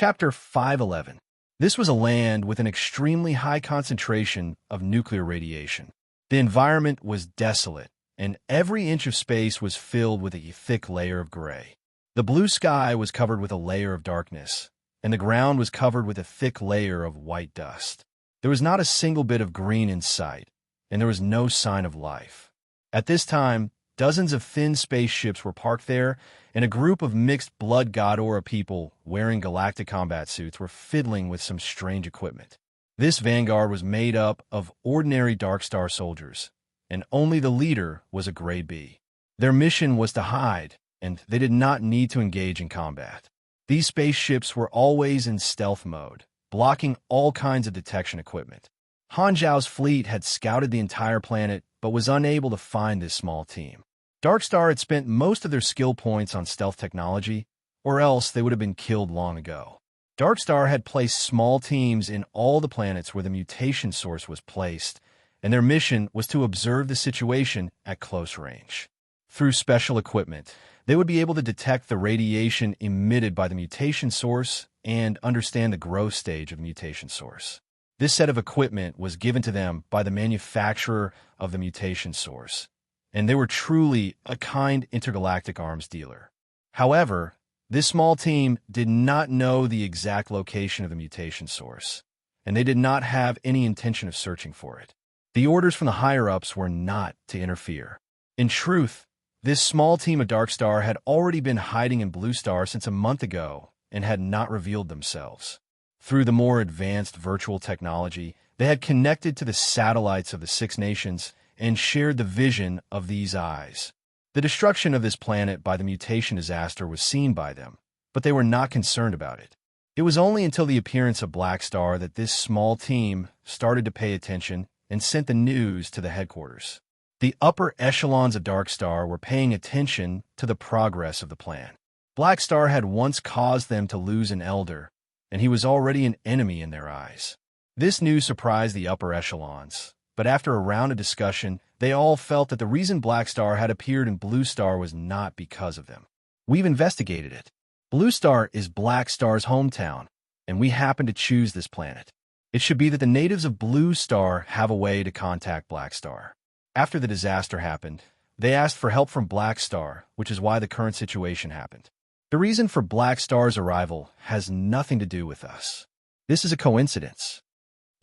Chapter 511. This was a land with an extremely high concentration of nuclear radiation. The environment was desolate, and every inch of space was filled with a thick layer of gray. The blue sky was covered with a layer of darkness, and the ground was covered with a thick layer of white dust. There was not a single bit of green in sight, and there was no sign of life. At this time, dozens of thin spaceships were parked there, and a group of mixed-blood Godora people wearing galactic combat suits were fiddling with some strange equipment. This vanguard was made up of ordinary Dark Star soldiers, and only the leader was a Grade B. Their mission was to hide, and they did not need to engage in combat. These spaceships were always in stealth mode, blocking all kinds of detection equipment. Han Zhao's fleet had scouted the entire planet, but was unable to find this small team. Dark Star had spent most of their skill points on stealth technology, or else they would have been killed long ago. Dark Star had placed small teams in all the planets where the mutation source was placed, and their mission was to observe the situation at close range. Through special equipment, they would be able to detect the radiation emitted by the mutation source and understand the growth stage of the mutation source. This set of equipment was given to them by the manufacturer of the mutation source, and they were truly a kind intergalactic arms dealer. However, this small team did not know the exact location of the mutation source, and they did not have any intention of searching for it. The orders from the higher-ups were not to interfere. In truth, this small team of Dark Star had already been hiding in Blue Star since a month ago and had not revealed themselves. Through the more advanced virtual technology, they had connected to the satellites of the Six Nations and shared the vision of these eyes. The destruction of this planet by the mutation disaster was seen by them, but they were not concerned about it. It was only until the appearance of Black Star that this small team started to pay attention and sent the news to the headquarters. The upper echelons of Dark Star were paying attention to the progress of the plan. Black Star had once caused them to lose an elder, and he was already an enemy in their eyes. This news surprised the upper echelons, but after a round of discussion, they all felt that the reason Black Star had appeared in Blue Star was not because of them. We've investigated it. Blue Star is Black Star's hometown, and we happen to choose this planet. It should be that the natives of Blue Star have a way to contact Black Star. After the disaster happened, they asked for help from Black Star, which is why the current situation happened. The reason for Black Star's arrival has nothing to do with us. This is a coincidence.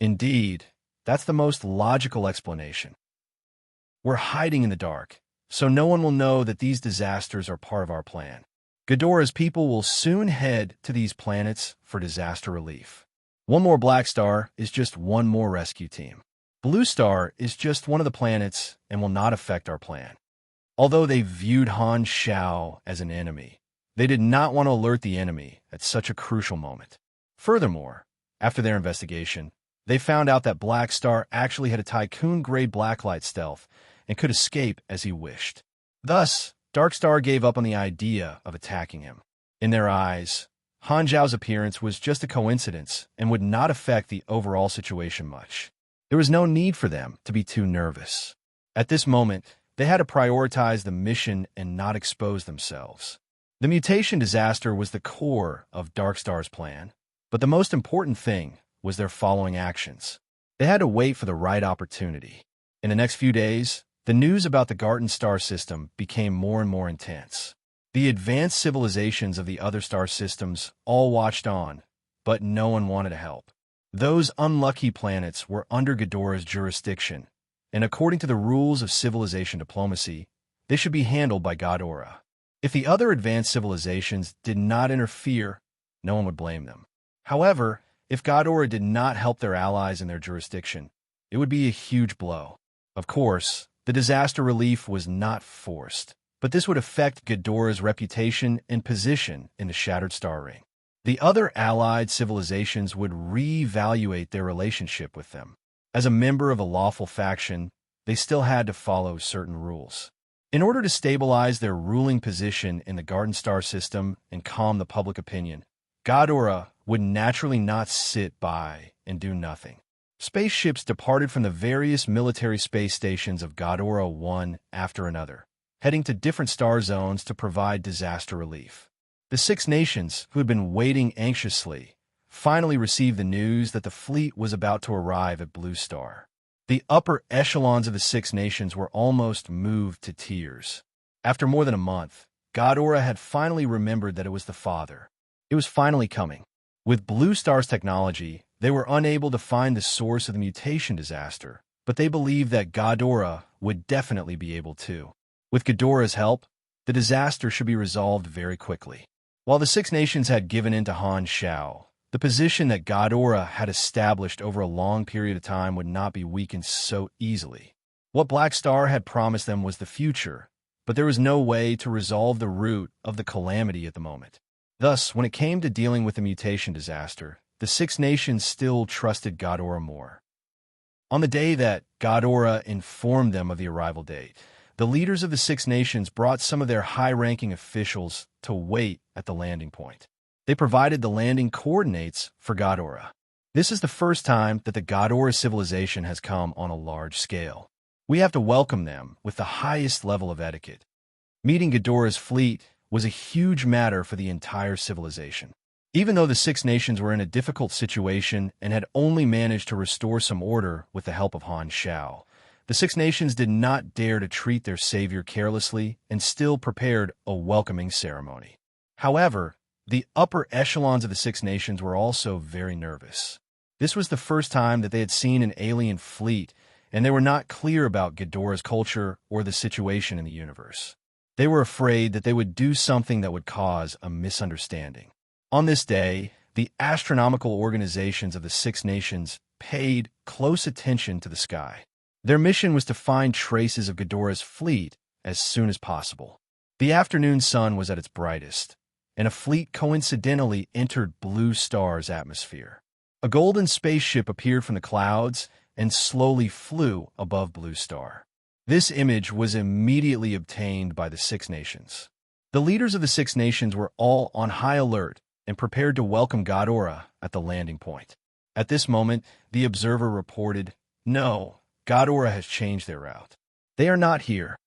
Indeed, that's the most logical explanation. We're hiding in the dark, so no one will know that these disasters are part of our plan. Ghodora's people will soon head to these planets for disaster relief. One more Black Star is just one more rescue team. Blue Star is just one of the planets and will not affect our plan. Although they viewed Han Zhao as an enemy, they did not want to alert the enemy at such a crucial moment. Furthermore, after their investigation, they found out that Black Star actually had a Tycoon-grade blacklight stealth and could escape as he wished. Thus, Dark Star gave up on the idea of attacking him. In their eyes, Han Zhao's appearance was just a coincidence and would not affect the overall situation much. There was no need for them to be too nervous. At this moment, they had to prioritize the mission and not expose themselves. The mutation disaster was the core of Dark Star's plan, but the most important thing was their following actions. They had to wait for the right opportunity. In the next few days, the news about the Garden Star System became more and more intense. The advanced civilizations of the other star systems all watched on, but no one wanted to help. Those unlucky planets were under Ghodora's jurisdiction, and according to the rules of civilization diplomacy, they should be handled by Ghodora. If the other advanced civilizations did not interfere, no one would blame them. However, if Ghodora did not help their allies in their jurisdiction, it would be a huge blow. Of course, the disaster relief was not forced, but this would affect Ghodora's reputation and position in the Shattered Star Ring. The other allied civilizations would reevaluate their relationship with them. As a member of a lawful faction, they still had to follow certain rules. In order to stabilize their ruling position in the Garden Star System and calm the public opinion, Ghodora would naturally not sit by and do nothing. Spaceships departed from the various military space stations of Ghodora one after another, heading to different star zones to provide disaster relief. The Six Nations, who had been waiting anxiously, finally received the news that the fleet was about to arrive at Blue Star. The upper echelons of the Six Nations were almost moved to tears. After more than a month, Ghidorah had finally remembered that it was the father. It was finally coming. With Blue Star's technology, they were unable to find the source of the mutation disaster, but they believed that Ghidorah would definitely be able to. With Ghidorah's help, the disaster should be resolved very quickly. While the Six Nations had given in to Han Shao, the position that Ghidorah had established over a long period of time would not be weakened so easily. What Black Star had promised them was the future, but there was no way to resolve the root of the calamity at the moment. Thus, when it came to dealing with the mutation disaster, the Six Nations still trusted Ghidorah more. On the day that Ghidorah informed them of the arrival date, the leaders of the Six Nations brought some of their high-ranking officials to wait at the landing point. They provided the landing coordinates for Ghidorah. This is the first time that the Ghidorah civilization has come on a large scale. We have to welcome them with the highest level of etiquette. Meeting Ghidorah's fleet was a huge matter for the entire civilization. Even though the Six Nations were in a difficult situation and had only managed to restore some order with the help of Han Shao, the Six Nations did not dare to treat their savior carelessly and still prepared a welcoming ceremony. However, the upper echelons of the Six Nations were also very nervous. This was the first time that they had seen an alien fleet, and they were not clear about Ghidorah's culture or the situation in the universe. They were afraid that they would do something that would cause a misunderstanding. On this day, the astronomical organizations of the Six Nations paid close attention to the sky. Their mission was to find traces of Ghidorah's fleet as soon as possible. The afternoon sun was at its brightest, and a fleet coincidentally entered Blue Star's atmosphere. A golden spaceship appeared from the clouds and slowly flew above Blue Star. This image was immediately obtained by the Six Nations. The leaders of the Six Nations were all on high alert and prepared to welcome Ghidorah at the landing point. At this moment, the observer reported, "No, Ghidorah has changed their route. They are not here."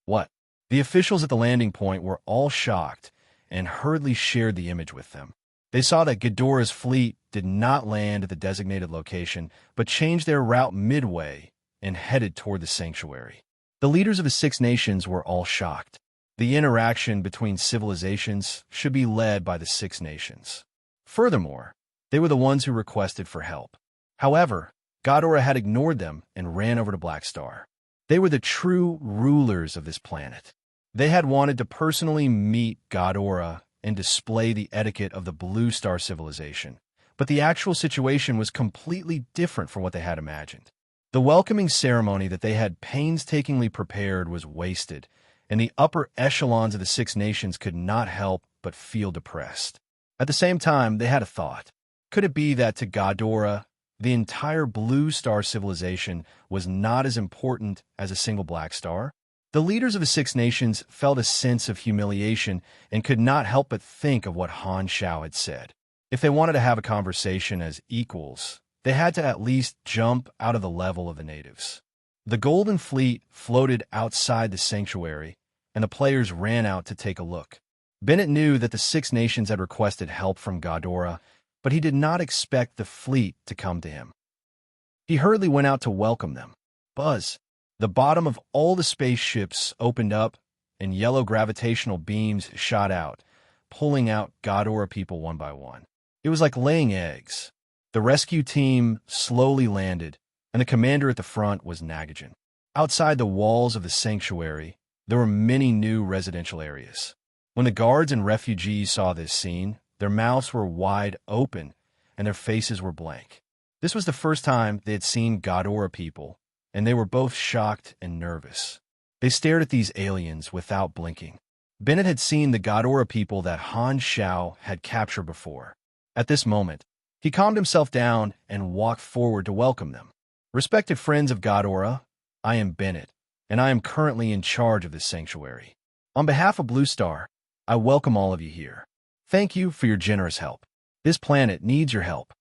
What? The officials at the landing point were all shocked and hurriedly shared the image with them. They saw that Ghidorah's fleet did not land at the designated location, but changed their route midway and headed toward the sanctuary. The leaders of the Six Nations were all shocked. The interaction between civilizations should be led by the Six Nations. Furthermore, they were the ones who requested for help. However, Ghidorah had ignored them and ran over to Black Star. They were the true rulers of this planet. They had wanted to personally meet Ghidorah and display the etiquette of the Blue Star civilization, but the actual situation was completely different from what they had imagined. The welcoming ceremony that they had painstakingly prepared was wasted, and the upper echelons of the Six Nations could not help but feel depressed. At the same time, they had a thought. Could it be that to Ghidorah, the entire Blue Star civilization was not as important as a single Black Star? The leaders of the Six Nations felt a sense of humiliation and could not help but think of what Han Shao had said. If they wanted to have a conversation as equals, they had to at least jump out of the level of the natives. The Golden Fleet floated outside the sanctuary, and the players ran out to take a look. Bennett knew that the Six Nations had requested help from Ghidorah, but he did not expect the fleet to come to him. He hurriedly went out to welcome them. Buzz! The bottom of all the spaceships opened up, and yellow gravitational beams shot out, pulling out Ghidorah people one by one. It was like laying eggs. The rescue team slowly landed, and the commander at the front was Nagajan. Outside the walls of the sanctuary, there were many new residential areas. When the guards and refugees saw this scene, their mouths were wide open, and their faces were blank. This was the first time they had seen Ghidorah people, and they were both shocked and nervous. They stared at these aliens without blinking. Bennett had seen the Ghidorah people that Han Shao had captured before. At this moment, he calmed himself down and walked forward to welcome them. Respected friends of Ghidorah, I am Bennett, and I am currently in charge of this sanctuary. On behalf of Blue Star, I welcome all of you here. Thank you for your generous help. This planet needs your help.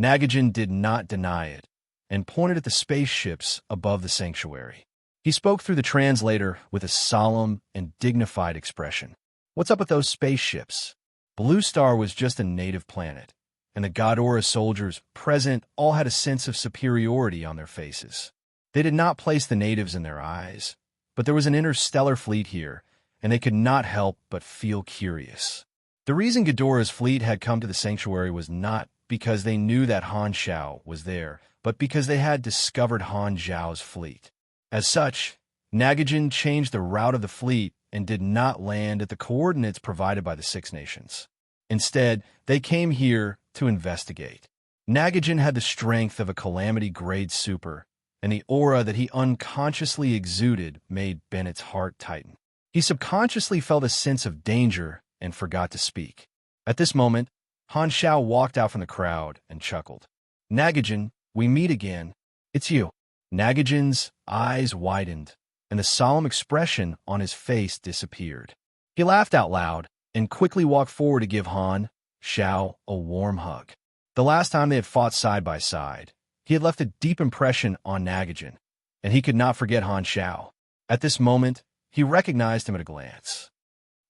Nagajan did not deny it, and pointed at the spaceships above the sanctuary. He spoke through the translator with a solemn and dignified expression. What's up with those spaceships? Blue Star was just a native planet, and the Godora soldiers present all had a sense of superiority on their faces. They did not place the natives in their eyes, but there was an interstellar fleet here, and they could not help but feel curious. The reason Godora's fleet had come to the sanctuary was not because they knew that Han Xiao was there, but because they had discovered Han Zhao's fleet. As such, Nagajin changed the route of the fleet and did not land at the coordinates provided by the Six Nations. Instead, they came here to investigate. Nagajin had the strength of a Calamity-grade super, and the aura that he unconsciously exuded made Bennett's heart tighten. He subconsciously felt a sense of danger and forgot to speak. At this moment, Han Xiao walked out from the crowd and chuckled. "Nagajin, we meet again. It's you." Nagajin's eyes widened, and the solemn expression on his face disappeared. He laughed out loud and quickly walked forward to give Han Xiao a warm hug. The last time they had fought side by side, he had left a deep impression on Nagajin, and he could not forget Han Xiao. At this moment, he recognized him at a glance.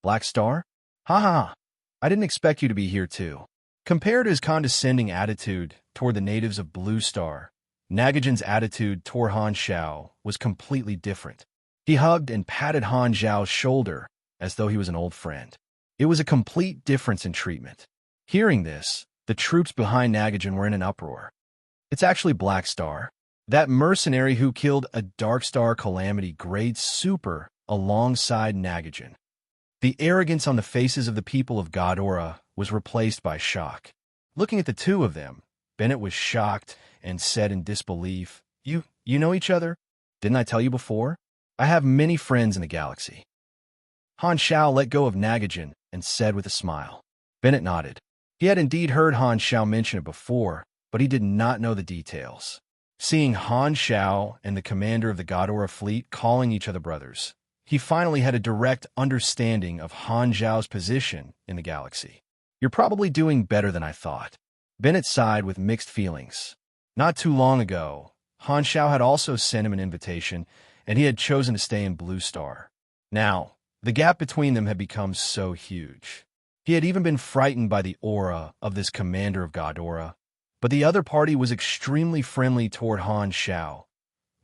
"Black Star? Ha ha! I didn't expect you to be here too." Compared to his condescending attitude toward the natives of Blue Star, Nagajin's attitude toward Han Xiao was completely different. He hugged and patted Han Xiao's shoulder as though he was an old friend. It was a complete difference in treatment. Hearing this, the troops behind Nagajin were in an uproar. "It's actually Black Star, that mercenary who killed a Dark Star Calamity-grade super alongside Nagajin." The arrogance on the faces of the people of Godora was replaced by shock. Looking at the two of them, Bennett was shocked and said in disbelief, You know each other? Didn't I tell you before? I have many friends in the galaxy." Han Xiao let go of Nagajin and said with a smile. Bennett nodded. He had indeed heard Han Xiao mention it before, but he did not know the details. Seeing Han Xiao and the commander of the Godora fleet calling each other brothers, he finally had a direct understanding of Han Zhao's position in the galaxy. "You're probably doing better than I thought." Bennett sighed with mixed feelings. Not too long ago, Han Xiao had also sent him an invitation, and he had chosen to stay in Blue Star. Now, the gap between them had become so huge. He had even been frightened by the aura of this commander of Godora, but the other party was extremely friendly toward Han Xiao.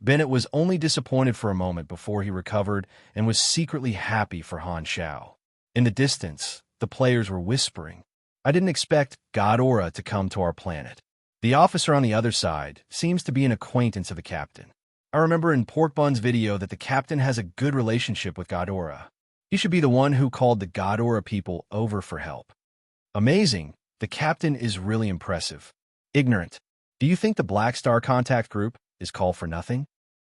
Bennett was only disappointed for a moment before he recovered and was secretly happy for Han Xiao. In the distance, the players were whispering, "I didn't expect Godora to come to our planet." The officer on the other side seems to be an acquaintance of the captain. I remember in Pork Bun's video that the captain has a good relationship with Godora. He should be the one who called the Godora people over for help. Amazing, the captain is really impressive. Ignorant, do you think the Black Star contact group is called for nothing?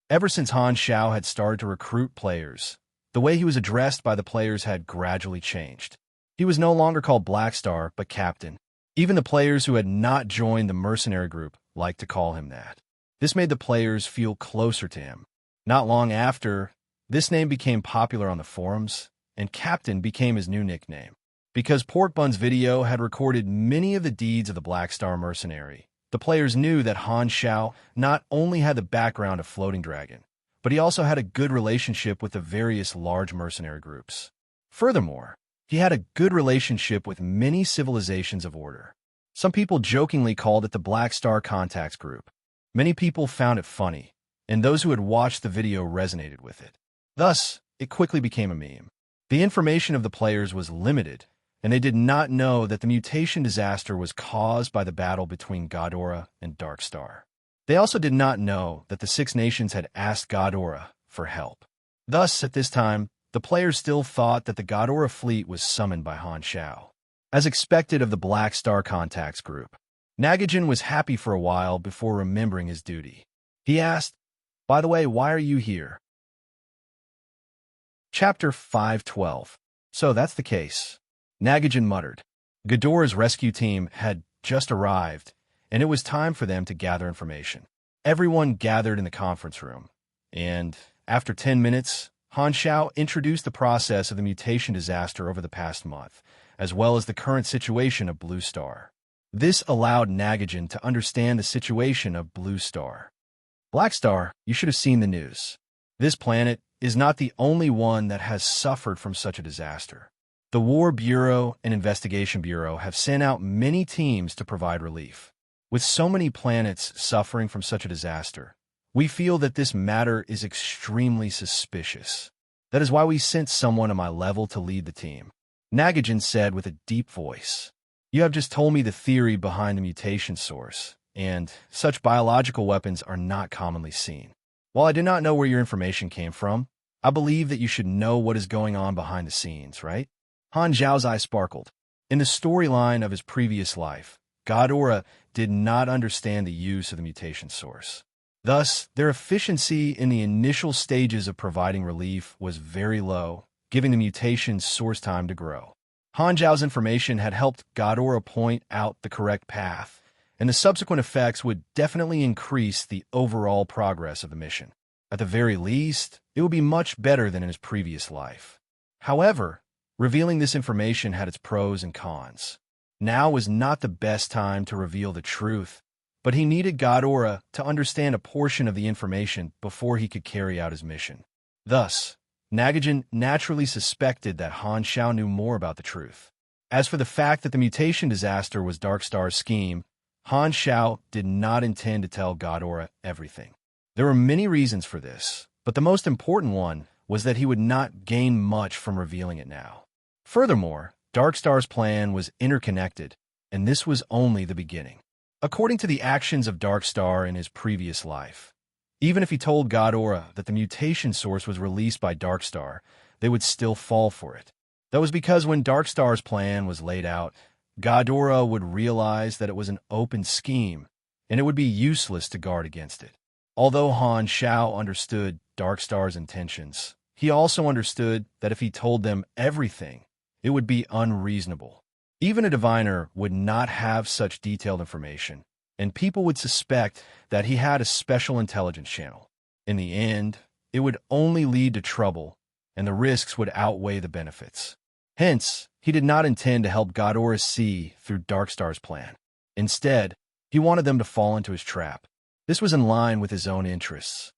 Ever since Han Xiao had started to recruit players, the way he was addressed by the players had gradually changed. He was no longer called Black Star, but Captain. Even the players who had not joined the mercenary group liked to call him that. This made the players feel closer to him. Not long after, this name became popular on the forums, and Captain became his new nickname. Because Pork Bun's video had recorded many of the deeds of the Black Star mercenary, the players knew that Han Xiao not only had the background of Floating Dragon, but he also had a good relationship with the various large mercenary groups. Furthermore, he had a good relationship with many civilizations of order. Some people jokingly called it the Black Star Contacts Group. Many people found it funny, and those who had watched the video resonated with it. Thus, it quickly became a meme. The information of the players was limited, and they did not know that the mutation disaster was caused by the battle between Godora and Dark Star. They also did not know that the Six Nations had asked Godora for help. Thus, at this time, the players still thought that the Godora fleet was summoned by Han Xiao. As expected of the Black Star Contacts Group, Nagajin was happy for a while before remembering his duty. He asked, "By the way, why are you here?" Chapter 512. So that's the case. Nagajin muttered. Godora's rescue team had just arrived, and it was time for them to gather information. Everyone gathered in the conference room, and after 10 minutes, Han Xiao introduced the process of the mutation disaster over the past month, as well as the current situation of Blue Star. This allowed Nagajin to understand the situation of Blue Star. Black Star, you should have seen the news. This planet is not the only one that has suffered from such a disaster. The War Bureau and Investigation Bureau have sent out many teams to provide relief. With so many planets suffering from such a disaster, we feel that this matter is extremely suspicious. That is why we sent someone at my level to lead the team. Nagajan said with a deep voice. You have just told me the theory behind the mutation source, and such biological weapons are not commonly seen. While I do not know where your information came from, I believe that you should know what is going on behind the scenes, right? Han Zhao's eye sparkled. In the storyline of his previous life, Ghidorah did not understand the use of the mutation source. Thus, their efficiency in the initial stages of providing relief was very low, giving the mutation source time to grow. Han Zhao's information had helped Ghidorah point out the correct path, and the subsequent effects would definitely increase the overall progress of the mission. At the very least, it would be much better than in his previous life. However, revealing this information had its pros and cons. Now was not the best time to reveal the truth, but he needed Ghidorah to understand a portion of the information before he could carry out his mission. Thus, Nagajan naturally suspected that Han Zhao knew more about the truth. As for the fact that the mutation disaster was Darkstar's scheme, Han Zhao did not intend to tell Ghidorah everything. There were many reasons for this, but the most important one was that he would not gain much from revealing it now. Furthermore, Darkstar's plan was interconnected, and this was only the beginning. According to the actions of Darkstar in his previous life, even if he told Ghidorah that the mutation source was released by Darkstar, they would still fall for it. That was because when Darkstar's plan was laid out, Ghidorah would realize that it was an open scheme, and it would be useless to guard against it. Although Han Zhao understood Darkstar's intentions, he also understood that if he told them everything, it would be unreasonable. Even a diviner would not have such detailed information, and people would suspect that he had a special intelligence channel. In the end, it would only lead to trouble, and the risks would outweigh the benefits. Hence, he did not intend to help Ghidorah see through Darkstar's plan. Instead, he wanted them to fall into his trap. This was in line with his own interests.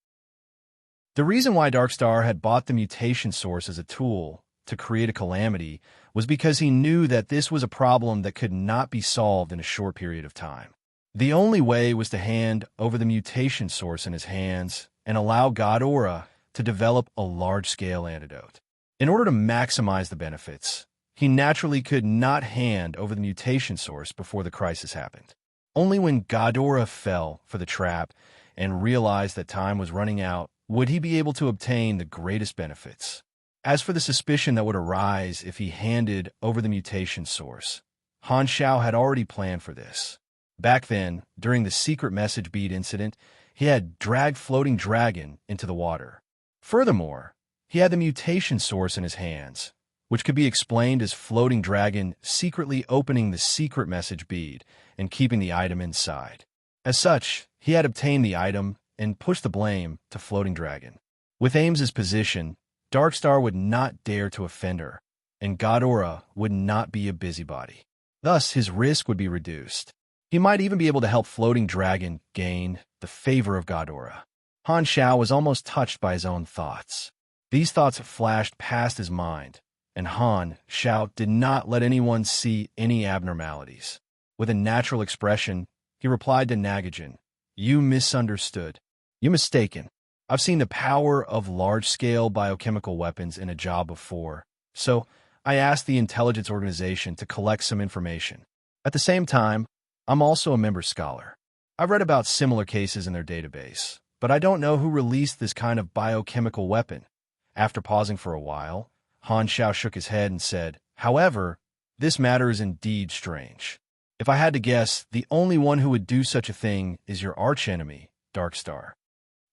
The reason why Darkstar had bought the mutation source as a tool to create a calamity was because he knew that this was a problem that could not be solved in a short period of time. The only way was to hand over the mutation source in his hands and allow Ghidorah to develop a large-scale antidote. In order to maximize the benefits, he naturally could not hand over the mutation source before the crisis happened. Only when Ghidorah fell for the trap and realized that time was running out would he be able to obtain the greatest benefits. As for the suspicion that would arise if he handed over the mutation source, Han Zhao had already planned for this. Back then, during the secret message bead incident, he had dragged Floating Dragon into the water. Furthermore, he had the mutation source in his hands, which could be explained as Floating Dragon secretly opening the secret message bead and keeping the item inside. As such, he had obtained the item and pushed the blame to Floating Dragon. With Ames's position, Darkstar would not dare to offend her, and Ghidorah would not be a busybody. Thus, his risk would be reduced. He might even be able to help Floating Dragon gain the favor of Ghidorah. Han Zhao was almost touched by his own thoughts. These thoughts flashed past his mind, and Han Zhao did not let anyone see any abnormalities. With a natural expression, he replied to Nagajan, "You misunderstood. You're mistaken. I've seen the power of large-scale biochemical weapons in a job before, so I asked the intelligence organization to collect some information. At the same time, I'm also a member scholar. I've read about similar cases in their database, but I don't know who released this kind of biochemical weapon." After pausing for a while, Han Zhao shook his head and said, "However, this matter is indeed strange. If I had to guess, the only one who would do such a thing is your archenemy, Darkstar."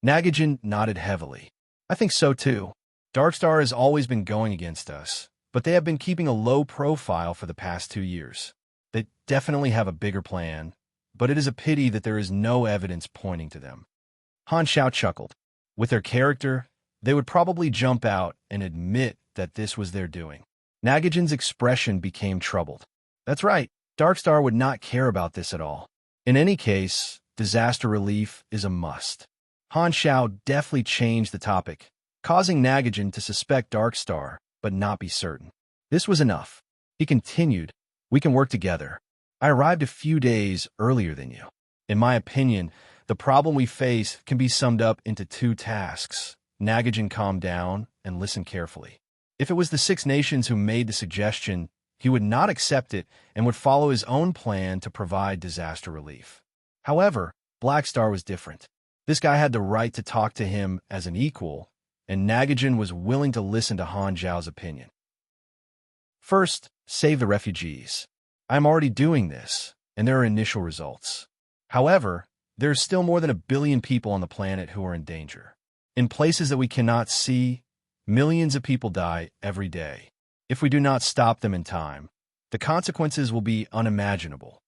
Nagajan nodded heavily. "I think so too. Darkstar has always been going against us, but they have been keeping a low profile for the past 2 years. They definitely have a bigger plan, but it is a pity that there is no evidence pointing to them." Han Zhao chuckled. With their character, they would probably jump out and admit that this was their doing. Nagajan's expression became troubled. That's right, Darkstar would not care about this at all. In any case, disaster relief is a must. Han Zhao deftly changed the topic, causing Nagajan to suspect Darkstar, but not be certain. This was enough. He continued, "We can work together. I arrived a few days earlier than you. In my opinion, the problem we face can be summed up into two tasks. Nagajan calmed down and listened carefully. If it was the Six Nations who made the suggestion, he would not accept it and would follow his own plan to provide disaster relief. However, Black Star was different. This guy had the right to talk to him as an equal, and Nagajan was willing to listen to Han Zhao's opinion. First, save the refugees. I'm already doing this, and there are initial results. However, there are still more than 1 billion people on the planet who are in danger. In places that we cannot see, millions of people die every day. If we do not stop them in time, the consequences will be unimaginable."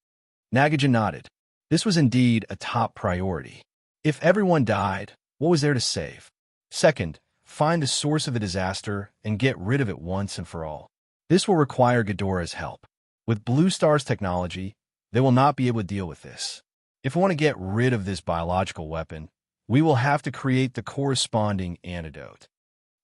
Nagajan nodded. This was indeed a top priority. If everyone died, what was there to save? Second, find the source of the disaster and get rid of it once and for all. This will require Ghidorah's help. With Blue Star's technology, they will not be able to deal with this. If we want to get rid of this biological weapon, we will have to create the corresponding antidote.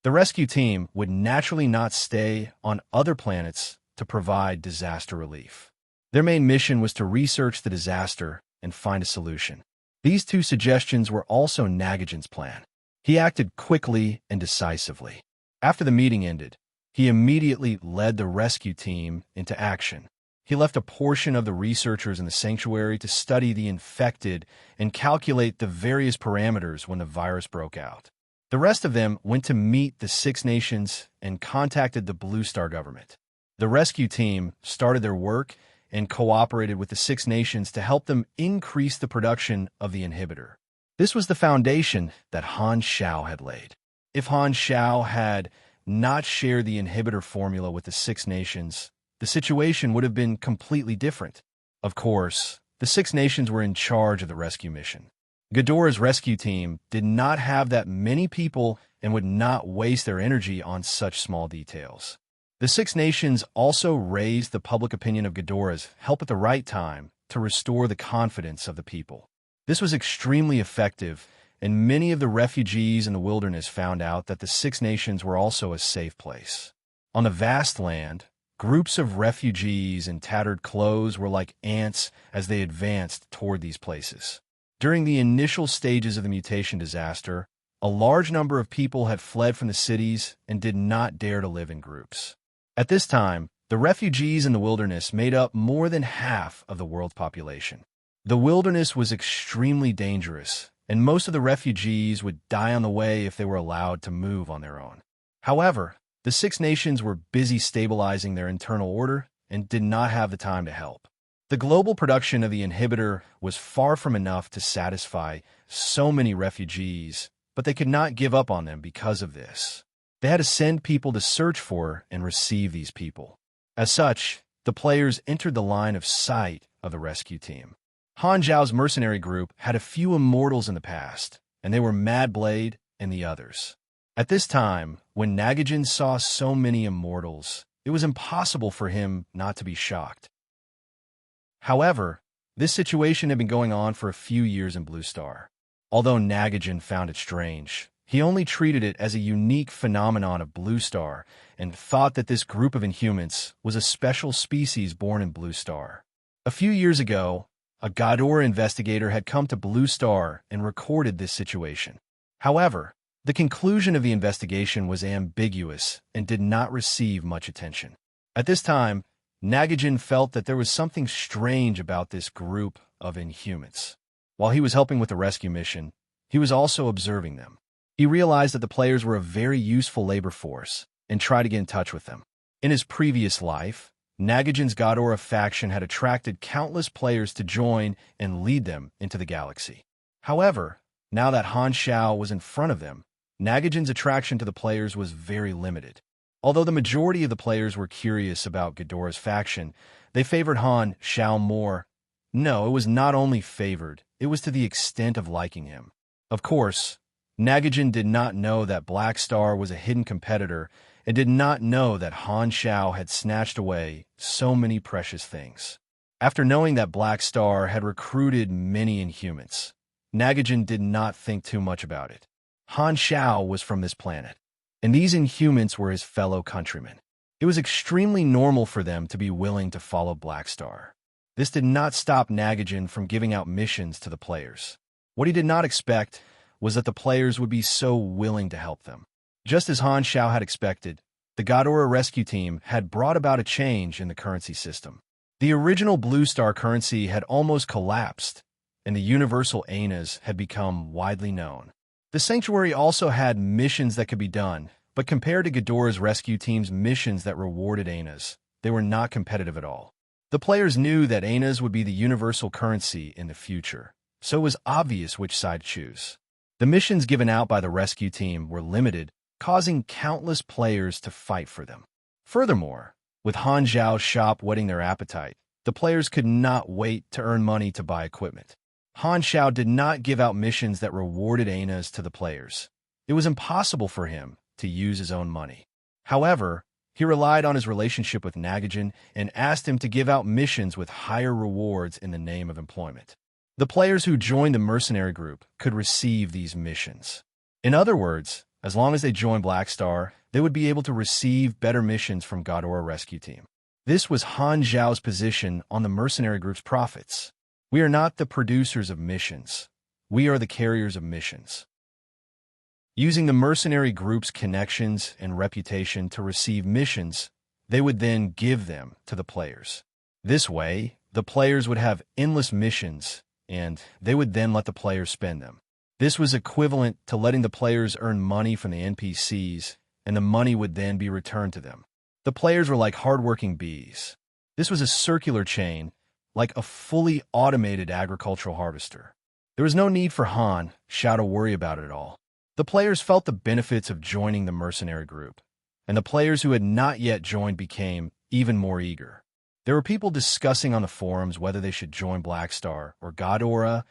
The rescue team would naturally not stay on other planets to provide disaster relief. Their main mission was to research the disaster and find a solution. These two suggestions were also Nagajan's plan. He acted quickly and decisively. After the meeting ended, he immediately led the rescue team into action. He left a portion of the researchers in the sanctuary to study the infected and calculate the various parameters when the virus broke out. The rest of them went to meet the Six Nations and contacted the Blue Star government. The rescue team started their work and cooperated with the Six Nations to help them increase the production of the inhibitor. This was the foundation that Han Zhao had laid. If Han Zhao had not shared the inhibitor formula with the Six Nations, the situation would have been completely different. Of course, the Six Nations were in charge of the rescue mission. Ghidorah's rescue team did not have that many people and would not waste their energy on such small details. The Six Nations also raised the public opinion of Ghidorah's help at the right time to restore the confidence of the people. This was extremely effective, and many of the refugees in the wilderness found out that the Six Nations were also a safe place. On the vast land, groups of refugees in tattered clothes were like ants as they advanced toward these places. During the initial stages of the mutation disaster, a large number of people had fled from the cities and did not dare to live in groups. At this time, the refugees in the wilderness made up more than half of the world's population. The wilderness was extremely dangerous, and most of the refugees would die on the way if they were allowed to move on their own. However, the Six Nations were busy stabilizing their internal order and did not have the time to help. The global production of the inhibitor was far from enough to satisfy so many refugees, but they could not give up on them because of this. They had to send people to search for and receive these people. As such, the players entered the line of sight of the rescue team. Han Zhao's mercenary group had a few immortals in the past, and they were Mad Blade and the others. At this time, when Nagajan saw so many immortals, it was impossible for him not to be shocked. However, this situation had been going on for a few years in Blue Star. Although Nagajan found it strange, he only treated it as a unique phenomenon of Blue Star and thought that this group of Inhumans was a special species born in Blue Star. A few years ago, a Ghidorah investigator had come to Blue Star and recorded this situation. However, the conclusion of the investigation was ambiguous and did not receive much attention. At this time, Nagajan felt that there was something strange about this group of Inhumans. While he was helping with the rescue mission, he was also observing them. He realized that the players were a very useful labor force and tried to get in touch with them. In his previous life, Nagajan's Ghidorah faction had attracted countless players to join and lead them into the galaxy. However, now that Han Zhao was in front of them, Nagajan's attraction to the players was very limited. Although the majority of the players were curious about Ghidorah's faction, they favored Han Zhao more. No, it was not only favored, it was to the extent of liking him. Of course, Nagajan did not know that Black Star was a hidden competitor and did not know that Han Zhao had snatched away so many precious things. After knowing that Black Star had recruited many Inhumans, Nagajan did not think too much about it. Han Zhao was from this planet, and these Inhumans were his fellow countrymen. It was extremely normal for them to be willing to follow Black Star. This did not stop Nagajan from giving out missions to the players. What he did not expect was that the players would be so willing to help them. Just as Han Xiao had expected, the Ghidorah rescue team had brought about a change in the currency system. The original Blue Star currency had almost collapsed, and the universal Anas had become widely known. The Sanctuary also had missions that could be done, but compared to Ghidorah's rescue team's missions that rewarded Anas, they were not competitive at all. The players knew that Anas would be the universal currency in the future, so it was obvious which side to choose. The missions given out by the rescue team were limited, causing countless players to fight for them. Furthermore, with Han Zhao's shop whetting their appetite, the players could not wait to earn money to buy equipment. Han Xiao did not give out missions that rewarded Anas to the players. It was impossible for him to use his own money. However, he relied on his relationship with Nagajan and asked him to give out missions with higher rewards in the name of employment. The players who joined the mercenary group could receive these missions. In other words, as long as they joined Black Star, they would be able to receive better missions from Ghidorah Rescue Team. This was Han Zhao's position on the mercenary group's profits. We are not the producers of missions. We are the carriers of missions. Using the mercenary group's connections and reputation to receive missions, they would then give them to the players. This way, the players would have endless missions, and they would then let the players spend them. This was equivalent to letting the players earn money from the NPCs, and the money would then be returned to them. The players were like hardworking bees. This was a circular chain, like a fully automated agricultural harvester. There was no need for Han Xiao to worry about it at all. The players felt the benefits of joining the mercenary group, and the players who had not yet joined became even more eager. There were people discussing on the forums whether they should join Black Star or Ghidorah,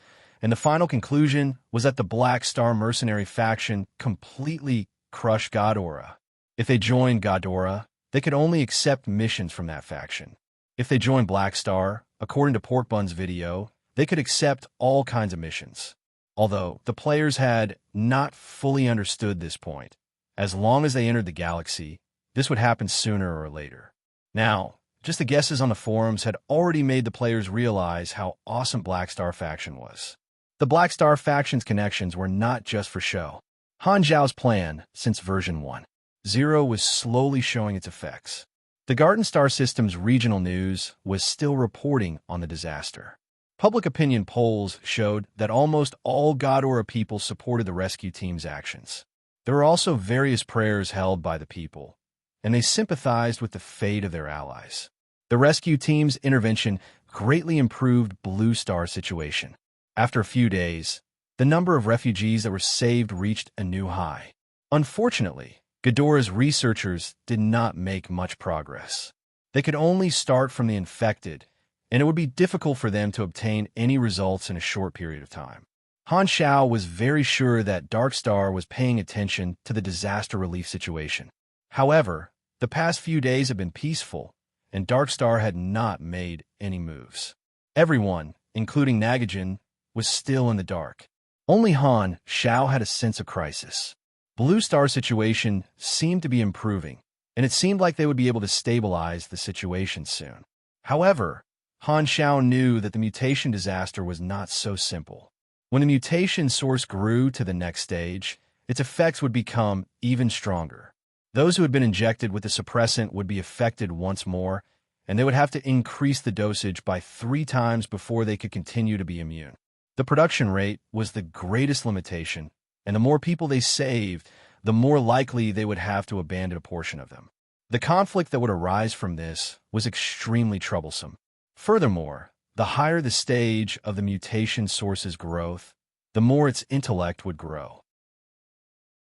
and the final conclusion was that the Black Star mercenary faction completely crushed Ghidorah. If they joined Ghidorah, they could only accept missions from that faction. If they joined Black Star, according to Porkbun's video, they could accept all kinds of missions. Although the players had not fully understood this point, as long as they entered the galaxy, this would happen sooner or later. Now, just the guesses on the forums had already made the players realize how awesome Black Star faction was. The Black Star faction's connections were not just for show. Han Zhao's plan, since version 1.0, was slowly showing its effects. The Garden Star System's regional news was still reporting on the disaster. Public opinion polls showed that almost all Ghidorah people supported the rescue team's actions. There were also various prayers held by the people, and they sympathized with the fate of their allies. The rescue team's intervention greatly improved Blue Star's situation. After a few days, the number of refugees that were saved reached a new high. Unfortunately, Ghidorah's researchers did not make much progress. They could only start from the infected, and it would be difficult for them to obtain any results in a short period of time. Han Xiao was very sure that Dark Star was paying attention to the disaster relief situation. However, the past few days had been peaceful, and Dark Star had not made any moves. Everyone, including Nagajan, was still in the dark. Only Han Xiao had a sense of crisis. Blue Star's situation seemed to be improving, and it seemed like they would be able to stabilize the situation soon. However, Han Xiao knew that the mutation disaster was not so simple. When the mutation source grew to the next stage, its effects would become even stronger. Those who had been injected with the suppressant would be affected once more, and they would have to increase the dosage by 3 times before they could continue to be immune. The production rate was the greatest limitation, and the more people they saved, the more likely they would have to abandon a portion of them. The conflict that would arise from this was extremely troublesome. Furthermore, the higher the stage of the mutation source's growth, the more its intellect would grow.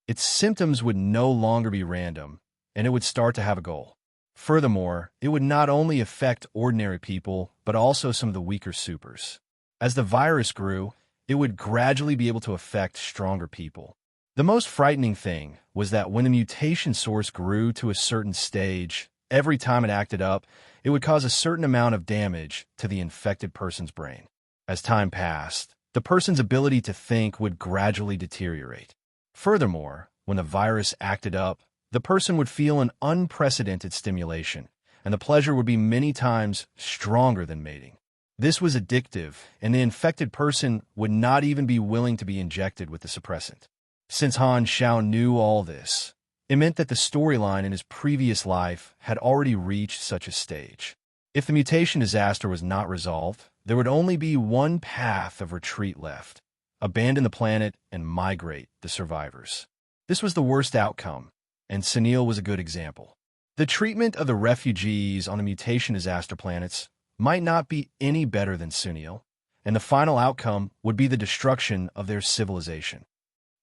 Its symptoms would no longer be random, and it would start to have a goal. Furthermore, it would not only affect ordinary people, but also some of the weaker supers. As the virus grew, it would gradually be able to affect stronger people. The most frightening thing was that when the mutation source grew to a certain stage, every time it acted up, it would cause a certain amount of damage to the infected person's brain. As time passed, the person's ability to think would gradually deteriorate. Furthermore, when the virus acted up, the person would feel an unprecedented stimulation, and the pleasure would be many times stronger than mating. This was addictive, and the infected person would not even be willing to be injected with the suppressant. Since Han Xiao knew all this, it meant that the storyline in his previous life had already reached such a stage. If the mutation disaster was not resolved, there would only be one path of retreat left: abandon the planet and migrate the survivors. This was the worst outcome, and Sunil was a good example. The treatment of the refugees on the mutation disaster planets might not be any better than Sunil, and the final outcome would be the destruction of their civilization.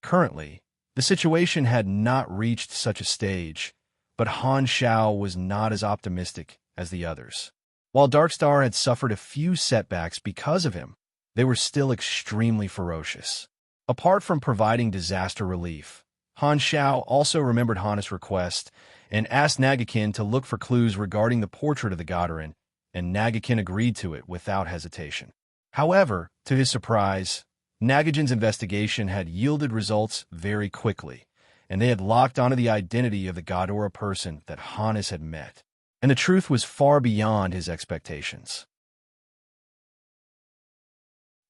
Currently, the situation had not reached such a stage, but Han Xiao was not as optimistic as the others. While Darkstar had suffered a few setbacks because of him, they were still extremely ferocious. Apart from providing disaster relief, Han Xiao also remembered Han's request and asked Nagakin to look for clues regarding the portrait of the Godarin, and Nagakin agreed to it without hesitation. However, to his surprise, Nagakin's investigation had yielded results very quickly, and they had locked onto the identity of the Godora person that Hannes had met. And the truth was far beyond his expectations.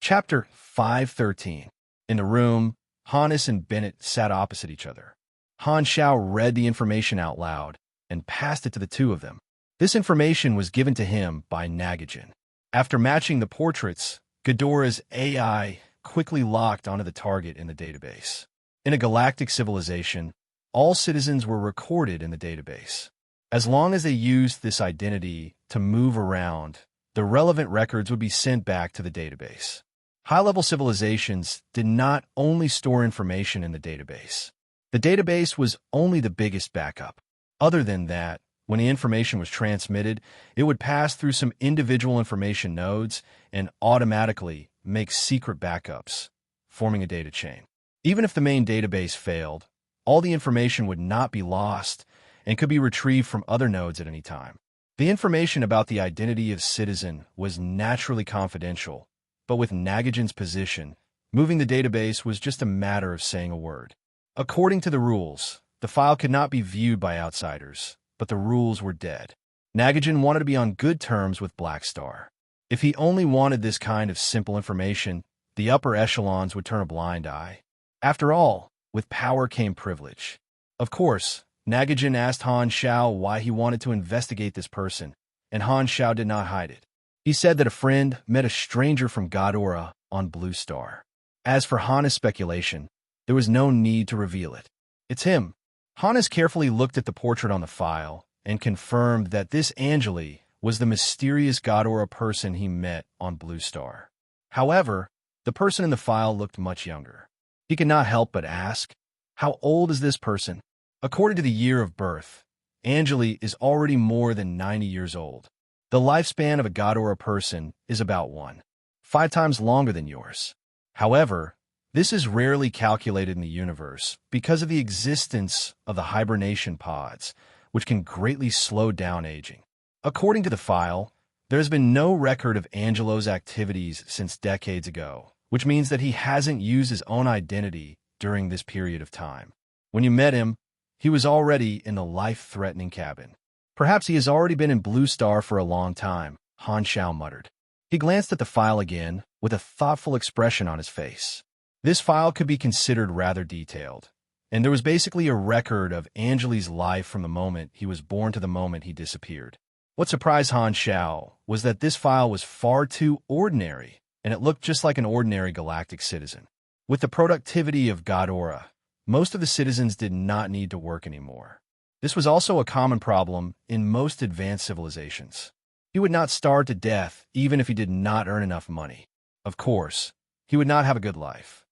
Chapter 513. In the room, Hannes and Bennett sat opposite each other. Han Xiao read the information out loud and passed it to the two of them. This information was given to him by Nagakin. After matching the portraits, Godora's AI quickly locked onto the target in the database. In a galactic civilization, all citizens were recorded in the database. As long as they used this identity to move around, the relevant records would be sent back to the database. High-level civilizations did not only store information in the database. The database was only the biggest backup. Other than that, when the information was transmitted, it would pass through some individual information nodes and automatically make secret backups, forming a data chain. Even if the main database failed, all the information would not be lost and could be retrieved from other nodes at any time. The information about the identity of citizen was naturally confidential, but with Nagakin's position, moving the database was just a matter of saying a word. According to the rules, the file could not be viewed by outsiders, but the rules were dead. Nagakin wanted to be on good terms with Blackstar. If he only wanted this kind of simple information, the upper echelons would turn a blind eye. After all, with power came privilege. Of course, Nagakin asked Han Xiao why he wanted to investigate this person, and Han Xiao did not hide it. He said that a friend met a stranger from Godora on Blue Star. As for Han's speculation, there was no need to reveal it. It's him. Hannes carefully looked at the portrait on the file and confirmed that this Angeli was the mysterious Godora person he met on Blue Star. However, the person in the file looked much younger. He could not help but ask, how old is this person? According to the year of birth, Angeli is already more than 90 years old. The lifespan of a Godora person is about 1.5 times longer than yours. However, this is rarely calculated in the universe because of the existence of the hibernation pods, which can greatly slow down aging. According to the file, there has been no record of Angelo's activities since decades ago, which means that he hasn't used his own identity during this period of time. When you met him, he was already in the life-threatening cabin. Perhaps he has already been in Blue Star for a long time, Han Xiao muttered. He glanced at the file again, with a thoughtful expression on his face. This file could be considered rather detailed, and there was basically a record of Angeli's life from the moment he was born to the moment he disappeared. What surprised Han Xiao was that this file was far too ordinary, and it looked just like an ordinary galactic citizen. With the productivity of Godora, most of the citizens did not need to work anymore. This was also a common problem in most advanced civilizations. He would not starve to death even if he did not earn enough money. Of course, he would not have a good life.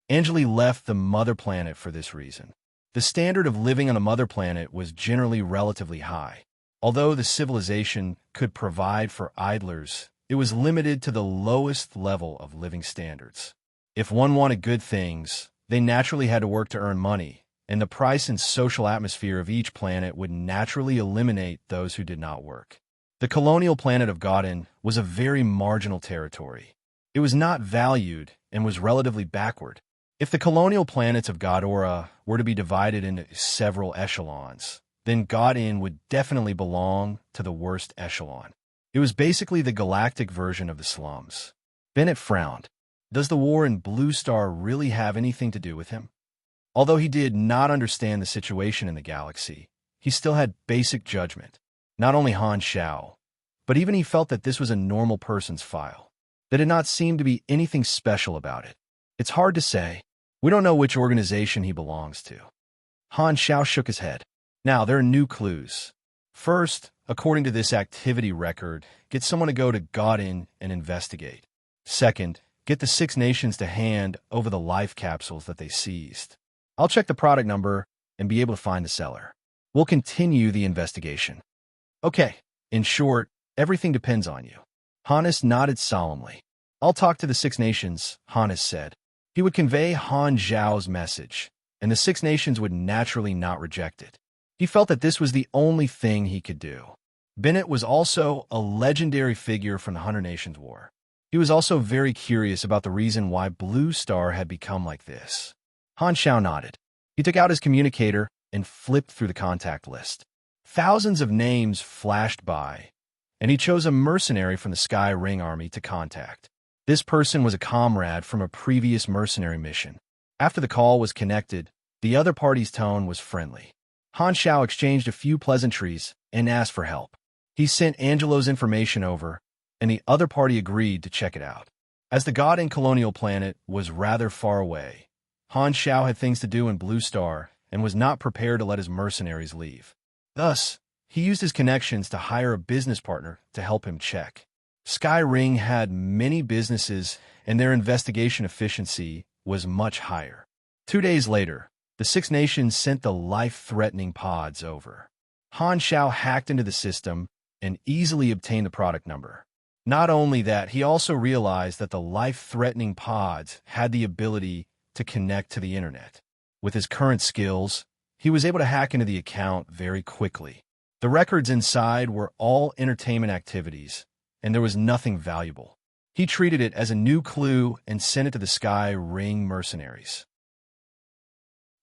Angeli left the mother planet for this reason. The standard of living on the mother planet was generally relatively high. Although the civilization could provide for idlers, it was limited to the lowest level of living standards. If one wanted good things, they naturally had to work to earn money, and the price and social atmosphere of each planet would naturally eliminate those who did not work. The colonial planet of Godin was a very marginal territory. It was not valued and was relatively backward. If the colonial planets of Godora were to be divided into several echelons, then Godin would definitely belong to the worst echelon. It was basically the galactic version of the slums. Bennett frowned. Does the war in Blue Star really have anything to do with him? Although he did not understand the situation in the galaxy, he still had basic judgment. Not only Han Shao, but even he felt that this was a normal person's file. There did not seem to be anything special about it. It's hard to say. We don't know which organization he belongs to. Han Shao shook his head. Now, there are new clues. First, according to this activity record, get someone to go to Godin and investigate. Second, get the Six Nations to hand over the life capsules that they seized. I'll check the product number and be able to find the seller. We'll continue the investigation. Okay, in short, everything depends on you. Hannes nodded solemnly. I'll talk to the Six Nations, Hannes said. He would convey Han Zhao's message, and the Six Nations would naturally not reject it. He felt that this was the only thing he could do. Bennett was also a legendary figure from the 100 Nations War. He was also very curious about the reason why Blue Star had become like this. Han Shao nodded. He took out his communicator and flipped through the contact list. Thousands of names flashed by, and he chose a mercenary from the Sky Ring Army to contact. This person was a comrade from a previous mercenary mission. After the call was connected, the other party's tone was friendly. Han Shao exchanged a few pleasantries and asked for help. He sent Angelo's information over, and the other party agreed to check it out. As the god and colonial planet was rather far away, Han Shao had things to do in Blue Star and was not prepared to let his mercenaries leave. Thus, he used his connections to hire a business partner to help him check. Sky Ring had many businesses, and their investigation efficiency was much higher. 2 days later, the Six Nations sent the life-threatening pods over. Han Shao hacked into the system and easily obtained the product number. Not only that, he also realized that the life-threatening pods had the ability to connect to the internet. With his current skills, he was able to hack into the account very quickly. The records inside were all entertainment activities, and there was nothing valuable. He treated it as a new clue and sent it to the Sky Ring mercenaries.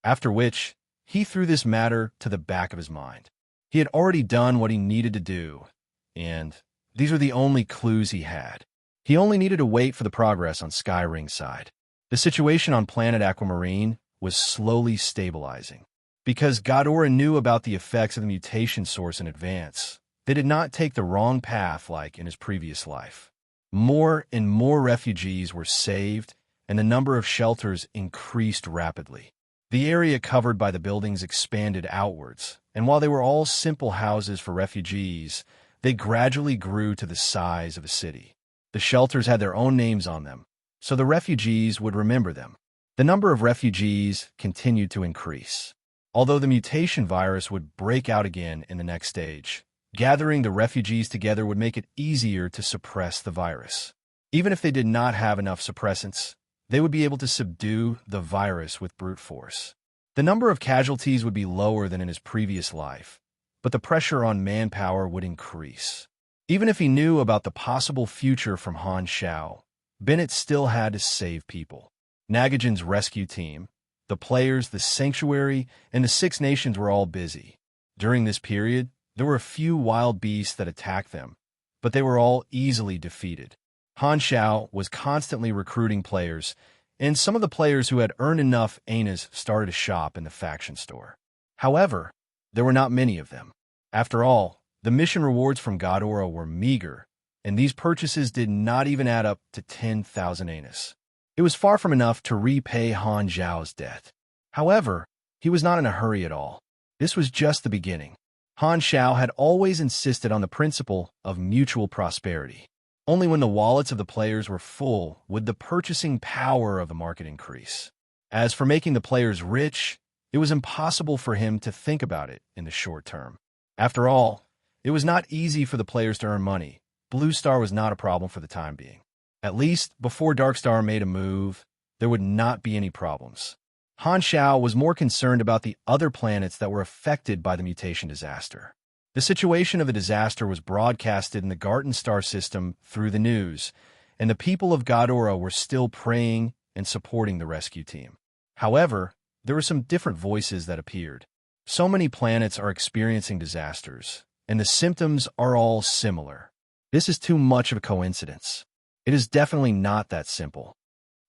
After which, he threw this matter to the back of his mind. He had already done what he needed to do, and these were the only clues he had. He only needed to wait for the progress on Sky Ring's side. The situation on planet Aquamarine was slowly stabilizing. Because Godora knew about the effects of the mutation source in advance, they did not take the wrong path like in his previous life. More and more refugees were saved, and the number of shelters increased rapidly. The area covered by the buildings expanded outwards, and while they were all simple houses for refugees, they gradually grew to the size of a city. The shelters had their own names on them, so the refugees would remember them. The number of refugees continued to increase. Although the mutation virus would break out again in the next stage, gathering the refugees together would make it easier to suppress the virus. Even if they did not have enough suppressants, they would be able to subdue the virus with brute force. The number of casualties would be lower than in his previous life, but the pressure on manpower would increase. Even if he knew about the possible future from Han Shao, Bennett still had to save people. Nagajan's rescue team, the players, the sanctuary, and the Six Nations were all busy. During this period, there were a few wild beasts that attacked them, but they were all easily defeated. Han Shao was constantly recruiting players, and some of the players who had earned enough anas started a shop in the faction store. However, there were not many of them. After all, the mission rewards from Godora were meager, and these purchases did not even add up to 10,000 anas. It was far from enough to repay Han Zhao's debt. However, he was not in a hurry at all. This was just the beginning. Han Shao had always insisted on the principle of mutual prosperity. Only when the wallets of the players were full would the purchasing power of the market increase. As for making the players rich, it was impossible for him to think about it in the short term. After all, it was not easy for the players to earn money. Blue Star was not a problem for the time being. At least, before Darkstar made a move, there would not be any problems. Han Shao was more concerned about the other planets that were affected by the mutation disaster. The situation of the disaster was broadcasted in the Garten star system through the news, and the people of Godora were still praying and supporting the rescue team. However, there were some different voices that appeared. So many planets are experiencing disasters, and the symptoms are all similar. This is too much of a coincidence. It is definitely not that simple.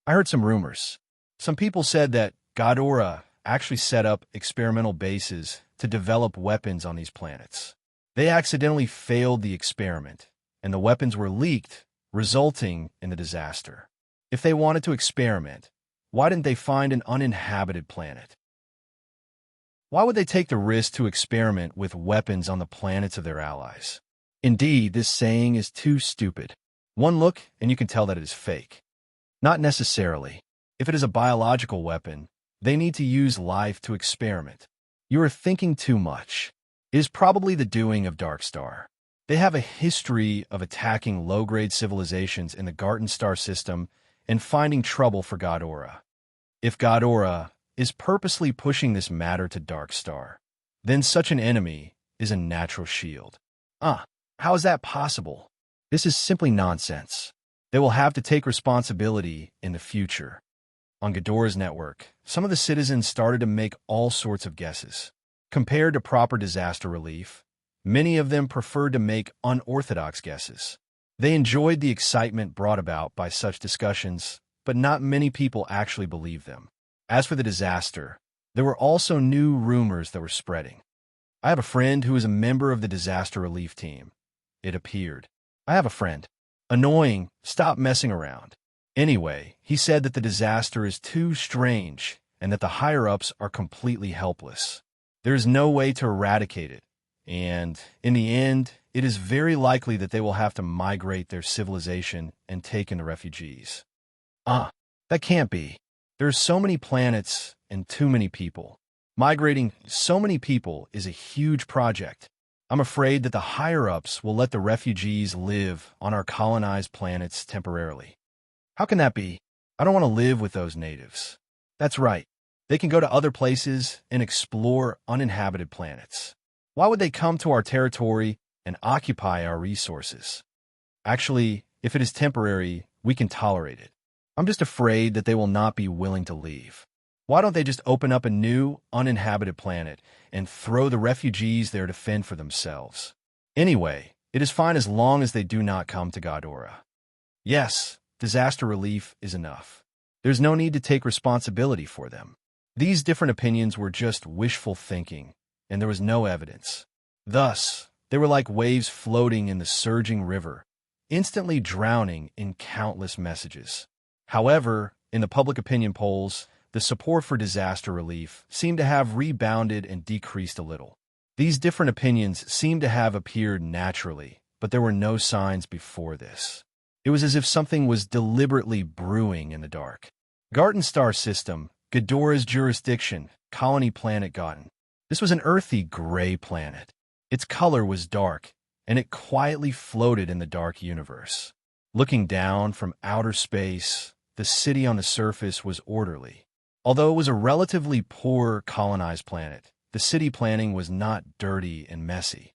I heard some rumors. Some people said that Ghidorah actually set up experimental bases to develop weapons on these planets. They accidentally failed the experiment, and the weapons were leaked, resulting in the disaster. If they wanted to experiment, why didn't they find an uninhabited planet? Why would they take the risk to experiment with weapons on the planets of their allies? Indeed, this saying is too stupid. One look, and you can tell that it is fake. Not necessarily. If it is a biological weapon, they need to use life to experiment. You are thinking too much. It is probably the doing of Darkstar. They have a history of attacking low-grade civilizations in the Garten Star system and finding trouble for Ghidorah. If Ghidorah is purposely pushing this matter to Darkstar, then such an enemy is a natural shield. How is that possible? This is simply nonsense. They will have to take responsibility in the future. On Ghidorah's network, some of the citizens started to make all sorts of guesses. Compared to proper disaster relief, many of them preferred to make unorthodox guesses. They enjoyed the excitement brought about by such discussions, but not many people actually believed them. As for the disaster, there were also new rumors that were spreading. I have a friend who is a member of the disaster relief team. It appeared. I have a friend. Annoying, stop messing around. Anyway, he said that the disaster is too strange and that the higher-ups are completely helpless. There is no way to eradicate it, and in the end, it is very likely that they will have to migrate their civilization and take in the refugees. That can't be. There are so many planets and too many people. Migrating so many people is a huge project. I'm afraid that the higher-ups will let the refugees live on our colonized planets temporarily. How can that be? I don't want to live with those natives. That's right. They can go to other places and explore uninhabited planets. Why would they come to our territory and occupy our resources? Actually, if it is temporary, we can tolerate it. I'm just afraid that they will not be willing to leave. Why don't they just open up a new, uninhabited planet and throw the refugees there to fend for themselves? Anyway, it is fine as long as they do not come to Ghidorah. Yes, disaster relief is enough. There's no need to take responsibility for them. These different opinions were just wishful thinking, and there was no evidence. Thus, they were like waves floating in the surging river, instantly drowning in countless messages. However, in the public opinion polls, the support for disaster relief seemed to have rebounded and decreased a little. These different opinions seemed to have appeared naturally, but there were no signs before this. It was as if something was deliberately brewing in the dark. Garten Star System, Ghidorah's jurisdiction, colony planet Garten. This was an earthy gray planet. Its color was dark, and it quietly floated in the dark universe. Looking down from outer space, the city on the surface was orderly. Although it was a relatively poor colonized planet, the city planning was not dirty and messy.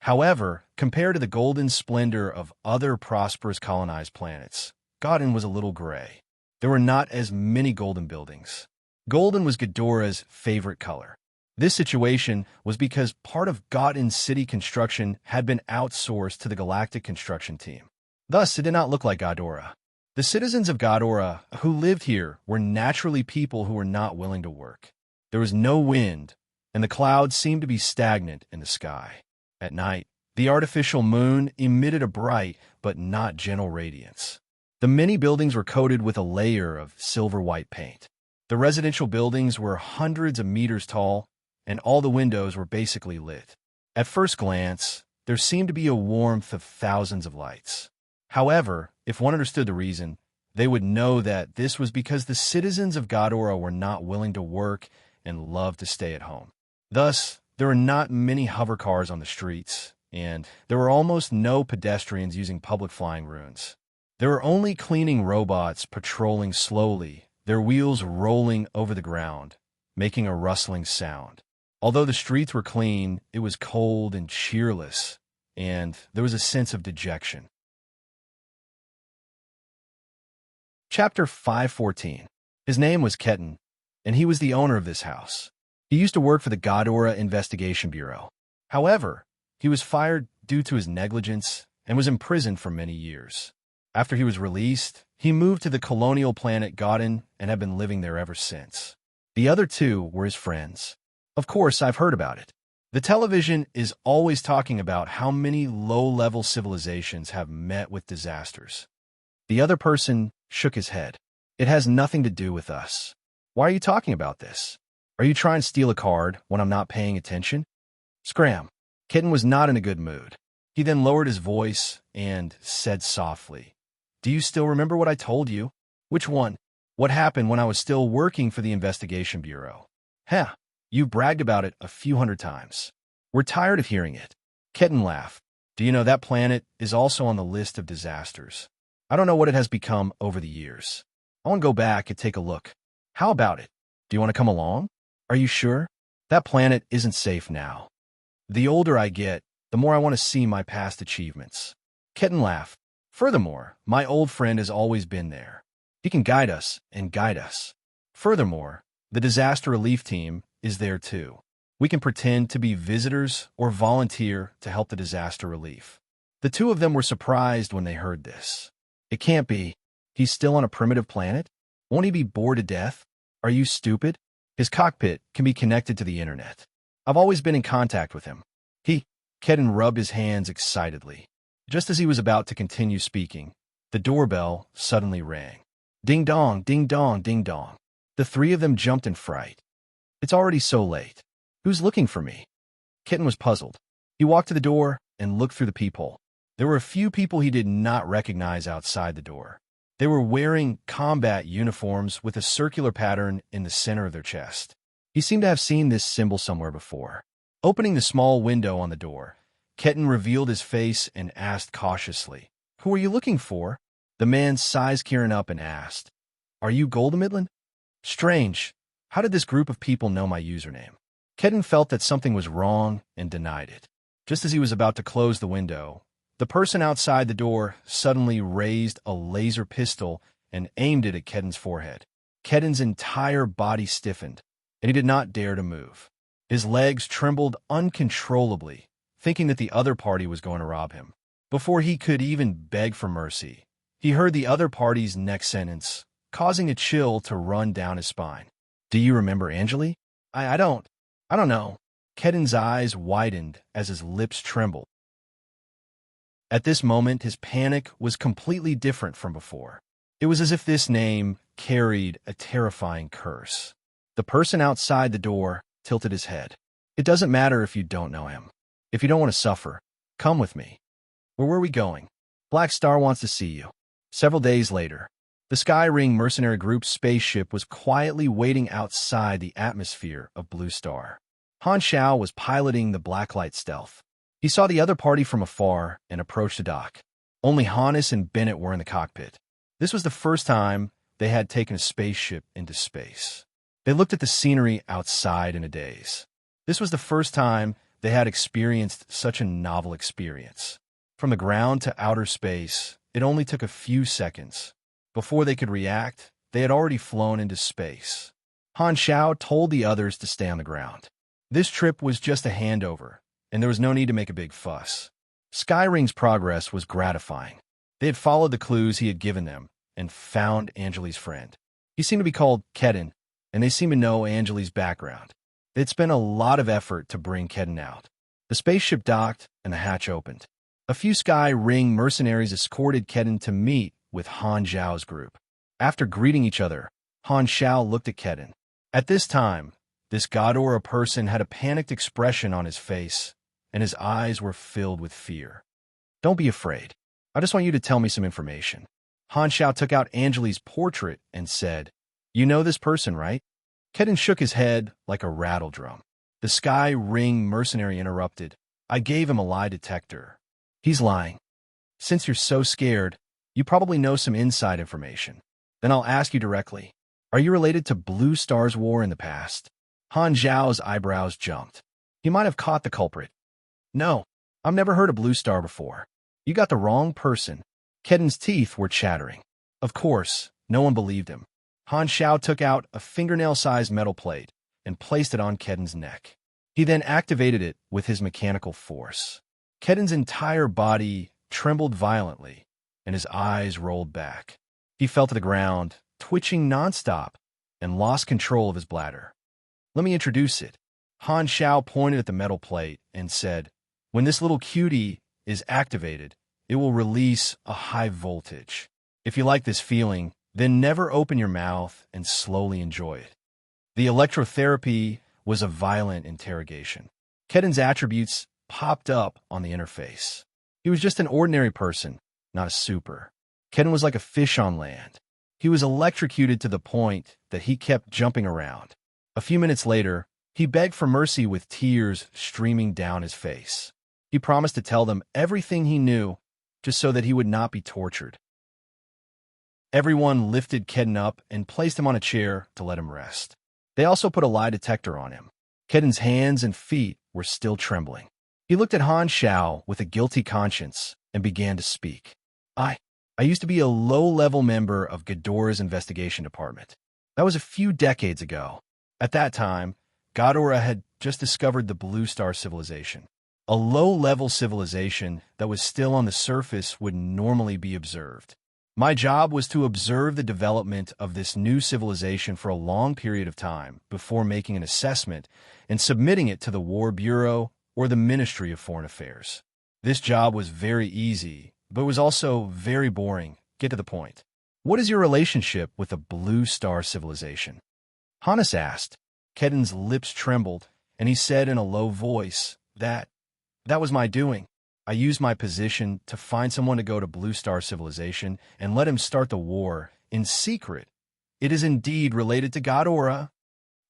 However, compared to the golden splendor of other prosperous colonized planets, Garten was a little gray. There were not as many golden buildings. Golden was Ghidorah's favorite color. This situation was because part of Garten's city construction had been outsourced to the Galactic Construction Team. Thus, it did not look like Ghidorah. The citizens of Ghidorah who lived here were naturally people who were not willing to work. There was no wind, and the clouds seemed to be stagnant in the sky. At night, the artificial moon emitted a bright but not gentle radiance. The many buildings were coated with a layer of silver-white paint. The residential buildings were hundreds of meters tall, and all the windows were basically lit. At first glance, there seemed to be a warmth of thousands of lights. However, if one understood the reason, they would know that this was because the citizens of Ghidorah were not willing to work and loved to stay at home. Thus, there were not many hover cars on the streets, and there were almost no pedestrians using public flying ruins. There were only cleaning robots patrolling slowly, their wheels rolling over the ground, making a rustling sound. Although the streets were clean, it was cold and cheerless, and there was a sense of dejection. Chapter 514. His name was Ketten, and he was the owner of this house. He used to work for the Godora Investigation Bureau. However, he was fired due to his negligence and was imprisoned for many years. After he was released, he moved to the colonial planet Godin and had been living there ever since. The other two were his friends. Of course, I've heard about it. The television is always talking about how many low-level civilizations have met with disasters. The other person shook his head. It has nothing to do with us. Why are you talking about this? Are you trying to steal a card when I'm not paying attention? Scram. Kitten was not in a good mood. He then lowered his voice and said softly, "Do you still remember what I told you?" "Which one?" "What happened when I was still working for the Investigation Bureau." "Heh, you bragged about it a few hundred times. We're tired of hearing it." Kitten laughed. "Do you know that planet is also on the list of disasters? I don't know what it has become over the years. I want to go back and take a look. How about it? Do you want to come along? Are you sure? That planet isn't safe now. The older I get, the more I want to see my past achievements." Kitten laughed. "Furthermore, my old friend has always been there. He can guide us and guide us. Furthermore, the disaster relief team is there too. We can pretend to be visitors or volunteer to help the disaster relief." The two of them were surprised when they heard this. It can't be. He's still on a primitive planet? Won't he be bored to death? Are you stupid? His cockpit can be connected to the internet. I've always been in contact with him. Kedden rubbed his hands excitedly. Just as he was about to continue speaking, the doorbell suddenly rang. Ding dong, ding dong, ding dong. The three of them jumped in fright. It's already so late. Who's looking for me? Kitten was puzzled. He walked to the door and looked through the peephole. There were a few people he did not recognize outside the door. They were wearing combat uniforms with a circular pattern in the center of their chest. He seemed to have seen this symbol somewhere before. Opening the small window on the door, Ketten revealed his face and asked cautiously, "Who are you looking for?" The man sized Kieran up and asked, "Are you Goldemidland?" Strange. How did this group of people know my username? Ketten felt that something was wrong and denied it. Just as he was about to close the window, the person outside the door suddenly raised a laser pistol and aimed it at Ketten's forehead. Ketten's entire body stiffened, and he did not dare to move. His legs trembled uncontrollably, thinking that the other party was going to rob him. Before he could even beg for mercy, he heard the other party's next sentence, causing a chill to run down his spine. "Do you remember Angeli?" I don't know." Ketten's eyes widened as his lips trembled. At this moment, his panic was completely different from before. It was as if this name carried a terrifying curse. The person outside the door tilted his head. "It doesn't matter if you don't know him. If you don't want to suffer, come with me." "Where were we going?" "Black Star wants to see you." Several days later, the Sky Ring mercenary group's spaceship was quietly waiting outside the atmosphere of Blue Star. Han Xiao was piloting the Blacklight stealth. He saw the other party from afar and approached the dock. Only Hannes and Bennett were in the cockpit. This was the first time they had taken a spaceship into space. They looked at the scenery outside in a daze. This was the first time they had experienced such a novel experience. From the ground to outer space, it only took a few seconds. Before they could react, they had already flown into space. Han Xiao told the others to stay on the ground. This trip was just a handover, and there was no need to make a big fuss. Skyring's progress was gratifying. They had followed the clues he had given them and found Angeli's friend. He seemed to be called Ketten, and they seemed to know Angeli's background. They'd spent a lot of effort to bring Ketten out. The spaceship docked and the hatch opened. A few Sky Ring mercenaries escorted Ketten to meet with Han Xiao's group. After greeting each other, Han Xiao looked at Ketten. At this time, this Godora person had a panicked expression on his face, and his eyes were filled with fear. "Don't be afraid. I just want you to tell me some information." Han Xiao took out Angeli's portrait and said, "You know this person, right?" Ketten shook his head like a rattle drum. The Sky Ring mercenary interrupted. "I gave him a lie detector. He's lying. Since you're so scared, you probably know some inside information. Then I'll ask you directly. Are you related to Blue Star's war in the past?" Han Zhao's eyebrows jumped. He might have caught the culprit. "No, I've never heard of Blue Star before. You got the wrong person." Ketten's teeth were chattering. Of course, no one believed him. Han Xiao took out a fingernail-sized metal plate and placed it on Keden's neck. He then activated it with his mechanical force. Keden's entire body trembled violently, and his eyes rolled back. He fell to the ground, twitching nonstop, and lost control of his bladder. "Let me introduce it." Han Xiao pointed at the metal plate and said, "When this little cutie is activated, it will release a high voltage. If you like this feeling, then never open your mouth and slowly enjoy it." The electrotherapy was a violent interrogation. Keden's attributes popped up on the interface. He was just an ordinary person, not a super. Keden was like a fish on land. He was electrocuted to the point that he kept jumping around. A few minutes later, he begged for mercy with tears streaming down his face. He promised to tell them everything he knew, just so that he would not be tortured. Everyone lifted Keden up and placed him on a chair to let him rest. They also put a lie detector on him. Keden's hands and feet were still trembling. He looked at Han Xiao with a guilty conscience and began to speak. I used to be a low-level member of Ghidorah's investigation department. That was a few decades ago. At that time, Ghidorah had just discovered the Blue Star civilization. A low-level civilization that was still on the surface would normally be observed. My job was to observe the development of this new civilization for a long period of time before making an assessment and submitting it to the War Bureau or the Ministry of Foreign Affairs. This job was very easy, but was also very boring. Get to the point. What is your relationship with the Blue Star civilization? Hannes asked. Keden's lips trembled, and he said in a low voice, That was my doing. I used my position to find someone to go to Blue Star civilization and let him start the war in secret. It is indeed related to Ghidorah."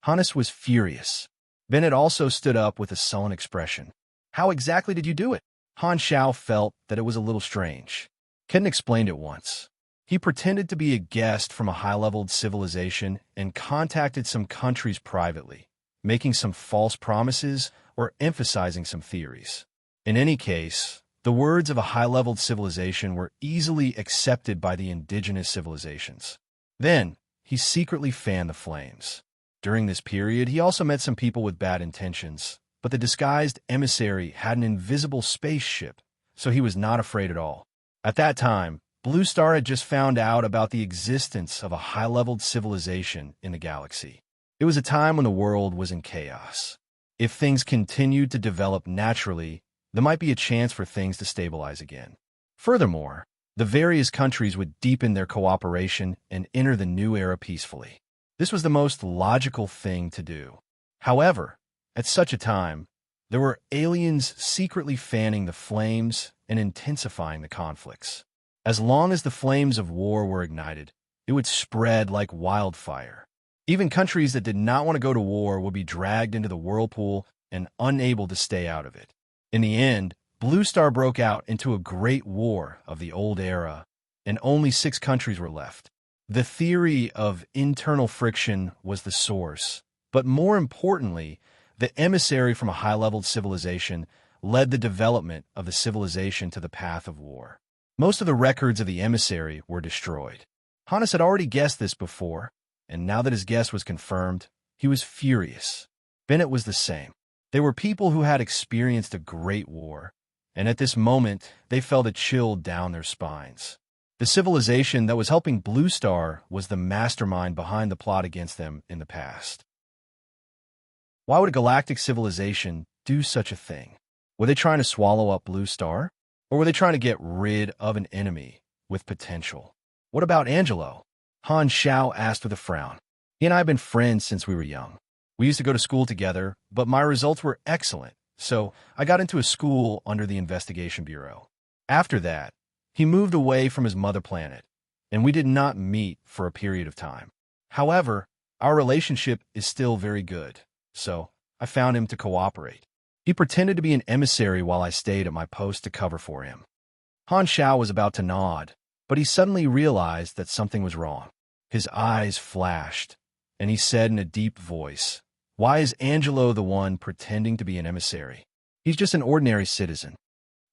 Hannes was furious. Bennett also stood up with a sullen expression. "How exactly did you do it?" Han Xiao felt that it was a little strange. Keden explained it once. He pretended to be a guest from a high-leveled civilization and contacted some countries privately, making some false promises or emphasizing some theories. In any case, the words of a high-leveled civilization were easily accepted by the indigenous civilizations. Then, he secretly fanned the flames. During this period, he also met some people with bad intentions, but the disguised emissary had an invisible spaceship, so he was not afraid at all. At that time, Blue Star had just found out about the existence of a high-leveled civilization in the galaxy. It was a time when the world was in chaos. If things continued to develop naturally, there might be a chance for things to stabilize again. Furthermore, the various countries would deepen their cooperation and enter the new era peacefully. This was the most logical thing to do. However, at such a time, there were aliens secretly fanning the flames and intensifying the conflicts. As long as the flames of war were ignited, it would spread like wildfire. Even countries that did not want to go to war would be dragged into the whirlpool and unable to stay out of it. In the end, Blue Star broke out into a great war of the old era, and only 6 countries were left. The theory of internal friction was the source, but more importantly, the emissary from a high-leveled civilization led the development of the civilization to the path of war. Most of the records of the emissary were destroyed. Hannes had already guessed this before, and now that his guess was confirmed, he was furious. Bennett was the same. They were people who had experienced a great war, and at this moment, they felt a chill down their spines. The civilization that was helping Blue Star was the mastermind behind the plot against them in the past. Why would a galactic civilization do such a thing? Were they trying to swallow up Blue Star? Or were they trying to get rid of an enemy with potential? What about Angelo? Han Xiao asked with a frown. He and I have been friends since we were young. We used to go to school together, but my results were excellent, so I got into a school under the Investigation Bureau. After that, he moved away from his mother planet, and we did not meet for a period of time. However, our relationship is still very good, so I found him to cooperate. He pretended to be an emissary while I stayed at my post to cover for him. Han Xiao was about to nod, but he suddenly realized that something was wrong. His eyes flashed, and he said in a deep voice, "Why is Angelo the one pretending to be an emissary? He's just an ordinary citizen."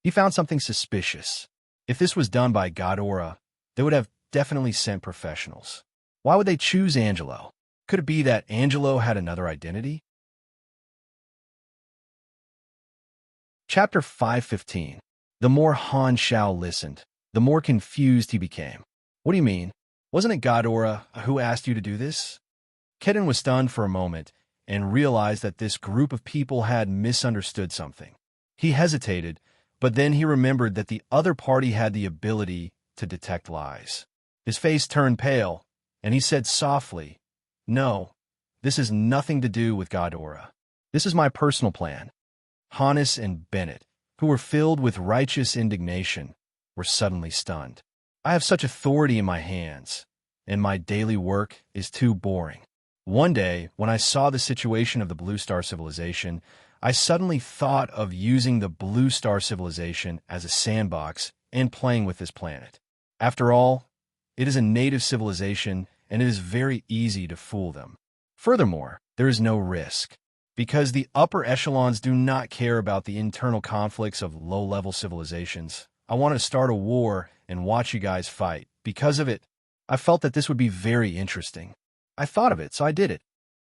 He found something suspicious. If this was done by Ghidorah, they would have definitely sent professionals. Why would they choose Angelo? Could it be that Angelo had another identity? Chapter 5:15. The more Han Shao listened, the more confused he became. What do you mean? Wasn't it Godora who asked you to do this? Kedin was stunned for a moment and realized that this group of people had misunderstood something. He hesitated, but then he remembered that the other party had the ability to detect lies. His face turned pale, and he said softly, "No, this has nothing to do with Godora. This is my personal plan." Hannes and Bennett, who were filled with righteous indignation, were suddenly stunned. I have such authority in my hands, and my daily work is too boring. One day, when I saw the situation of the Blue Star Civilization, I suddenly thought of using the Blue Star Civilization as a sandbox and playing with this planet. After all, it is a native civilization, and it is very easy to fool them. Furthermore, there is no risk, because the upper echelons do not care about the internal conflicts of low-level civilizations. I wanted to start a war and watch you guys fight. Because of it, I felt that this would be very interesting. I thought of it, so I did it.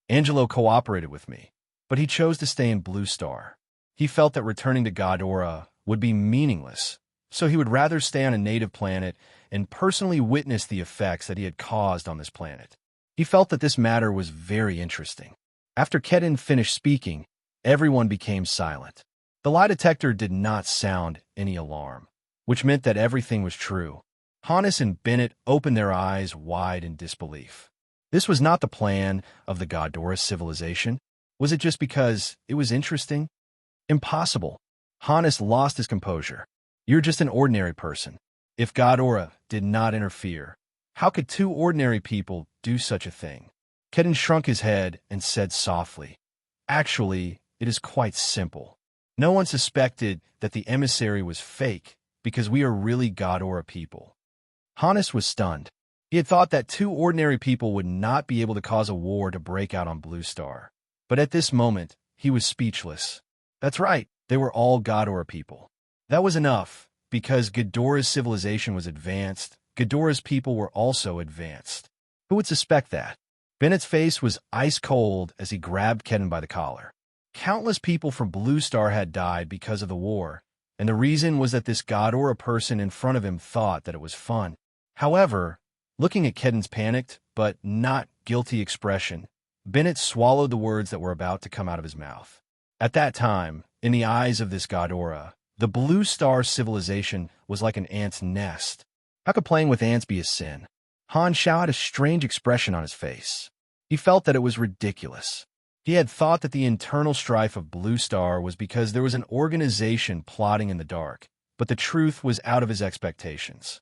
Angelo cooperated with me, but he chose to stay in Blue Star. He felt that returning to Godora would be meaningless, so he would rather stay on a native planet and personally witness the effects that he had caused on this planet. He felt that this matter was very interesting. After Kedin finished speaking, everyone became silent. The lie detector did not sound any alarm, which meant that everything was true. Hannes and Bennett opened their eyes wide in disbelief. This was not the plan of the Godora civilization. Was it just because it was interesting? Impossible. Hannes lost his composure. You're just an ordinary person. If Godora did not interfere, how could two ordinary people do such a thing? Kedin shrunk his head and said softly, "Actually, it is quite simple. No one suspected that the emissary was fake because we are really Godora people." Hannes was stunned. He had thought that two ordinary people would not be able to cause a war to break out on Blue Star. But at this moment, he was speechless. That's right, they were all Godora people. That was enough, because Godora's civilization was advanced. Godora's people were also advanced. Who would suspect that? Bennett's face was ice cold as he grabbed Kedin by the collar. Countless people from Blue Star had died because of the war, and the reason was that this Godora person in front of him thought that it was fun. However, looking at Kedin's panicked, but not guilty expression, Bennett swallowed the words that were about to come out of his mouth. At that time, in the eyes of this Godora, the Blue Star civilization was like an ant's nest. How could playing with ants be a sin? Han Shao had a strange expression on his face. He felt that it was ridiculous. He had thought that the internal strife of Blue Star was because there was an organization plotting in the dark, but the truth was out of his expectations.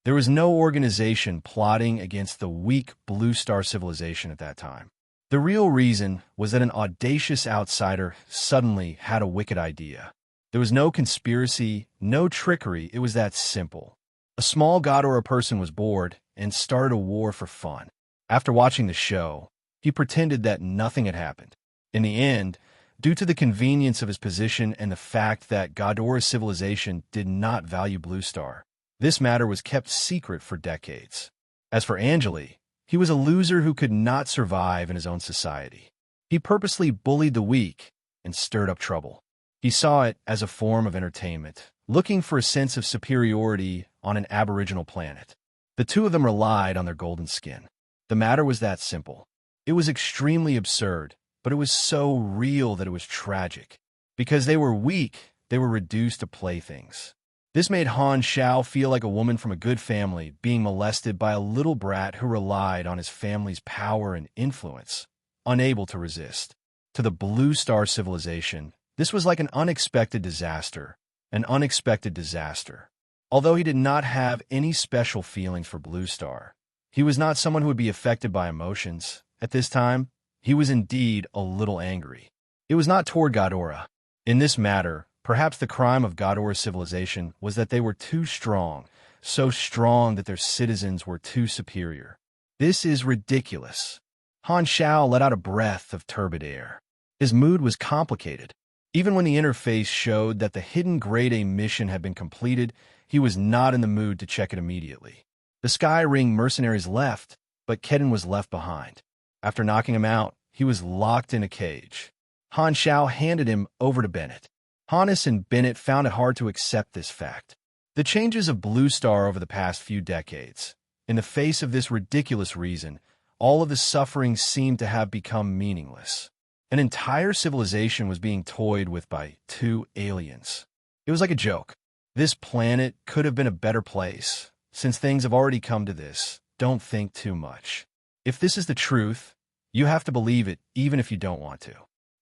There was no organization plotting against the weak Blue Star civilization at that time. The real reason was that an audacious outsider suddenly had a wicked idea. There was no conspiracy, no trickery, it was that simple. A small god or a person was bored and started a war for fun. After watching the show, he pretended that nothing had happened. In the end, due to the convenience of his position and the fact that Godora's civilization did not value Blue Star, this matter was kept secret for decades. As for Angeli, he was a loser who could not survive in his own society. He purposely bullied the weak and stirred up trouble. He saw it as a form of entertainment, looking for a sense of superiority on an aboriginal planet. The two of them relied on their golden skin. The matter was that simple. It was extremely absurd, but it was so real that it was tragic. Because they were weak, they were reduced to playthings. This made Han Shao feel like a woman from a good family being molested by a little brat who relied on his family's power and influence, unable to resist. To the Blue Star civilization, this was like an unexpected disaster. An unexpected disaster. Although he did not have any special feelings for Blue Star, he was not someone who would be affected by emotions. At this time, he was indeed a little angry. It was not toward Godora. In this matter, perhaps the crime of Godora's civilization was that they were too strong, so strong that their citizens were too superior. This is ridiculous. Han Shao let out a breath of turbid air. His mood was complicated. Even when the interface showed that the hidden Grade A mission had been completed, he was not in the mood to check it immediately. The Sky Ring mercenaries left, but Kedin was left behind. After knocking him out, he was locked in a cage. Han Shao handed him over to Bennett. Hannes and Bennett found it hard to accept this fact. The changes of Blue Star over the past few decades. In the face of this ridiculous reason, all of the suffering seemed to have become meaningless. An entire civilization was being toyed with by two aliens. It was like a joke. This planet could have been a better place. Since things have already come to this, don't think too much. If this is the truth, you have to believe it even if you don't want to.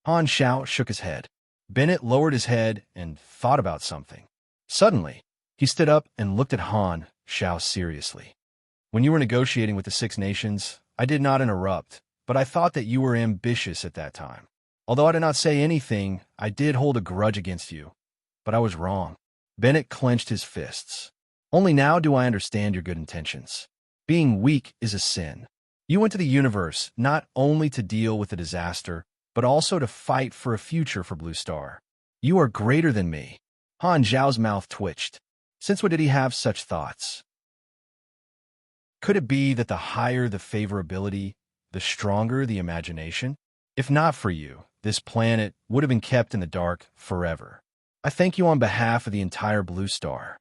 Han Shao shook his head. Bennett lowered his head and thought about something. Suddenly, he stood up and looked at Han Shao seriously. When you were negotiating with the Six Nations, I did not interrupt, but I thought that you were ambitious at that time. Although I did not say anything, I did hold a grudge against you. But I was wrong. Bennett clenched his fists. Only now do I understand your good intentions. Being weak is a sin. You went to the universe not only to deal with the disaster, but also to fight for a future for Blue Star. You are greater than me. Han Zhao's mouth twitched. Since when did he have such thoughts? Could it be that the higher the favorability, the stronger the imagination? If not for you, this planet would have been kept in the dark forever. I thank you on behalf of the entire Blue Star.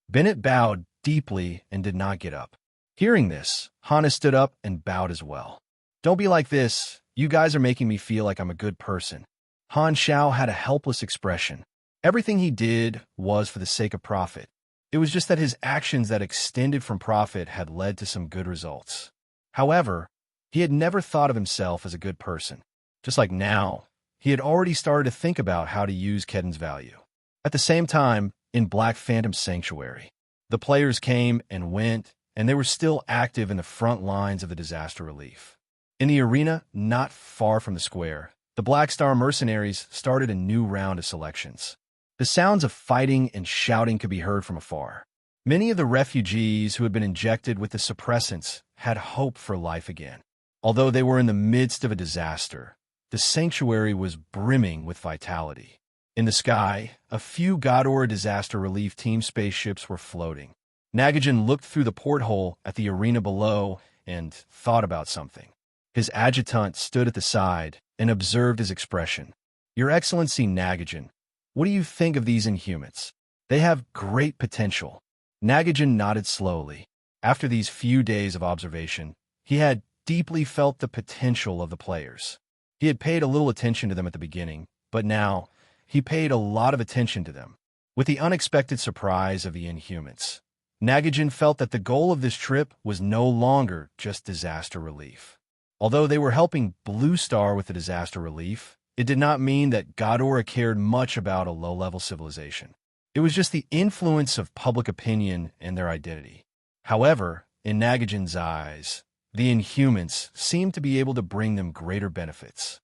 Bennett bowed deeply and did not get up. Hearing this, Hannes stood up and bowed as well. Don't be like this. You guys are making me feel like I'm a good person. Han Shao had a helpless expression. Everything he did was for the sake of profit. It was just that his actions that extended from profit had led to some good results. However, he had never thought of himself as a good person. Just like now, he had already started to think about how to use Kedin's value. At the same time, in Black Phantom's sanctuary, the players came and went, and they were still active in the front lines of the disaster relief. In the arena, not far from the square, the Black Star mercenaries started a new round of selections. The sounds of fighting and shouting could be heard from afar. Many of the refugees who had been injected with the suppressants had hope for life again. Although they were in the midst of a disaster, the sanctuary was brimming with vitality. In the sky, a few Godora disaster relief team spaceships were floating. Nagajan looked through the porthole at the arena below and thought about something. His adjutant stood at the side and observed his expression. Your Excellency Nagajan, what do you think of these Inhumans? They have great potential. Nagajan nodded slowly. After these few days of observation, he had deeply felt the potential of the players. He had paid a little attention to them at the beginning, but now he paid a lot of attention to them. With the unexpected surprise of the Inhumans, Nagajan felt that the goal of this trip was no longer just disaster relief. Although they were helping Blue Star with the disaster relief, it did not mean that Godora cared much about a low-level civilization. It was just the influence of public opinion and their identity. However, in Nagajan's eyes, the Inhumans seemed to be able to bring them greater benefits.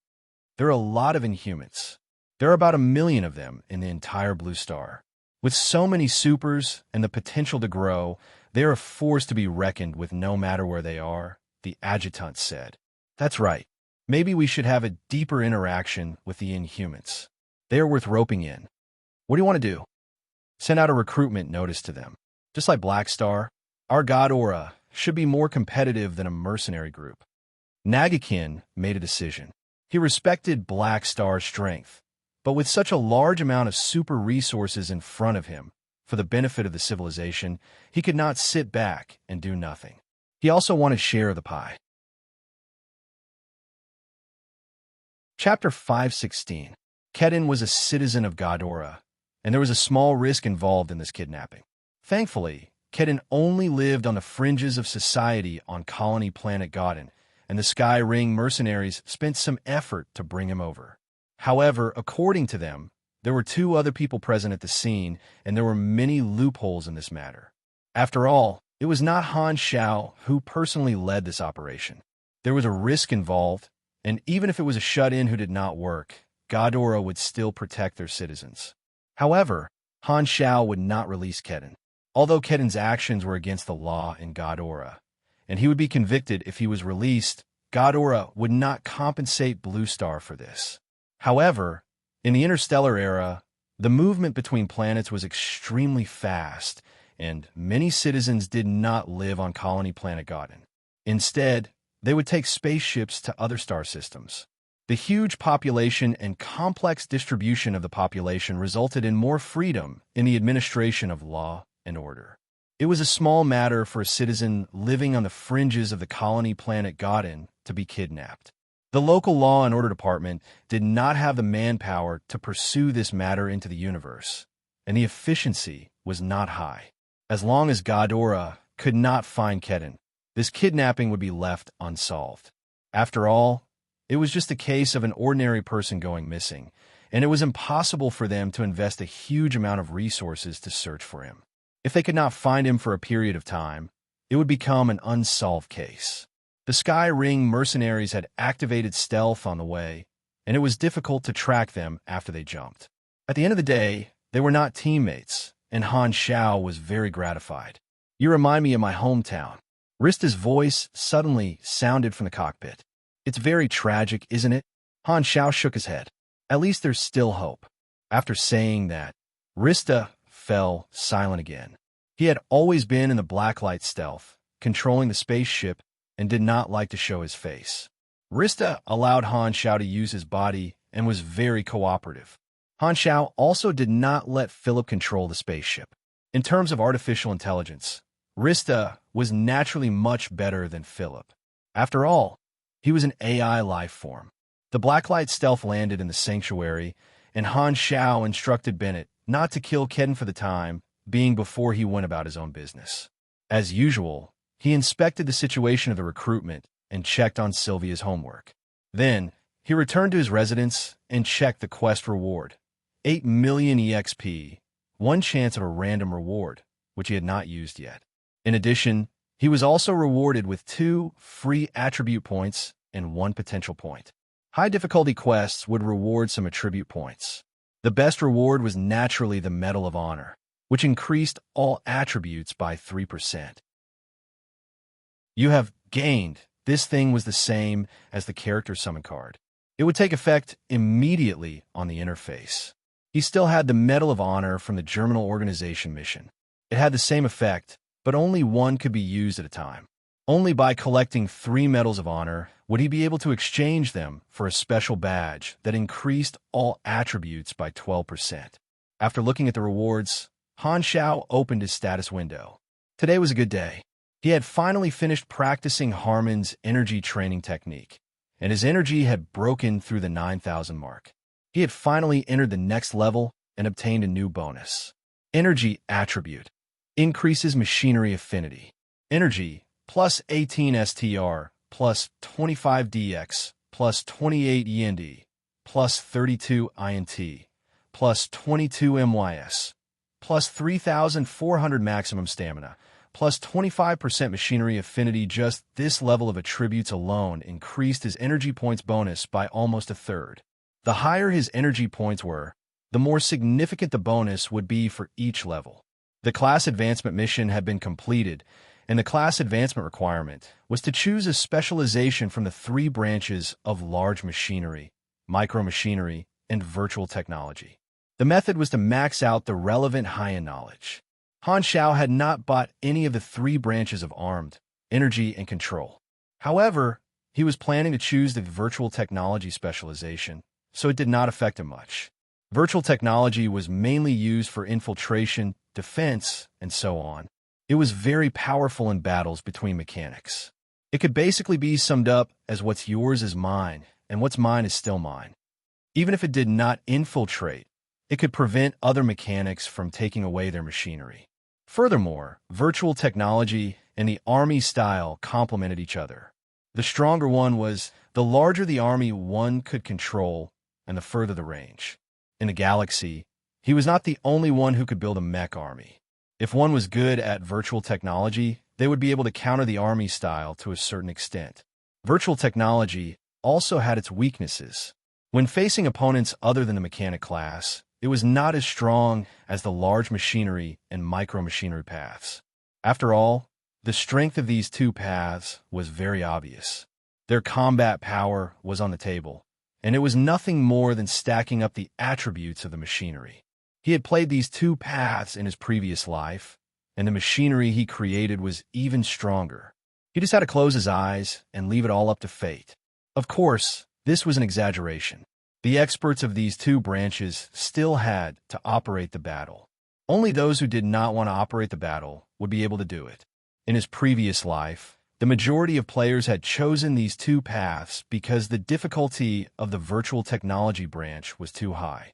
There are a lot of Inhumans. There are about 1 million of them in the entire Blue Star. With so many supers and the potential to grow, they are a force to be reckoned with no matter where they are, the adjutant said. That's right. Maybe we should have a deeper interaction with the Inhumans. They are worth roping in. What do you want to do? Send out a recruitment notice to them. Just like Black Star, our Godora should be more competitive than a mercenary group. Nagakin made a decision. He respected Black Star's strength, but with such a large amount of super resources in front of him, for the benefit of the civilization, he could not sit back and do nothing. He also wanted a share of the pie. Chapter 516. Kedin was a citizen of Godora, and there was a small risk involved in this kidnapping. Thankfully, Kedin only lived on the fringes of society on colony planet Godin, and the Sky Ring mercenaries spent some effort to bring him over. However, according to them, there were 2 other people present at the scene, and there were many loopholes in this matter. After all, it was not Han Shao who personally led this operation. There was a risk involved, and even if it was a shut-in who did not work, Godora would still protect their citizens. However, Han Shao would not release Kedin. Although Kedin's actions were against the law in Godora, and he would be convicted if he was released, Godora would not compensate Blue Star for this. However, in the interstellar era, the movement between planets was extremely fast, and many citizens did not live on colony planet Godin. Instead, they would take spaceships to other star systems. The huge population and complex distribution of the population resulted in more freedom in the administration of law and order. It was a small matter for a citizen living on the fringes of the colony planet Godin to be kidnapped. The local law and order department did not have the manpower to pursue this matter into the universe, and the efficiency was not high. As long as Ghidorah could not find Kedin, this kidnapping would be left unsolved. After all, it was just a case of an ordinary person going missing, and it was impossible for them to invest a huge amount of resources to search for him. If they could not find him for a period of time, it would become an unsolved case. The Sky Ring mercenaries had activated stealth on the way, and it was difficult to track them after they jumped. At the end of the day, they were not teammates, and Han Xiao was very gratified. "You remind me of my hometown." Rista's voice suddenly sounded from the cockpit. "It's very tragic, isn't it?" Han Xiao shook his head. "At least there's still hope." After saying that, Rista fell silent again. He had always been in the blacklight stealth, controlling the spaceship, and did not like to show his face. Rista allowed Han Xiao to use his body and was very cooperative. Han Xiao also did not let Philip control the spaceship. In terms of artificial intelligence, Rista was naturally much better than Philip. After all, he was an AI life form. The blacklight stealth landed in the sanctuary, and Han Xiao instructed Bennett not to kill Kedin for the time being before he went about his own business. As usual, he inspected the situation of the recruitment and checked on Sylvia's homework. Then, he returned to his residence and checked the quest reward. 8 million EXP, one chance of a random reward, which he had not used yet. In addition, he was also rewarded with 2 free attribute points and 1 potential point. High difficulty quests would reward some attribute points. The best reward was naturally the Medal of Honor, which increased all attributes by 3%. You have gained. This thing was the same as the character summon card. It would take effect immediately on the interface. He still had the Medal of Honor from the Germinal Organization mission. It had the same effect, but only one could be used at a time. Only by collecting 3 Medals of Honor would he be able to exchange them for a special badge that increased all attributes by 12%. After looking at the rewards, Han Xiao opened his status window. Today was a good day. He had finally finished practicing Harmon's energy training technique, and his energy had broken through the 9,000 mark. He had finally entered the next level and obtained a new bonus. Energy attribute. Increases machinery affinity. Energy, plus 18 STR, plus 25 DX, plus 28 END, plus 32 INT, plus 22 MYS, plus 3,400 maximum stamina, plus 25% machinery affinity. Just this level of attributes alone increased his energy points bonus by almost a third. The higher his energy points were, the more significant the bonus would be for each level. The class advancement mission had been completed, and the class advancement requirement was to choose a specialization from the 3 branches of large machinery, micromachinery, and virtual technology. The method was to max out the relevant high-end knowledge. Han Xiao had not bought any of the 3 branches of armed, energy, and control. However, he was planning to choose the virtual technology specialization, so it did not affect him much. Virtual technology was mainly used for infiltration, defense, and so on. It was very powerful in battles between mechanics. It could basically be summed up as what's yours is mine, and what's mine is still mine. Even if it did not infiltrate, it could prevent other mechanics from taking away their machinery. Furthermore, virtual technology and the army style complemented each other. The stronger one was the larger the army one could control, and the further the range. In the galaxy, he was not the only one who could build a mech army. If one was good at virtual technology, they would be able to counter the army style to a certain extent. Virtual technology also had its weaknesses. When facing opponents other than the mechanic class, it was not as strong as the large machinery and micro-machinery paths. After all, the strength of these 2 paths was very obvious. Their combat power was on the table, and it was nothing more than stacking up the attributes of the machinery. He had played these 2 paths in his previous life, and the machinery he created was even stronger. He just had to close his eyes and leave it all up to fate. Of course, this was an exaggeration. The experts of these two branches still had to operate the battle. Only those who did not want to operate the battle would be able to do it. In his previous life, the majority of players had chosen these two paths because the difficulty of the virtual technology branch was too high.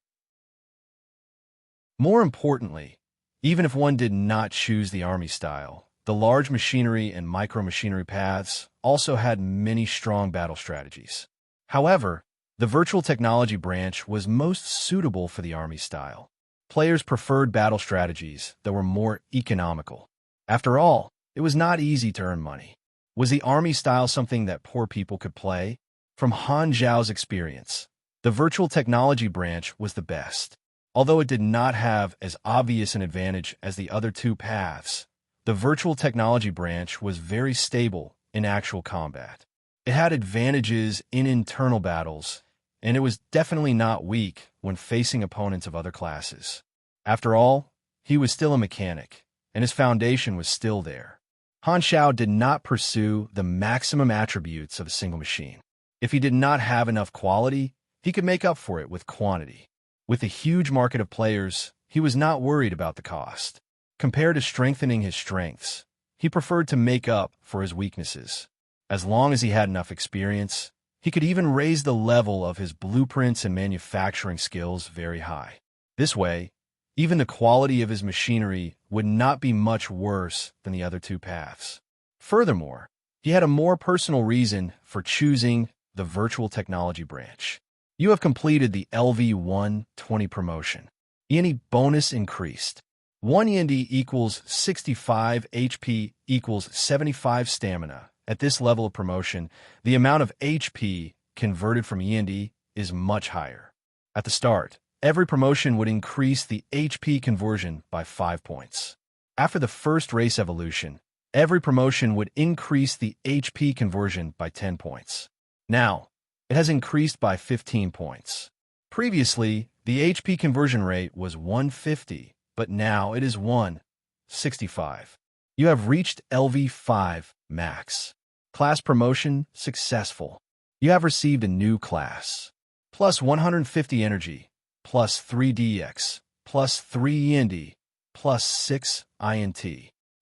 More importantly, even if one did not choose the army style, the large machinery and micro-machinery paths also had many strong battle strategies. However, the virtual technology branch was most suitable for the army style. Players preferred battle strategies that were more economical. After all, it was not easy to earn money. Was the army style something that poor people could play? From Han Zhao's experience, the virtual technology branch was the best. Although it did not have as obvious an advantage as the other two paths, the virtual technology branch was very stable in actual combat. It had advantages in internal battles, and it was definitely not weak when facing opponents of other classes. After all, he was still a mechanic, and his foundation was still there. Han Zhao did not pursue the maximum attributes of a single machine. If he did not have enough quality, he could make up for it with quantity. With a huge market of players, he was not worried about the cost. Compared to strengthening his strengths, he preferred to make up for his weaknesses. As long as he had enough experience, he could even raise the level of his blueprints and manufacturing skills very high. This way, even the quality of his machinery would not be much worse than the other two paths. Furthermore, he had a more personal reason for choosing the virtual technology branch. You have completed the LV120 promotion. END bonus increased. 1 END equals 65 HP equals 75 stamina. At this level of promotion, the amount of HP converted from END is much higher. At the start, every promotion would increase the HP conversion by 5 points. After the first race evolution, every promotion would increase the HP conversion by 10 points. Now, it has increased by 15 points. Previously, the HP conversion rate was 150, but now it is 165. You have reached LV5 max. Class promotion successful. You have received a new class. Plus 150 energy, plus 3 DX, plus 3 END, plus 6 INT.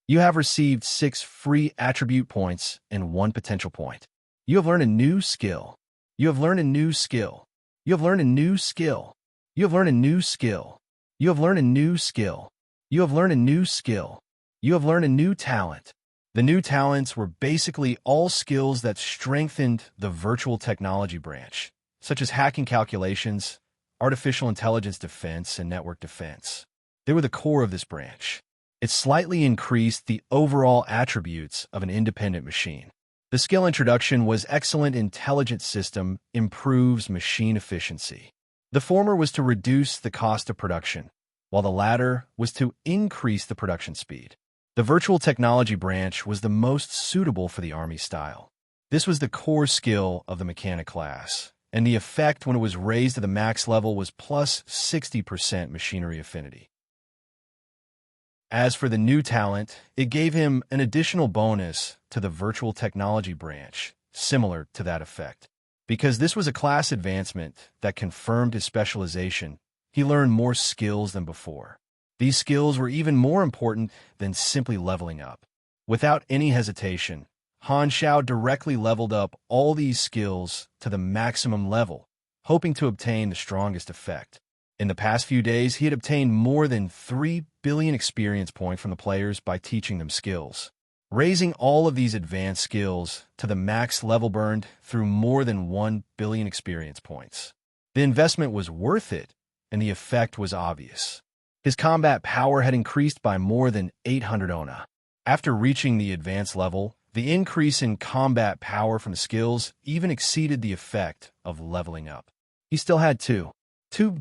You have received 6 free attribute points and 1 potential point. You have learned a new skill. You have learned a new skill. You have learned a new skill. You have learned a new skill. You have learned a new skill. You have learned a new skill. You have learned a new talent. The new talents were basically all skills that strengthened the virtual technology branch, such as hacking calculations, artificial intelligence defense, and network defense. They were the core of this branch. It slightly increased the overall attributes of an independent machine. The skill introduction was excellent intelligent system improves machine efficiency. The former was to reduce the cost of production, while the latter was to increase the production speed. The virtual technology branch was the most suitable for the army style. This was the core skill of the mechanic class, and the effect when it was raised to the max level was plus 60% machinery affinity. As for the new talent, it gave him an additional bonus to the virtual technology branch, similar to that effect. Because this was a class advancement that confirmed his specialization, he learned more skills than before. These skills were even more important than simply leveling up. Without any hesitation, Han Zhao directly leveled up all these skills to the maximum level, hoping to obtain the strongest effect. In the past few days, he had obtained more than 3 billion experience points from the players by teaching them skills. Raising all of these advanced skills to the max level burned through more than 1 billion experience points. The investment was worth it, and the effect was obvious. His combat power had increased by more than 800 ONA. After reaching the advanced level, the increase in combat power from the skills even exceeded the effect of leveling up. He still had 2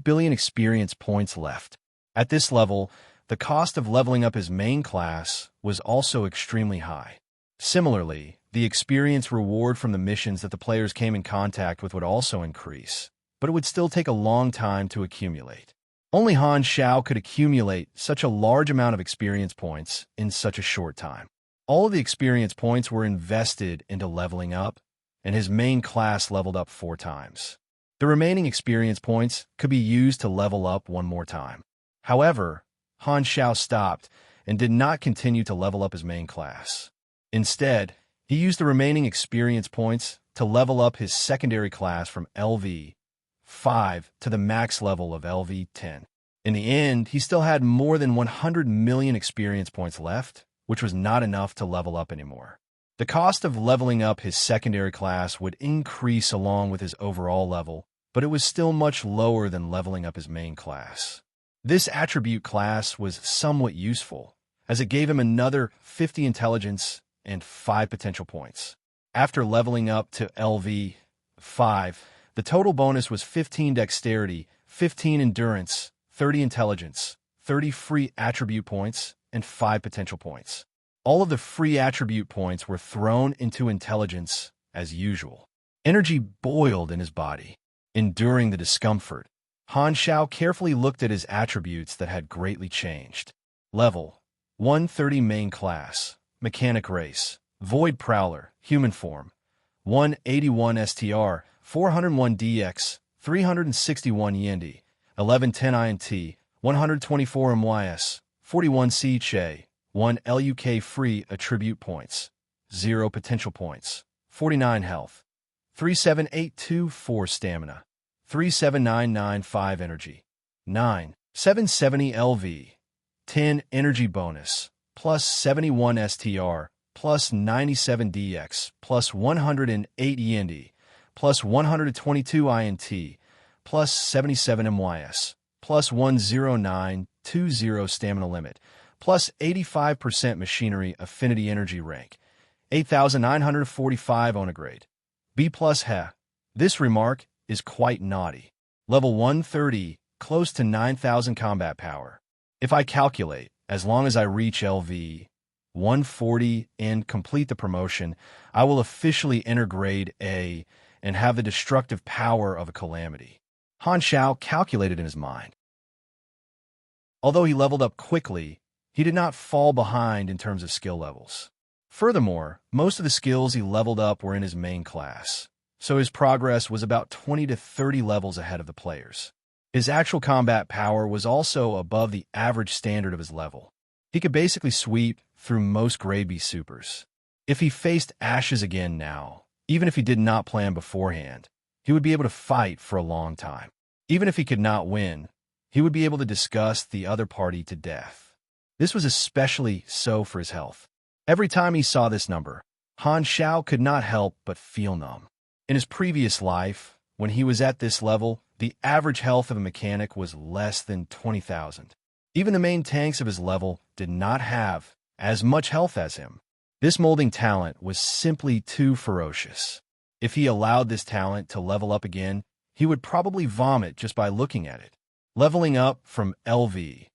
billion experience points left. At this level, the cost of leveling up his main class was also extremely high. Similarly, the experience reward from the missions that the players came in contact with would also increase, but it would still take a long time to accumulate. Only Han Shao could accumulate such a large amount of experience points in such a short time. All of the experience points were invested into leveling up, and his main class leveled up 4 times. The remaining experience points could be used to level up one more time. However, Han Shao stopped and did not continue to level up his main class. Instead, he used the remaining experience points to level up his secondary class from LV 5 to the max level of LV 10. In the end, he still had more than 100 million experience points left, which was not enough to level up anymore. The cost of leveling up his secondary class would increase along with his overall level, but it was still much lower than leveling up his main class. This attribute class was somewhat useful, as it gave him another 50 intelligence and 5 potential points. After leveling up to LV 5, the total bonus was 15 dexterity, 15 endurance, 30 intelligence, 30 free attribute points, and 5 potential points. All of the free attribute points were thrown into intelligence as usual. Energy boiled in his body. Enduring the discomfort, Han Shao carefully looked at his attributes that had greatly changed. Level 130 main class, mechanic race, void prowler, human form, 181 STR, 401 DX, 361 Yendi, 1110 INT, 124 MYS, 41 C Che, 1 LUK free attribute points, 0 potential points, 49 health, 37824 stamina, 37995 energy, 9 770 LV, 10 energy bonus, plus 71 STR, plus 97 DX, plus 108 END, plus 122 INT, plus 77 MYS, plus 10920 stamina limit, plus 85% machinery affinity energy rank, 8,945 onagrade. B plus He. This remark is quite naughty. Level 130, close to 9,000 combat power. If I calculate, as long as I reach LV 140 and complete the promotion, I will officially enter grade A and have the destructive power of a calamity. Han Shao calculated in his mind. Although he leveled up quickly, he did not fall behind in terms of skill levels. Furthermore, most of the skills he leveled up were in his main class, so his progress was about 20 to 30 levels ahead of the players. His actual combat power was also above the average standard of his level. He could basically sweep through most grade B supers. If he faced Ashes again now, even if he did not plan beforehand, he would be able to fight for a long time. Even if he could not win, he would be able to discuss the other party to death. This was especially so for his health. Every time he saw this number, Han Shao could not help but feel numb. In his previous life, when he was at this level, the average health of a mechanic was less than 20,000. Even the main tanks of his level did not have as much health as him. This molding talent was simply too ferocious. If he allowed this talent to level up again, he would probably vomit just by looking at it. Leveling up from LV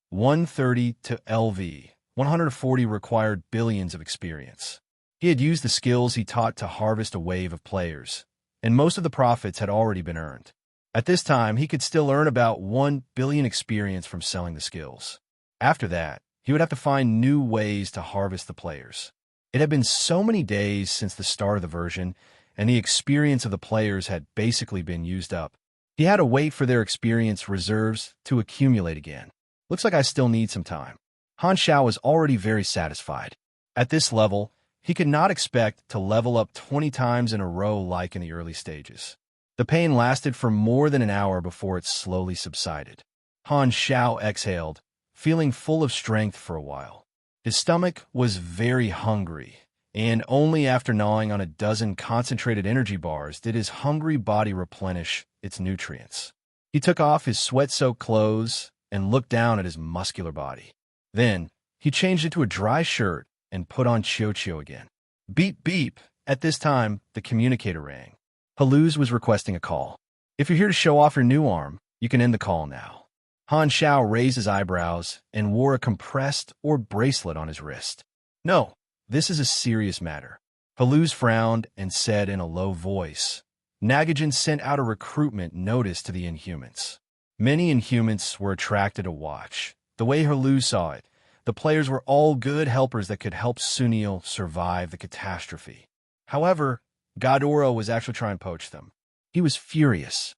130 to LV 140 required billions of experience. He had used the skills he taught to harvest a wave of players, and most of the profits had already been earned. At this time, he could still earn about 1 billion experience from selling the skills. After that, he would have to find new ways to harvest the players. It had been so many days since the start of the version, and the experience of the players had basically been used up. He had to wait for their experience reserves to accumulate again. Looks like I still need some time. Han Shao was already very satisfied. At this level, he could not expect to level up 20 times in a row like in the early stages. The pain lasted for more than an hour before it slowly subsided. Han Shao exhaled, feeling full of strength for a while. His stomach was very hungry, and only after gnawing on a dozen concentrated energy bars did his hungry body replenish its nutrients. He took off his sweat-soaked clothes and looked down at his muscular body. Then, he changed into a dry shirt and put on Chio again. Beep beep. At this time, the communicator rang. Haluz was requesting a call. If you're here to show off your new arm, you can end the call now. Han Shao raised his eyebrows and wore a compressed or bracelet on his wrist. No, this is a serious matter. Haluz frowned and said in a low voice, Nagajan sent out a recruitment notice to the Inhumans. Many Inhumans were attracted to watch. The way Herlu saw it, the players were all good helpers that could help Sunil survive the catastrophe. However, Ghidorah was actually trying to poach them. He was furious.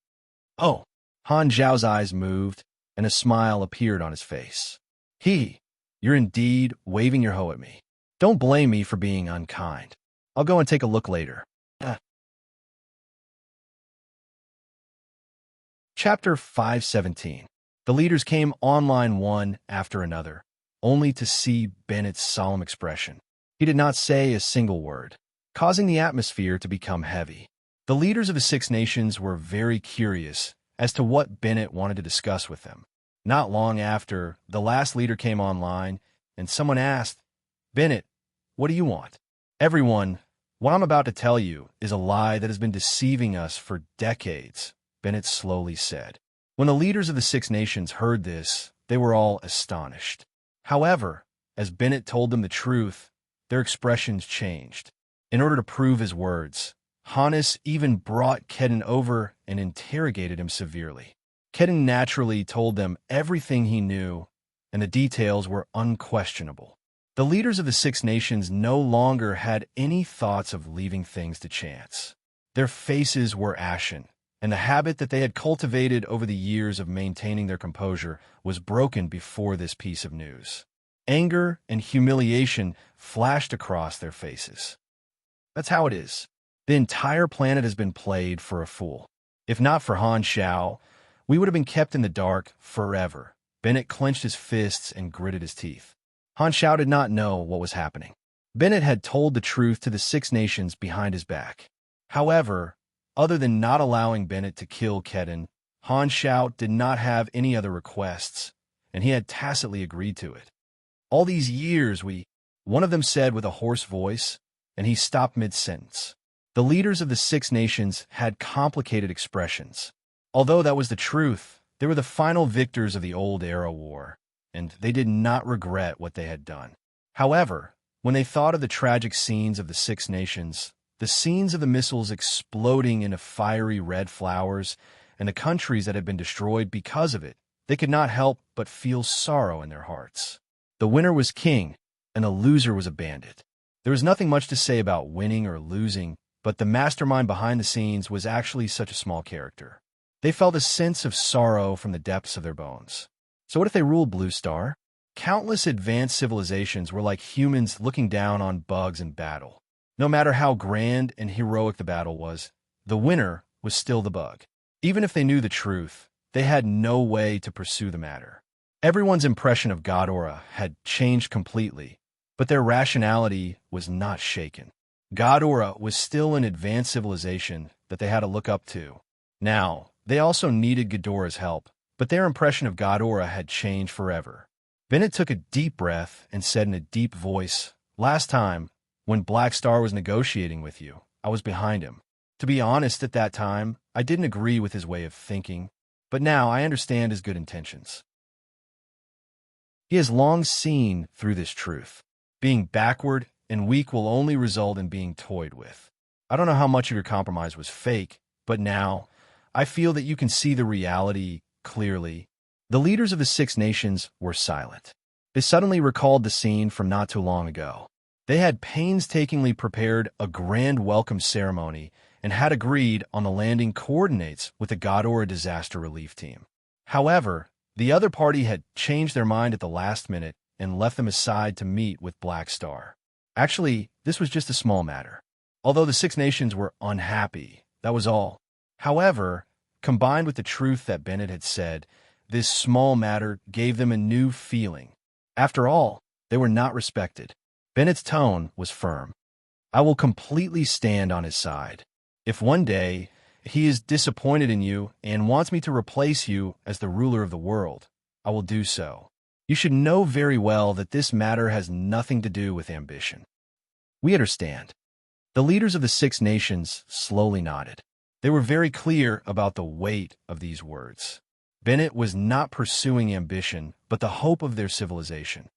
Oh, Han Zhao's eyes moved, and a smile appeared on his face. You're indeed waving your hoe at me. Don't blame me for being unkind. I'll go and take a look later. Chapter 517. The leaders came online one after another, only to see Bennett's solemn expression. He did not say a single word, causing the atmosphere to become heavy. The leaders of the Six Nations were very curious as to what Bennett wanted to discuss with them. Not long after, the last leader came online, and someone asked, "Bennett, what do you want?" "Everyone, what I'm about to tell you is a lie that has been deceiving us for decades," Bennett slowly said. When the leaders of the Six Nations heard this, they were all astonished. However, as Bennett told them the truth, their expressions changed. In order to prove his words, Hannes even brought Kedin over and interrogated him severely. Kedin naturally told them everything he knew, and the details were unquestionable. The leaders of the Six Nations no longer had any thoughts of leaving things to chance. Their faces were ashen, and the habit that they had cultivated over the years of maintaining their composure was broken before this piece of news. Anger and humiliation flashed across their faces. That's how it is. The entire planet has been played for a fool. If not for Han Xiao, we would have been kept in the dark forever. Bennett clenched his fists and gritted his teeth. Han Xiao did not know what was happening. Bennett had told the truth to the Six Nations behind his back. However, other than not allowing Bennett to kill Kedin, Han Xiao did not have any other requests, and he had tacitly agreed to it. "All these years one of them said with a hoarse voice, and he stopped mid-sentence. The leaders of the Six Nations had complicated expressions. Although that was the truth, they were the final victors of the Old Era War, and they did not regret what they had done. However, when they thought of the tragic scenes of the Six Nations, the scenes of the missiles exploding into fiery red flowers, and the countries that had been destroyed because of it, they could not help but feel sorrow in their hearts. The winner was king, and the loser was a bandit. There was nothing much to say about winning or losing, but the mastermind behind the scenes was actually such a small character. They felt a sense of sorrow from the depths of their bones. So what if they ruled Blue Star? Countless advanced civilizations were like humans looking down on bugs in battle. No matter how grand and heroic the battle was, the winner was still the bug. Even if they knew the truth, they had no way to pursue the matter. Everyone's impression of Ghidorah had changed completely, but their rationality was not shaken. Ghidorah was still an advanced civilization that they had to look up to. Now, they also needed Ghidorah's help, but their impression of Ghidorah had changed forever. Bennett took a deep breath and said in a deep voice, "Last time, when Black Star was negotiating with you, I was behind him. To be honest, at that time, I didn't agree with his way of thinking, but now I understand his good intentions." He has long seen through this truth. Being backward and weak will only result in being toyed with. I don't know how much of your compromise was fake, but now I feel that you can see the reality clearly. The leaders of the Six Nations were silent. They suddenly recalled the scene from not too long ago. They had painstakingly prepared a grand welcome ceremony and had agreed on the landing coordinates with the Ghidorah disaster relief team. However, the other party had changed their mind at the last minute and left them aside to meet with Black Star. Actually, this was just a small matter. Although the Six Nations were unhappy, that was all. However, combined with the truth that Bennett had said, this small matter gave them a new feeling. After all, they were not respected. Bennett's tone was firm. "I will completely stand on his side. If one day he is disappointed in you and wants me to replace you as the ruler of the world, I will do so. You should know very well that this matter has nothing to do with ambition." "We understand." The leaders of the Six Nations slowly nodded. They were very clear about the weight of these words. Bennett was not pursuing ambition, but the hope of their civilization.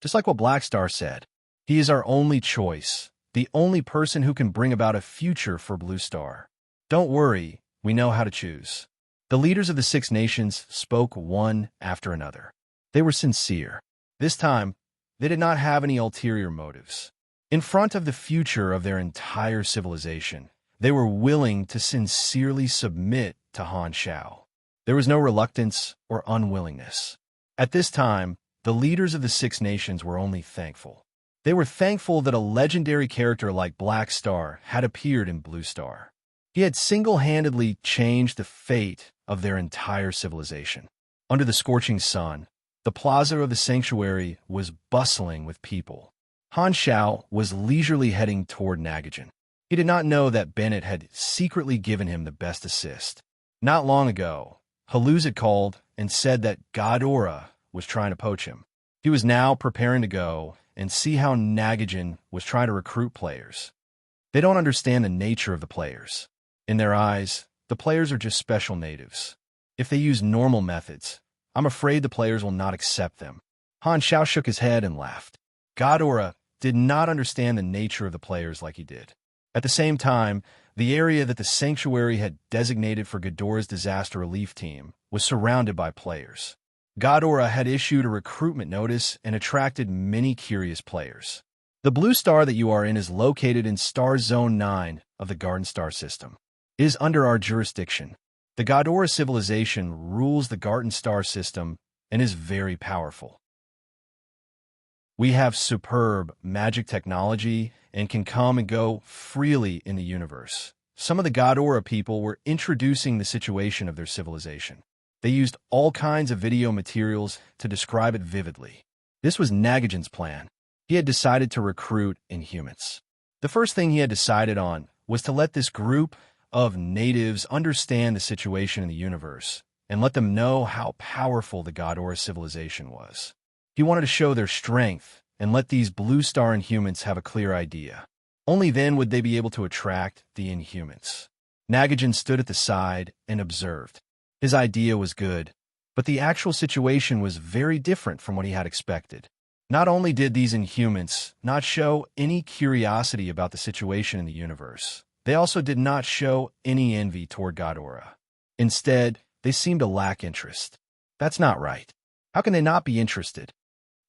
Just like what Black Star said, he is our only choice, the only person who can bring about a future for Blue Star. Don't worry, we know how to choose. The leaders of the Six Nations spoke one after another. They were sincere. This time, they did not have any ulterior motives. In front of the future of their entire civilization, they were willing to sincerely submit to Han Shao. There was no reluctance or unwillingness. At this time, the leaders of the Six Nations were only thankful. They were thankful that a legendary character like Black Star had appeared in Blue Star. He had single-handedly changed the fate of their entire civilization. Under the scorching sun, the plaza of the sanctuary was bustling with people. Han Shao was leisurely heading toward Nagajan. He did not know that Bennett had secretly given him the best assist. Not long ago, Haluz had called and said that Ghidorah was trying to poach him. He was now preparing to go and see how Nagajan was trying to recruit players. They don't understand the nature of the players. In their eyes, the players are just special natives. If they use normal methods, I'm afraid the players will not accept them. Han Shao shook his head and laughed. Ghidorah did not understand the nature of the players like he did. At the same time, the area that the sanctuary had designated for Ghidorah's disaster relief team was surrounded by players. Ghidorah had issued a recruitment notice and attracted many curious players. The blue star that you are in is located in Star Zone 9 of the Garden Star system. It is under our jurisdiction. The Ghidorah civilization rules the Garden Star system and is very powerful. We have superb magic technology and can come and go freely in the universe. Some of the Ghidorah people were introducing the situation of their civilization. They used all kinds of video materials to describe it vividly. This was Nagajan's plan. He had decided to recruit Inhumans. The first thing he had decided on was to let this group of natives understand the situation in the universe and let them know how powerful the Ghidorah civilization was. He wanted to show their strength and let these Blue Star Inhumans have a clear idea. Only then would they be able to attract the Inhumans. Nagajan stood at the side and observed. His idea was good, but the actual situation was very different from what he had expected. Not only did these Inhumans not show any curiosity about the situation in the universe, they also did not show any envy toward Ghidorah. Instead, they seemed to lack interest. That's not right. How can they not be interested?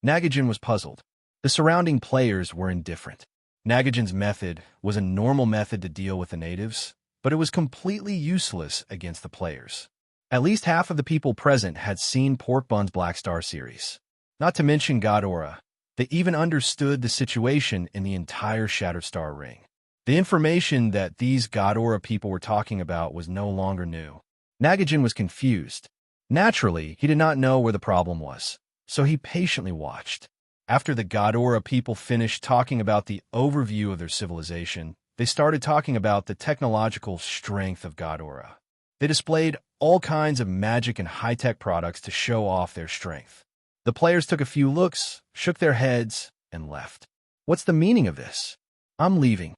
Nagajan was puzzled. The surrounding players were indifferent. Nagajan's method was a normal method to deal with the natives, but it was completely useless against the players. At least half of the people present had seen Pork Bun's Black Star series. Not to mention Ghidorah, they even understood the situation in the entire Shattered Star ring. The information that these Ghidorah people were talking about was no longer new. Nagajan was confused. Naturally, he did not know where the problem was, so he patiently watched. After the Ghidorah people finished talking about the overview of their civilization, they started talking about the technological strength of Ghidorah. They displayed all kinds of magic and high-tech products to show off their strength. The players took a few looks, shook their heads, and left. What's the meaning of this? I'm leaving.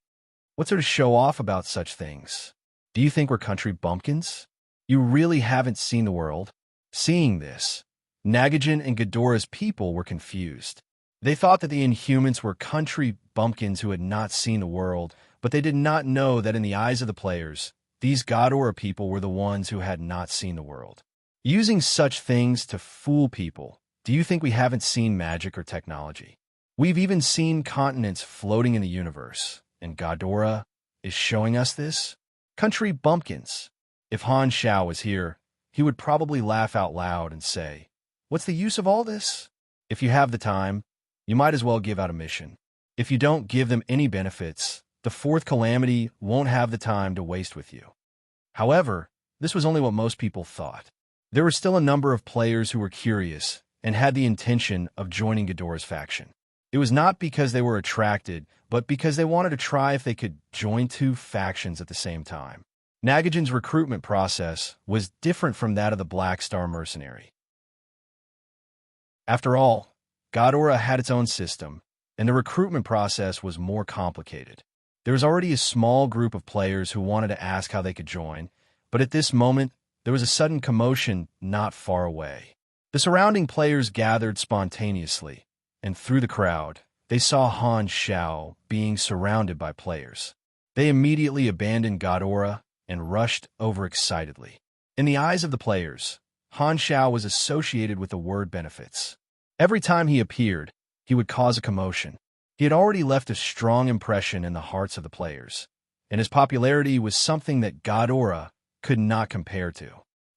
What's there to show off about such things? Do you think we're country bumpkins? You really haven't seen the world? Seeing this, Nagajan and Ghidorah's people were confused. They thought that the Inhumans were country bumpkins who had not seen the world, but they did not know that in the eyes of the players, these Ghidorah people were the ones who had not seen the world. Using such things to fool people, do you think we haven't seen magic or technology? We've even seen continents floating in the universe, and Ghidorah is showing us this? Country bumpkins. If Han Shao was here, he would probably laugh out loud and say, "What's the use of all this?" If you have the time, you might as well give out a mission. If you don't give them any benefits, the fourth calamity won't have the time to waste with you. However, this was only what most people thought. There were still a number of players who were curious and had the intention of joining Ghidorah's faction. It was not because they were attracted, but because they wanted to try if they could join two factions at the same time. Nagajan's recruitment process was different from that of the Black Star mercenary. After all, Ghidorah had its own system, and the recruitment process was more complicated. There was already a small group of players who wanted to ask how they could join, but at this moment, there was a sudden commotion not far away. The surrounding players gathered spontaneously, and through the crowd, they saw Han Shao being surrounded by players. They immediately abandoned Ghidorah and rushed over excitedly. In the eyes of the players, Han Xiao was associated with the word benefits. Every time he appeared, he would cause a commotion. He had already left a strong impression in the hearts of the players, and his popularity was something that Ghidorah could not compare to.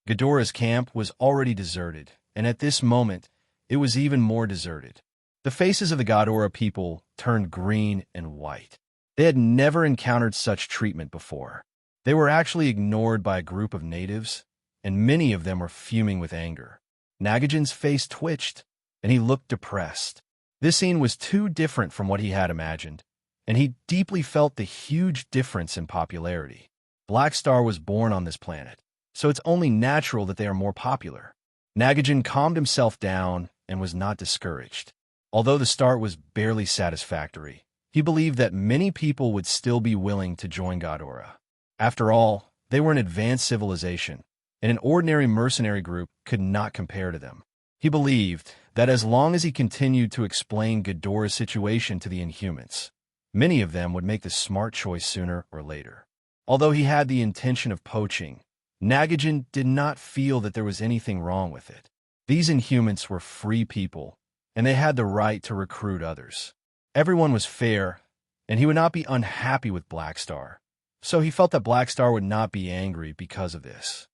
Ghidorah's camp was already deserted, and at this moment, it was even more deserted. The faces of the Ghidorah people turned green and white. They had never encountered such treatment before. They were actually ignored by a group of natives, and many of them were fuming with anger. Nagajan's face twitched, and he looked depressed. This scene was too different from what he had imagined, and he deeply felt the huge difference in popularity. Black Star was born on this planet, so it's only natural that they are more popular. Nagajan calmed himself down and was not discouraged. Although the start was barely satisfactory, he believed that many people would still be willing to join Ghidorah. After all, they were an advanced civilization, and an ordinary mercenary group could not compare to them. He believed that as long as he continued to explain Ghidorah's situation to the Inhumans, many of them would make the smart choice sooner or later. Although he had the intention of poaching, Nagajan did not feel that there was anything wrong with it. These Inhumans were free people, and they had the right to recruit others. Everyone was fair, and he would not be unhappy with Black Star, so he felt that Black Star would not be angry because of this.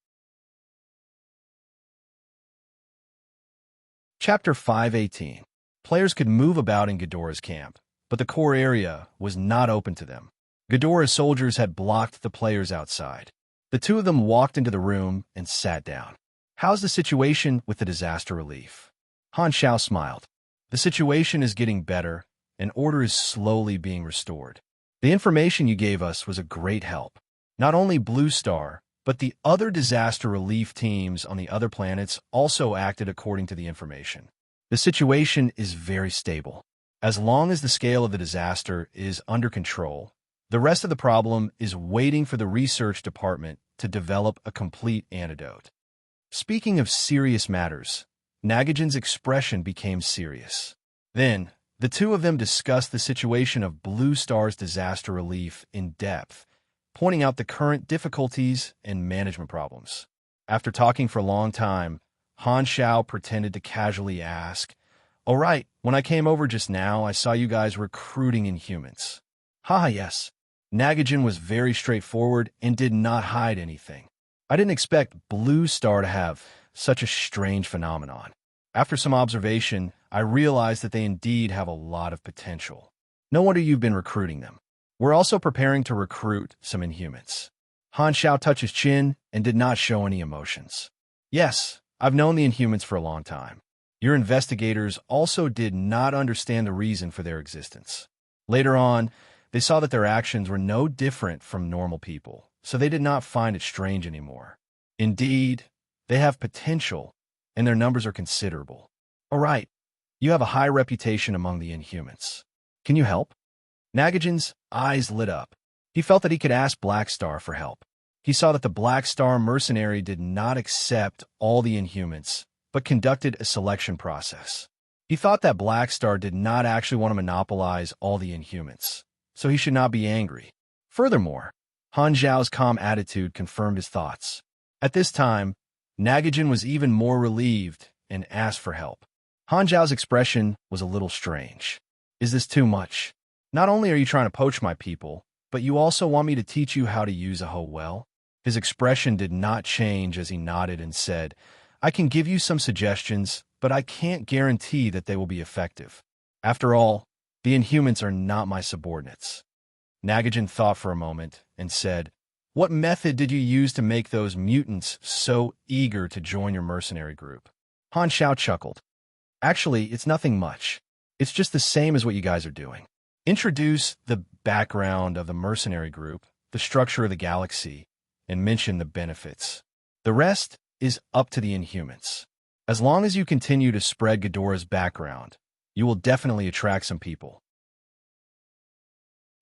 Chapter 518. Players could move about in Ghidorah's camp, but the core area was not open to them. Ghidorah's soldiers had blocked the players outside. The two of them walked into the room and sat down. "How's the situation with the disaster relief?" Han Xiao smiled. "The situation is getting better, and order is slowly being restored. The information you gave us was a great help. Not only Blue Star, but the other disaster relief teams on the other planets also acted according to the information. The situation is very stable. As long as the scale of the disaster is under control, the rest of the problem is waiting for the research department to develop a complete antidote." Speaking of serious matters, Nagajan's expression became serious. Then, the two of them discussed the situation of Blue Star's disaster relief in depth, pointing out the current difficulties and management problems. After talking for a long time, Han Xiao pretended to casually ask, "All right, when I came over just now, I saw you guys recruiting Inhumans." "Haha, yes." Nagajan was very straightforward and did not hide anything. "I didn't expect Blue Star to have such a strange phenomenon. After some observation, I realized that they indeed have a lot of potential. No wonder you've been recruiting them. We're also preparing to recruit some Inhumans." Han Xiao touched his chin and did not show any emotions. "Yes, I've known the Inhumans for a long time. Your investigators also did not understand the reason for their existence. Later on, they saw that their actions were no different from normal people, so they did not find it strange anymore. Indeed, they have potential, and their numbers are considerable. All right, you have a high reputation among the Inhumans. Can you help?" Nagajan's eyes lit up. He felt that he could ask Black Star for help. He saw that the Black Star mercenary did not accept all the Inhumans, but conducted a selection process. He thought that Black Star did not actually want to monopolize all the Inhumans, so he should not be angry. Furthermore, Han Zhao's calm attitude confirmed his thoughts. At this time, Nagajan was even more relieved and asked for help. Han Zhao's expression was a little strange. "Is this too much? Not only are you trying to poach my people, but you also want me to teach you how to use a hoe well?" His expression did not change as he nodded and said, "I can give you some suggestions, but I can't guarantee that they will be effective. After all, the Inhumans are not my subordinates." Nagajan thought for a moment and said, "What method did you use to make those mutants so eager to join your mercenary group?" Han Xiao chuckled. "Actually, it's nothing much. It's just the same as what you guys are doing. Introduce the background of the mercenary group, the structure of the galaxy, and mention the benefits. The rest is up to the Inhumans. As long as you continue to spread Ghidorah's background, you will definitely attract some people."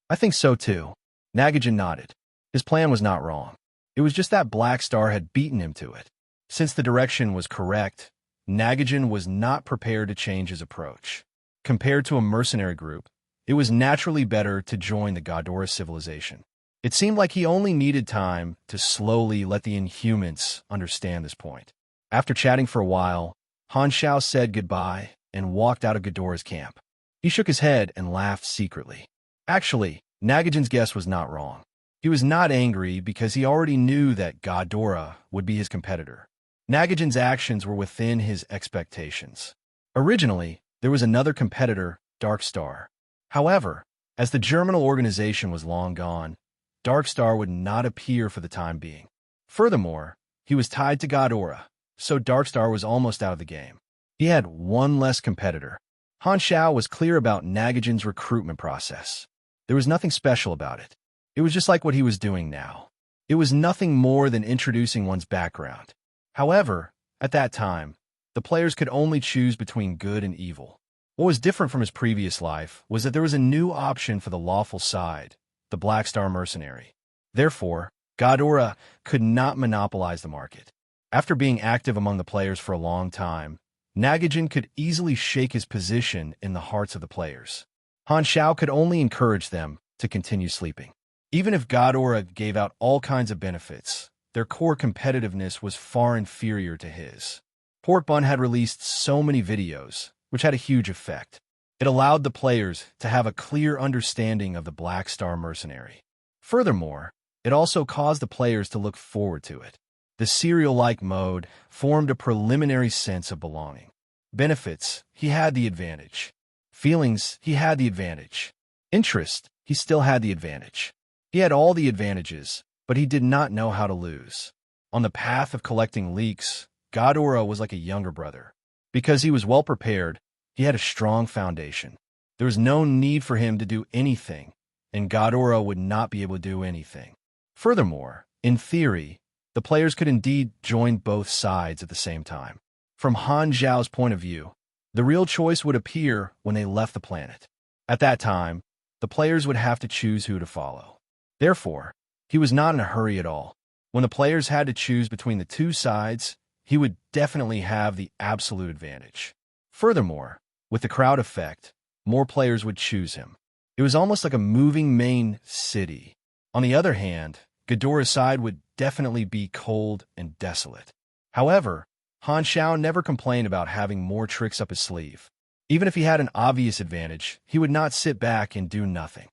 "I think so too." Nagajan nodded. His plan was not wrong. It was just that Black Star had beaten him to it. Since the direction was correct, Nagajan was not prepared to change his approach. Compared to a mercenary group, it was naturally better to join the Ghidorah civilization. It seemed like he only needed time to slowly let the Inhumans understand this point. After chatting for a while, Han Shao said goodbye and walked out of Ghidorah's camp. He shook his head and laughed secretly. Actually, Nagajan's guess was not wrong. He was not angry because he already knew that Ghidorah would be his competitor. Nagajan's actions were within his expectations. Originally, there was another competitor, Dark Star. However, as the Germinal organization was long gone, Dark Star would not appear for the time being. Furthermore, he was tied to Ghidorah, so Dark Star was almost out of the game. He had one less competitor. Han Shao was clear about Nagajan's recruitment process. There was nothing special about it. It was just like what he was doing now. It was nothing more than introducing one's background. However, at that time, the players could only choose between good and evil. What was different from his previous life was that there was a new option for the lawful side, the Black Star mercenary. Therefore, Ghidorah could not monopolize the market. After being active among the players for a long time, Nagajan could easily shake his position in the hearts of the players. Han Shao could only encourage them to continue sleeping. Even if Ghidorah gave out all kinds of benefits, their core competitiveness was far inferior to his. Port Bun had released so many videos, which had a huge effect. It allowed the players to have a clear understanding of the Black Star mercenary. Furthermore, it also caused the players to look forward to it. The serial-like mode formed a preliminary sense of belonging. Benefits, he had the advantage. Feelings, he had the advantage. Interest, he still had the advantage. He had all the advantages, but he did not know how to lose. On the path of collecting leaks, Ghidorah was like a younger brother. Because he was well prepared, he had a strong foundation. There was no need for him to do anything, and Ghidorah would not be able to do anything. Furthermore, in theory, the players could indeed join both sides at the same time. From Han Zhao's point of view, the real choice would appear when they left the planet. At that time, the players would have to choose who to follow. Therefore, he was not in a hurry at all. When the players had to choose between the two sides, he would definitely have the absolute advantage. Furthermore, with the crowd effect, more players would choose him. It was almost like a moving main city. On the other hand, Ghidorah's side would definitely be cold and desolate. However, Han Shao never complained about having more tricks up his sleeve. Even if he had an obvious advantage, he would not sit back and do nothing.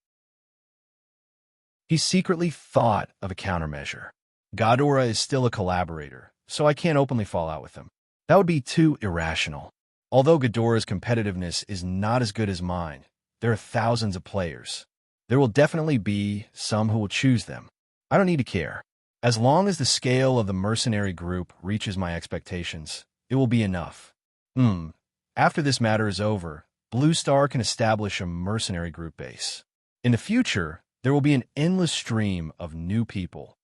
He secretly thought of a countermeasure. Ghidorah is still a collaborator, so I can't openly fall out with him. That would be too irrational. Although Ghidorah's competitiveness is not as good as mine, there are thousands of players. There will definitely be some who will choose them. I don't need to care. As long as the scale of the mercenary group reaches my expectations, it will be enough. After this matter is over, Blue Star can establish a mercenary group base. In the future, there will be an endless stream of new people.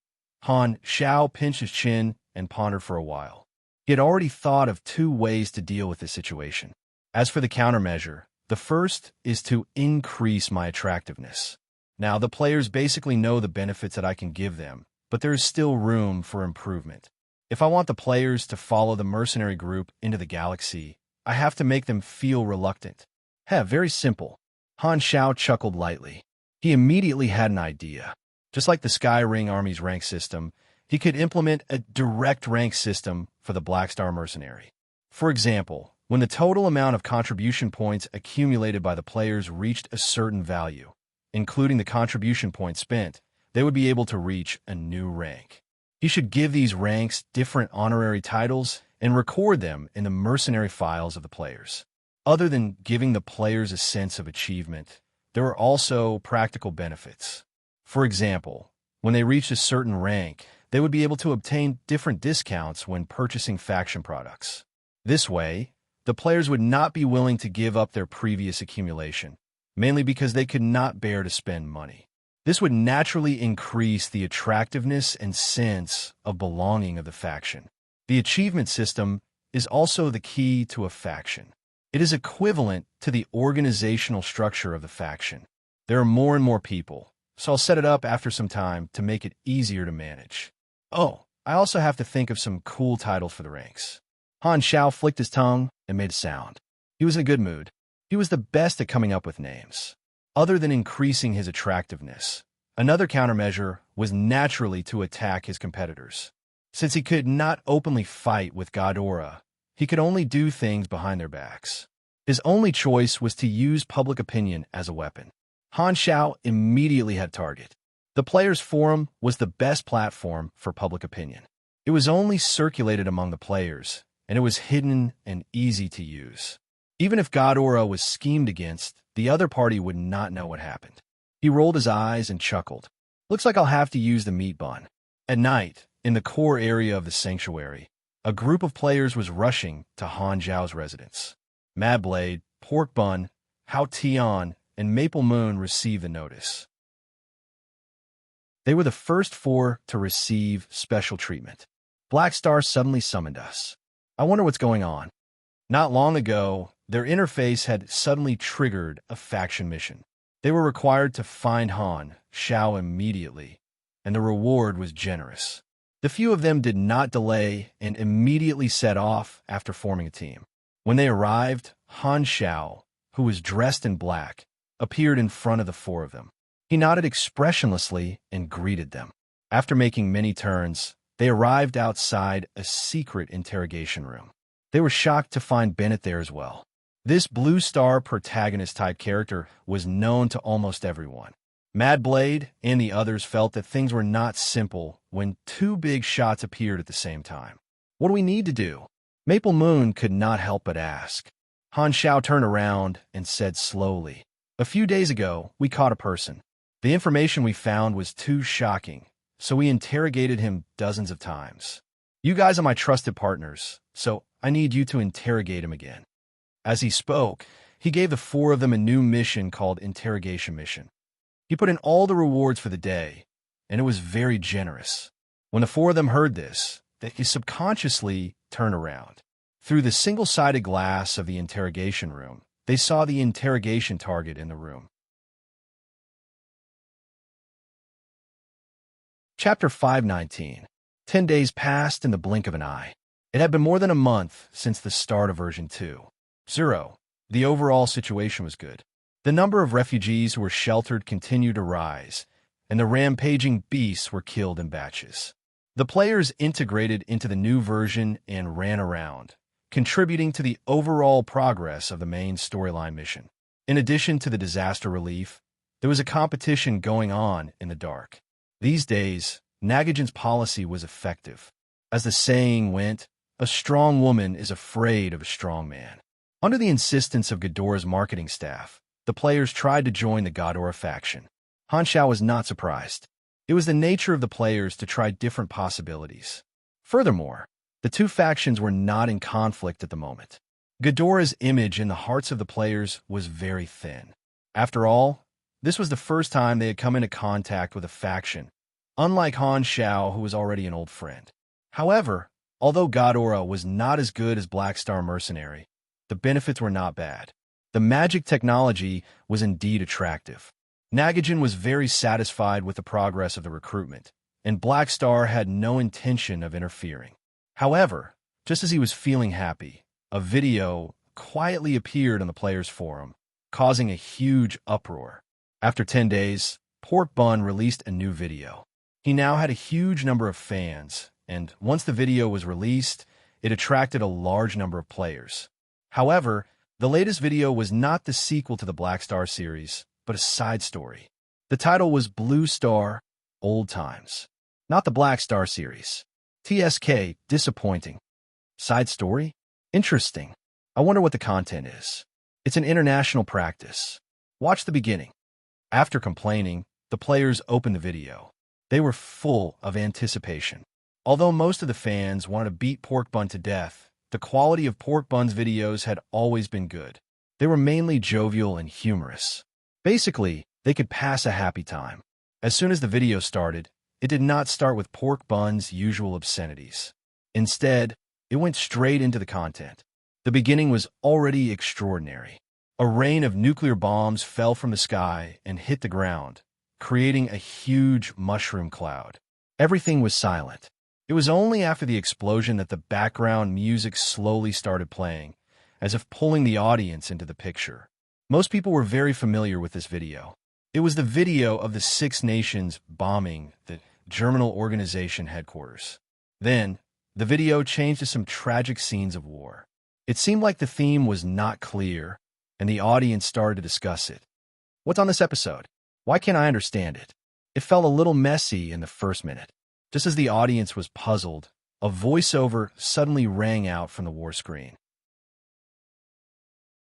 Han Shao pinched his chin and pondered for a while. He had already thought of two ways to deal with this situation. As for the countermeasure, the first is to increase my attractiveness. Now, the players basically know the benefits that I can give them, but there is still room for improvement. If I want the players to follow the mercenary group into the galaxy, I have to make them feel reluctant. Very simple. Han Shao chuckled lightly. He immediately had an idea. Just like the Sky Ring Army's rank system, he could implement a direct rank system for the Black Star mercenary. For example, when the total amount of contribution points accumulated by the players reached a certain value, including the contribution points spent, they would be able to reach a new rank. He should give these ranks different honorary titles and record them in the mercenary files of the players. Other than giving the players a sense of achievement, there are also practical benefits. For example, when they reached a certain rank, they would be able to obtain different discounts when purchasing faction products. This way, the players would not be willing to give up their previous accumulation, mainly because they could not bear to spend money. This would naturally increase the attractiveness and sense of belonging of the faction. The achievement system is also the key to a faction. It is equivalent to the organizational structure of the faction. There are more and more people, so I'll set it up after some time to make it easier to manage. Oh, I also have to think of some cool titles for the ranks. Han Shao flicked his tongue and made a sound. He was in a good mood. He was the best at coming up with names. Other than increasing his attractiveness, Another countermeasure was naturally to attack his competitors. Since he could not openly fight with Ghidorah, he could only do things behind their backs. His only choice was to use public opinion as a weapon. Han Xiao immediately had target. The players' forum was the best platform for public opinion. It was only circulated among the players, and it was hidden and easy to use. Even if Ghidorah was schemed against, the other party would not know what happened. He rolled his eyes and chuckled. Looks like I'll have to use the meat bun. At night, in the core area of the sanctuary, a group of players was rushing to Han Zhao's residence. Mad Blade, Pork Bun, Hao Tian, and Maple Moon received the notice. They were the first four to receive special treatment. Black Star suddenly summoned us. I wonder what's going on. Not long ago, their interface had suddenly triggered a faction mission. They were required to find Han Xiao immediately, and the reward was generous. The few of them did not delay and immediately set off after forming a team. When they arrived, Han Xiao, who was dressed in black, appeared in front of the four of them. He nodded expressionlessly and greeted them. After making many turns, they arrived outside a secret interrogation room. They were shocked to find Bennett there as well. This Blue Star protagonist-type character was known to almost everyone. Mad Blade and the others felt that things were not simple when two big shots appeared at the same time. What do we need to do? Maple Moon could not help but ask. Han Xiao turned around and said slowly, "A few days ago, we caught a person. The information we found was too shocking, so we interrogated him dozens of times. You guys are my trusted partners, so I need you to interrogate him again." As he spoke, he gave the four of them a new mission called Interrogation Mission. He put in all the rewards for the day, and it was very generous. When the four of them heard this, they subconsciously turned around. Through the single-sided glass of the interrogation room, they saw the interrogation target in the room. Chapter 519. 10 days passed in the blink of an eye. It had been more than a month since the start of version 2.0. The overall situation was good. The number of refugees who were sheltered continued to rise, and the rampaging beasts were killed in batches. The players integrated into the new version and ran around, contributing to the overall progress of the main storyline mission. In addition to the disaster relief, there was a competition going on in the dark. These days, Nagajin's policy was effective. As the saying went, a strong woman is afraid of a strong man. Under the insistence of Ghidorah's marketing staff, the players tried to join the Ghidorah faction. Han Xiao was not surprised. It was the nature of the players to try different possibilities. Furthermore, the two factions were not in conflict at the moment. Ghidorah's image in the hearts of the players was very thin. After all, this was the first time they had come into contact with a faction, unlike Han Xiao, who was already an old friend. However, although Ghidorah was not as good as Black Star Mercenary, the benefits were not bad. The magic technology was indeed attractive. Nagajin was very satisfied with the progress of the recruitment, and Black Star had no intention of interfering. However, just as he was feeling happy, a video quietly appeared on the players' forum, causing a huge uproar. After 10 days, Pork Bun released a new video. He now had a huge number of fans, and once the video was released, it attracted a large number of players. However, the latest video was not the sequel to the Black Star series, but a side story. The title was Blue Star, Old Times. Not the Black Star series. TSK, disappointing. Side story? Interesting. I wonder what the content is. It's an international practice. Watch the beginning. After complaining, the players opened the video. They were full of anticipation. Although most of the fans wanted to beat Pork Bun to death, the quality of Pork Bun's videos had always been good. They were mainly jovial and humorous. Basically, they could pass a happy time. As soon as the video started, it did not start with Pork Bun's usual obscenities. Instead, it went straight into the content. The beginning was already extraordinary. A rain of nuclear bombs fell from the sky and hit the ground, creating a huge mushroom cloud. Everything was silent. It was only after the explosion that the background music slowly started playing, as if pulling the audience into the picture. Most people were very familiar with this video. It was the video of the Six Nations bombing the German organization headquarters. Then, the video changed to some tragic scenes of war. It seemed like the theme was not clear, and the audience started to discuss it. What's on this episode? Why can't I understand it? It felt a little messy in the first minute. Just as the audience was puzzled, a voiceover suddenly rang out from the war screen.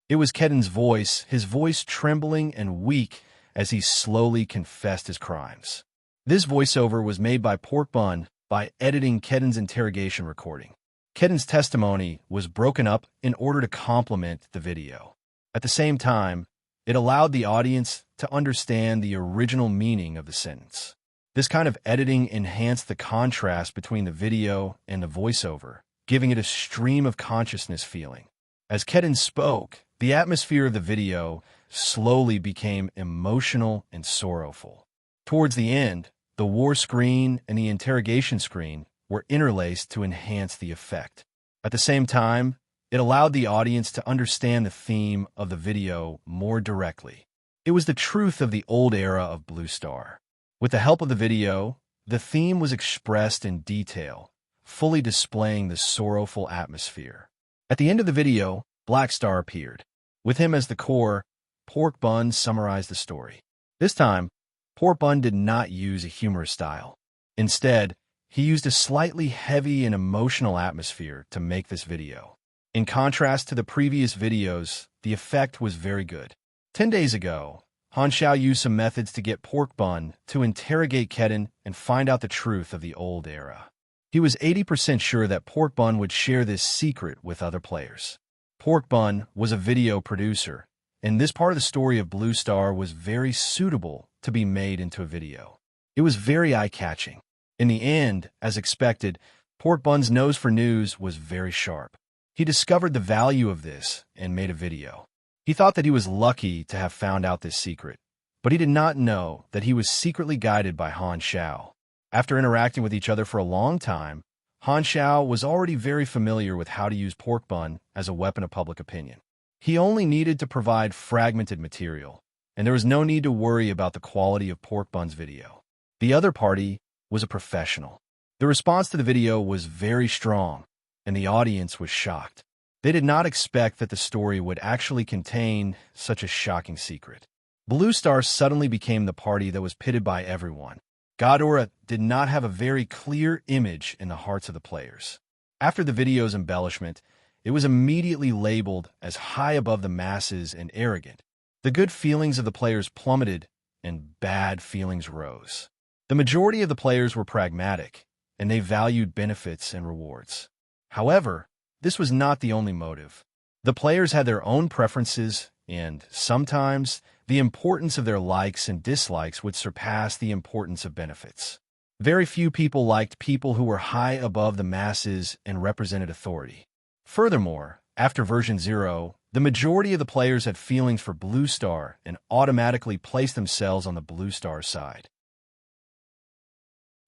It was Kedden's voice, his voice trembling and weak as he slowly confessed his crimes. This voiceover was made by Pork Bun by editing Kedden's interrogation recording. Kedden's testimony was broken up in order to complement the video. At the same time, it allowed the audience to understand the original meaning of the sentence. This kind of editing enhanced the contrast between the video and the voiceover, giving it a stream of consciousness feeling. As Kedden spoke, the atmosphere of the video slowly became emotional and sorrowful. Towards the end, the war screen and the interrogation screen were interlaced to enhance the effect. At the same time, it allowed the audience to understand the theme of the video more directly. It was the truth of the old era of Blue Star. With the help of the video, the theme was expressed in detail, fully displaying the sorrowful atmosphere. At the end of the video, Black Star appeared. With him as the core, Pork Bun summarized the story. This time, Pork Bun did not use a humorous style. Instead, he used a slightly heavy and emotional atmosphere to make this video. In contrast to the previous videos, the effect was very good. 10 days ago, Han Xiao used some methods to get Pork Bun to interrogate Kedden and find out the truth of the old era. He was 80% sure that Pork Bun would share this secret with other players. Pork Bun was a video producer, and this part of the story of Blue Star was very suitable to be made into a video. It was very eye-catching. In the end, as expected, Pork Bun's nose for news was very sharp. He discovered the value of this and made a video. He thought that he was lucky to have found out this secret, but he did not know that he was secretly guided by Han Xiao. After interacting with each other for a long time, Han Xiao was already very familiar with how to use Pork Bun as a weapon of public opinion. He only needed to provide fragmented material, and there was no need to worry about the quality of Pork Bun's video. The other party was a professional. The response to the video was very strong, and the audience was shocked. They did not expect that the story would actually contain such a shocking secret. Blue Star suddenly became the party that was pitted by everyone. Ghidorah did not have a very clear image in the hearts of the players. After the video's embellishment, it was immediately labeled as high above the masses and arrogant. The good feelings of the players plummeted, and bad feelings rose. The majority of the players were pragmatic, and they valued benefits and rewards. However, this was not the only motive. The players had their own preferences, and sometimes the importance of their likes and dislikes would surpass the importance of benefits. Very few people liked people who were high above the masses and represented authority. Furthermore, after version 0, the majority of the players had feelings for Blue Star and automatically placed themselves on the Blue Star side.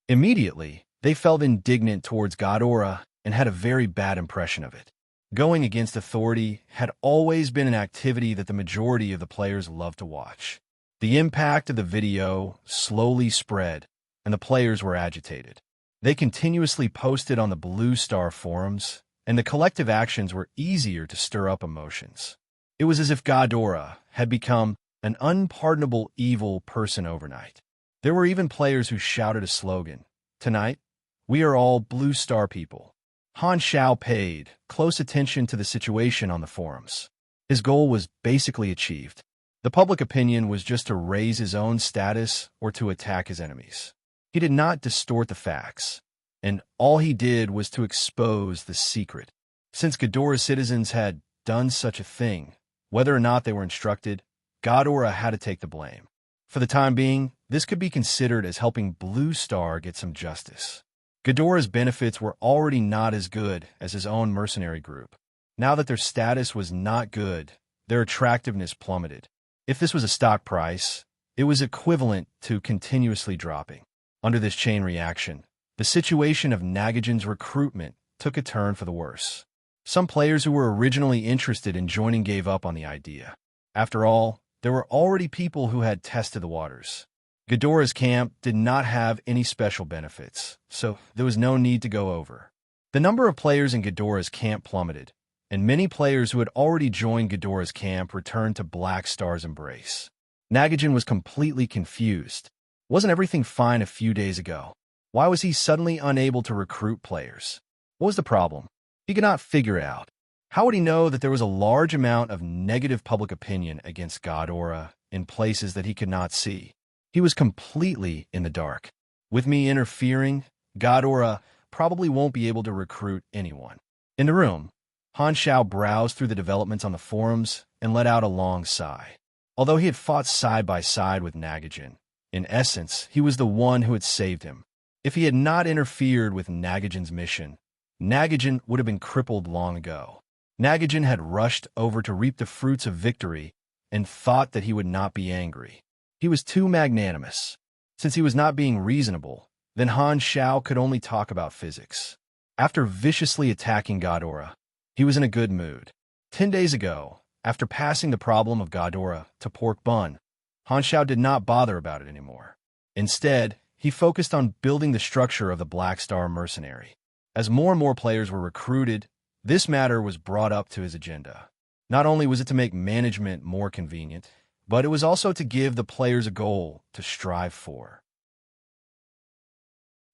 Immediately, they felt indignant towards Ghidorah and had a very bad impression of it. Going against authority had always been an activity that the majority of the players loved to watch. The impact of the video slowly spread, and the players were agitated. They continuously posted on the Blue Star forums, and the collective actions were easier to stir up emotions. It was as if Ghidorah had become an unpardonable evil person overnight. There were even players who shouted a slogan, "Tonight, we are all Blue Star people." Han Xiao paid close attention to the situation on the forums. His goal was basically achieved. The public opinion was just to raise his own status or to attack his enemies. He did not distort the facts, and all he did was to expose the secret. Since Ghidorah's citizens had done such a thing, whether or not they were instructed, Ghidorah had to take the blame. For the time being, this could be considered as helping Blue Star get some justice. Ghidorah's benefits were already not as good as his own mercenary group. Now that their status was not good, their attractiveness plummeted. If this was a stock price, it was equivalent to continuously dropping. Under this chain reaction, the situation of Nagajan's recruitment took a turn for the worse. Some players who were originally interested in joining gave up on the idea. After all, there were already people who had tested the waters. Ghidorah's camp did not have any special benefits, so there was no need to go over. The number of players in Ghidorah's camp plummeted, and many players who had already joined Ghidorah's camp returned to Black Star's embrace. Nagajin was completely confused. Wasn't everything fine a few days ago? Why was he suddenly unable to recruit players? What was the problem? He could not figure it out. How would he know that there was a large amount of negative public opinion against Ghidorah in places that he could not see? He was completely in the dark. With me interfering, Ghidorah probably won't be able to recruit anyone. In the room, Han Xiao browsed through the developments on the forums and let out a long sigh. Although he had fought side by side with Nagajin, in essence, he was the one who had saved him. If he had not interfered with Nagajin's mission, Nagajin would have been crippled long ago. Nagajin had rushed over to reap the fruits of victory and thought that he would not be angry. He was too magnanimous. Since he was not being reasonable, then Han Xiao could only talk about physics. After viciously attacking Ghidorah, he was in a good mood. 10 days ago, after passing the problem of Ghidorah to Pork Bun, Han Xiao did not bother about it anymore. Instead, he focused on building the structure of the Black Star Mercenary. As more and more players were recruited, this matter was brought up to his agenda. Not only was it to make management more convenient, but it was also to give the players a goal to strive for.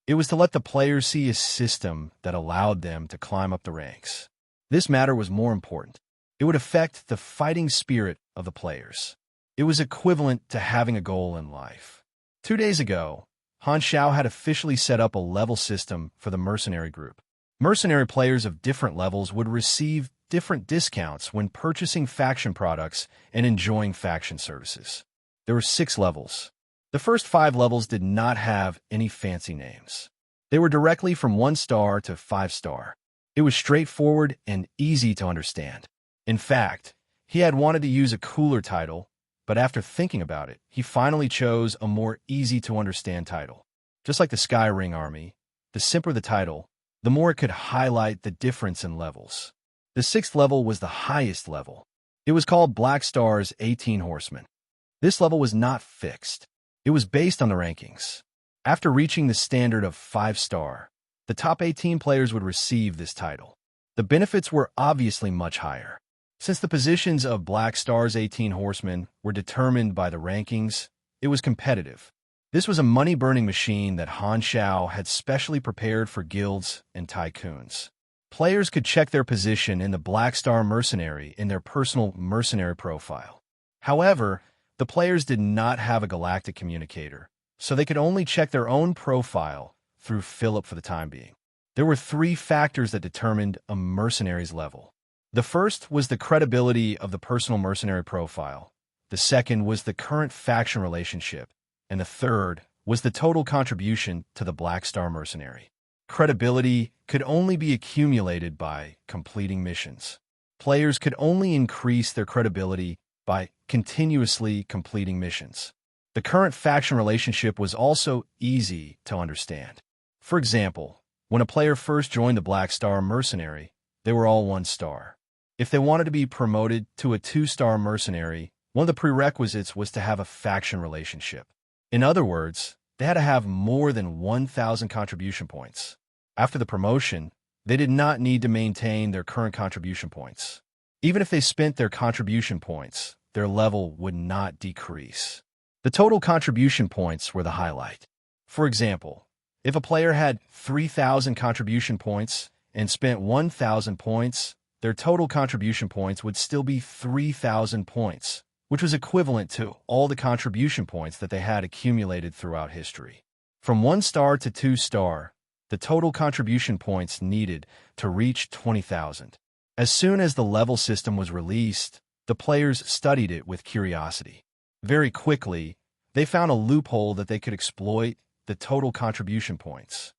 It was to let the players see a system that allowed them to climb up the ranks. This matter was more important. It would affect the fighting spirit of the players. It was equivalent to having a goal in life. 2 days ago, Han Xiao had officially set up a level system for the mercenary group. Mercenary players of different levels would receive different discounts when purchasing faction products and enjoying faction services. There were 6 levels. The first 5 levels did not have any fancy names. They were directly from 1 star to 5 star. It was straightforward and easy to understand. In fact, he had wanted to use a cooler title, but after thinking about it, he finally chose a more easy-to-understand title. Just like the Sky Ring Army, the simpler the title, the more it could highlight the difference in levels. The 6th level was the highest level. It was called Black Star's 18 Horsemen. This level was not fixed. It was based on the rankings. After reaching the standard of 5 star, the top 18 players would receive this title. The benefits were obviously much higher. Since the positions of Black Star's 18 Horsemen were determined by the rankings, it was competitive. This was a money-burning machine that Han Xiao had specially prepared for guilds and tycoons. Players could check their position in the Black Star Mercenary in their personal mercenary profile. However, the players did not have a galactic communicator, so they could only check their own profile through Philip for the time being. There were 3 factors that determined a mercenary's level. The first was the credibility of the personal mercenary profile. The second was the current faction relationship. And the third was the total contribution to the Black Star Mercenary. Credibility could only be accumulated by completing missions. Players could only increase their credibility by continuously completing missions. The current faction relationship was also easy to understand. For example, when a player first joined the Black Star Mercenary, they were all 1 star. If they wanted to be promoted to a 2-star mercenary, one of the prerequisites was to have a faction relationship. In other words, they had to have more than 1,000 contribution points. After the promotion, they did not need to maintain their current contribution points. Even if they spent their contribution points, their level would not decrease. The total contribution points were the highlight. For example, if a player had 3,000 contribution points and spent 1,000 points, their total contribution points would still be 3,000 points, which was equivalent to all the contribution points that they had accumulated throughout history. From 1 star to 2 star, the total contribution points needed to reach 20,000. As soon as the level system was released, the players studied it with curiosity. Very quickly, they found a loophole that they could exploit: the total contribution points.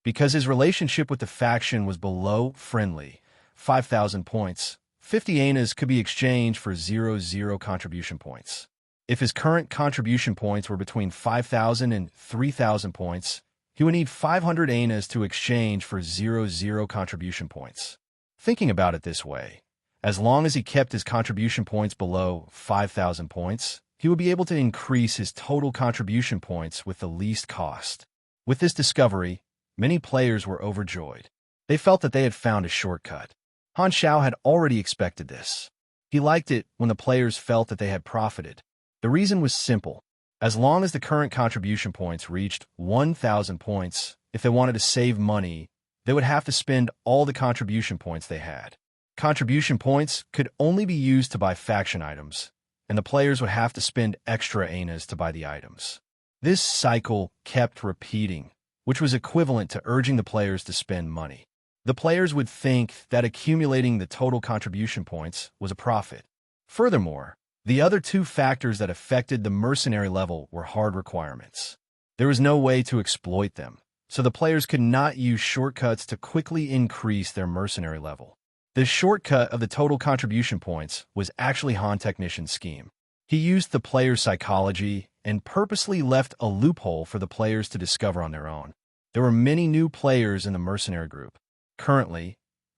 Because his relationship with the faction was below friendly, 5,000 points, 50 anas could be exchanged for 0 contribution points. If his current contribution points were between 5,000 and 3,000 points, he would need 500 anas to exchange for 0 contribution points. Thinking about it this way, As long as he kept his contribution points below 5,000 points, he would be able to increase his total contribution points with the least cost. With this discovery, many players were overjoyed. They felt that they had found a shortcut. Han Xiao had already expected this. He liked it when the players felt that they had profited. The reason was simple. As long as the current contribution points reached 1,000 points, if they wanted to save money, they would have to spend all the contribution points they had. Contribution points could only be used to buy faction items, and the players would have to spend extra anas to buy the items. This cycle kept repeating, which was equivalent to urging the players to spend money. The players would think that accumulating the total contribution points was a profit. Furthermore, the other two factors that affected the mercenary level were hard requirements. There was no way to exploit them, so the players could not use shortcuts to quickly increase their mercenary level. The shortcut of the total contribution points was actually Han Technician's scheme. He used the player's psychology and purposely left a loophole for the players to discover on their own. There were many new players in the mercenary group. Currently,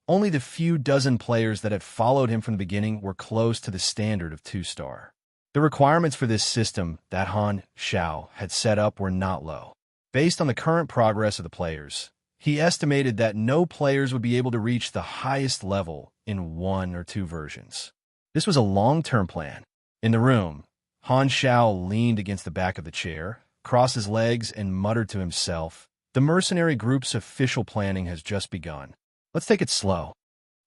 only the few dozen players that had followed him from the beginning were close to the standard of 2-star. The requirements for this system that Han Xiao had set up were not low. Based on the current progress of the players, he estimated that no players would be able to reach the highest level in 1 or 2 versions. This was a long-term plan. In the room, Han Xiao leaned against the back of the chair, crossed his legs, and muttered to himself, "The mercenary group's official planning has just begun. Let's take it slow."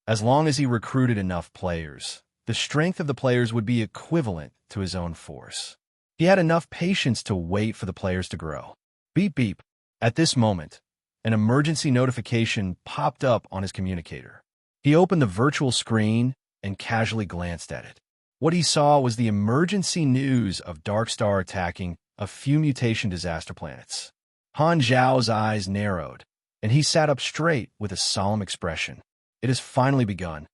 As long as he recruited enough players, the strength of the players would be equivalent to his own force. He had enough patience to wait for the players to grow. Beep beep. At this moment, an emergency notification popped up on his communicator. He opened the virtual screen and casually glanced at it. What he saw was the emergency news of Darkstar attacking a few mutation disaster planets. Han Zhao's eyes narrowed, and he sat up straight with a solemn expression. It has finally begun.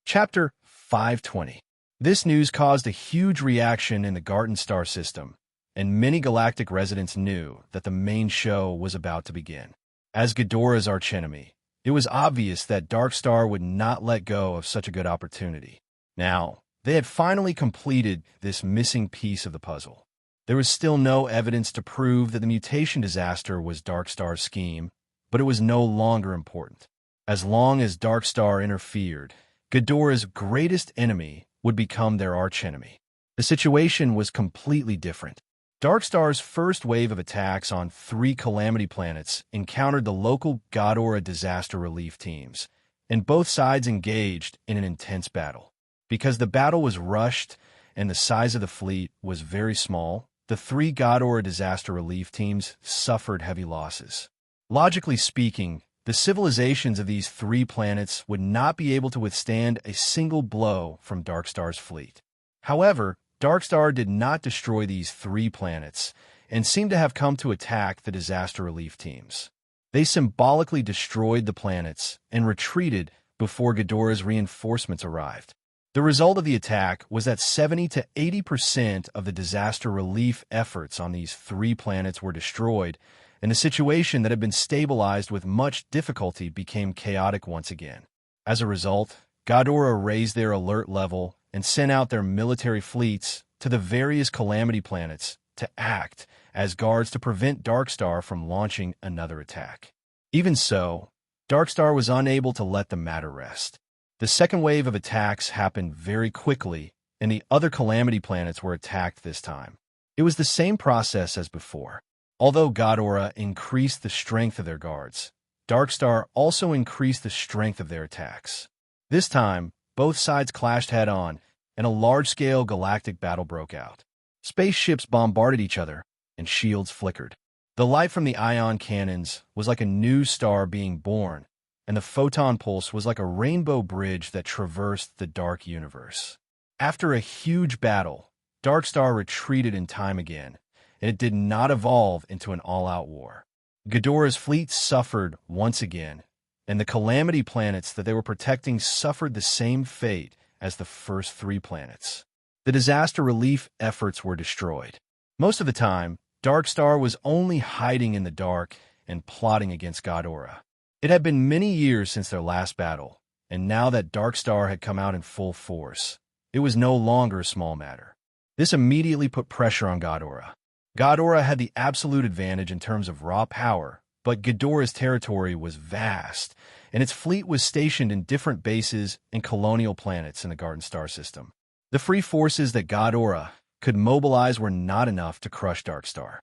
Chapter 520. This news caused a huge reaction in the Garden Star system, and many galactic residents knew that the main show was about to begin. As Ghidorah's archenemy, it was obvious that Darkstar would not let go of such a good opportunity. Now, they had finally completed this missing piece of the puzzle. There was still no evidence to prove that the mutation disaster was Darkstar's scheme, but it was no longer important. As long as Darkstar interfered, Ghidorah's greatest enemy would become their archenemy. The situation was completely different. Darkstar's first wave of attacks on 3 calamity planets encountered the local Ghidorah disaster relief teams, and both sides engaged in an intense battle. Because the battle was rushed and the size of the fleet was very small, the 3 Ghidorah disaster relief teams suffered heavy losses. Logically speaking, the civilizations of these 3 planets would not be able to withstand a single blow from Darkstar's fleet. However, Darkstar did not destroy these 3 planets and seemed to have come to attack the disaster relief teams. They symbolically destroyed the planets and retreated before Ghidorah's reinforcements arrived. The result of the attack was that 70 to 80% of the disaster relief efforts on these 3 planets were destroyed, and the situation that had been stabilized with much difficulty became chaotic once again. As a result, Ghidorah raised their alert level and sent out their military fleets to the various calamity planets to act as guards to prevent Darkstar from launching another attack. Even so, Darkstar was unable to let the matter rest. The second wave of attacks happened very quickly, and the other calamity planets were attacked this time. It was the same process as before. Although Ghidorah increased the strength of their guards, Darkstar also increased the strength of their attacks. This time, both sides clashed head-on, and a large-scale galactic battle broke out. Spaceships bombarded each other, and shields flickered. The light from the ion cannons was like a new star being born, and the photon pulse was like a rainbow bridge that traversed the dark universe. After a huge battle, Darkstar retreated in time again, and it did not evolve into an all-out war. Ghidorah's fleet suffered once again, and the calamity planets that they were protecting suffered the same fate as the first 3 planets. The disaster relief efforts were destroyed. Most of the time, Darkstar was only hiding in the dark and plotting against Ghidorah. It had been many years since their last battle, and now that Darkstar had come out in full force, it was no longer a small matter. This immediately put pressure on Ghidorah. Ghidorah had the absolute advantage in terms of raw power, but Ghidorah's territory was vast, and its fleet was stationed in different bases and colonial planets in the Garden Star system. The free forces that Ghidorah could mobilize were not enough to crush Darkstar.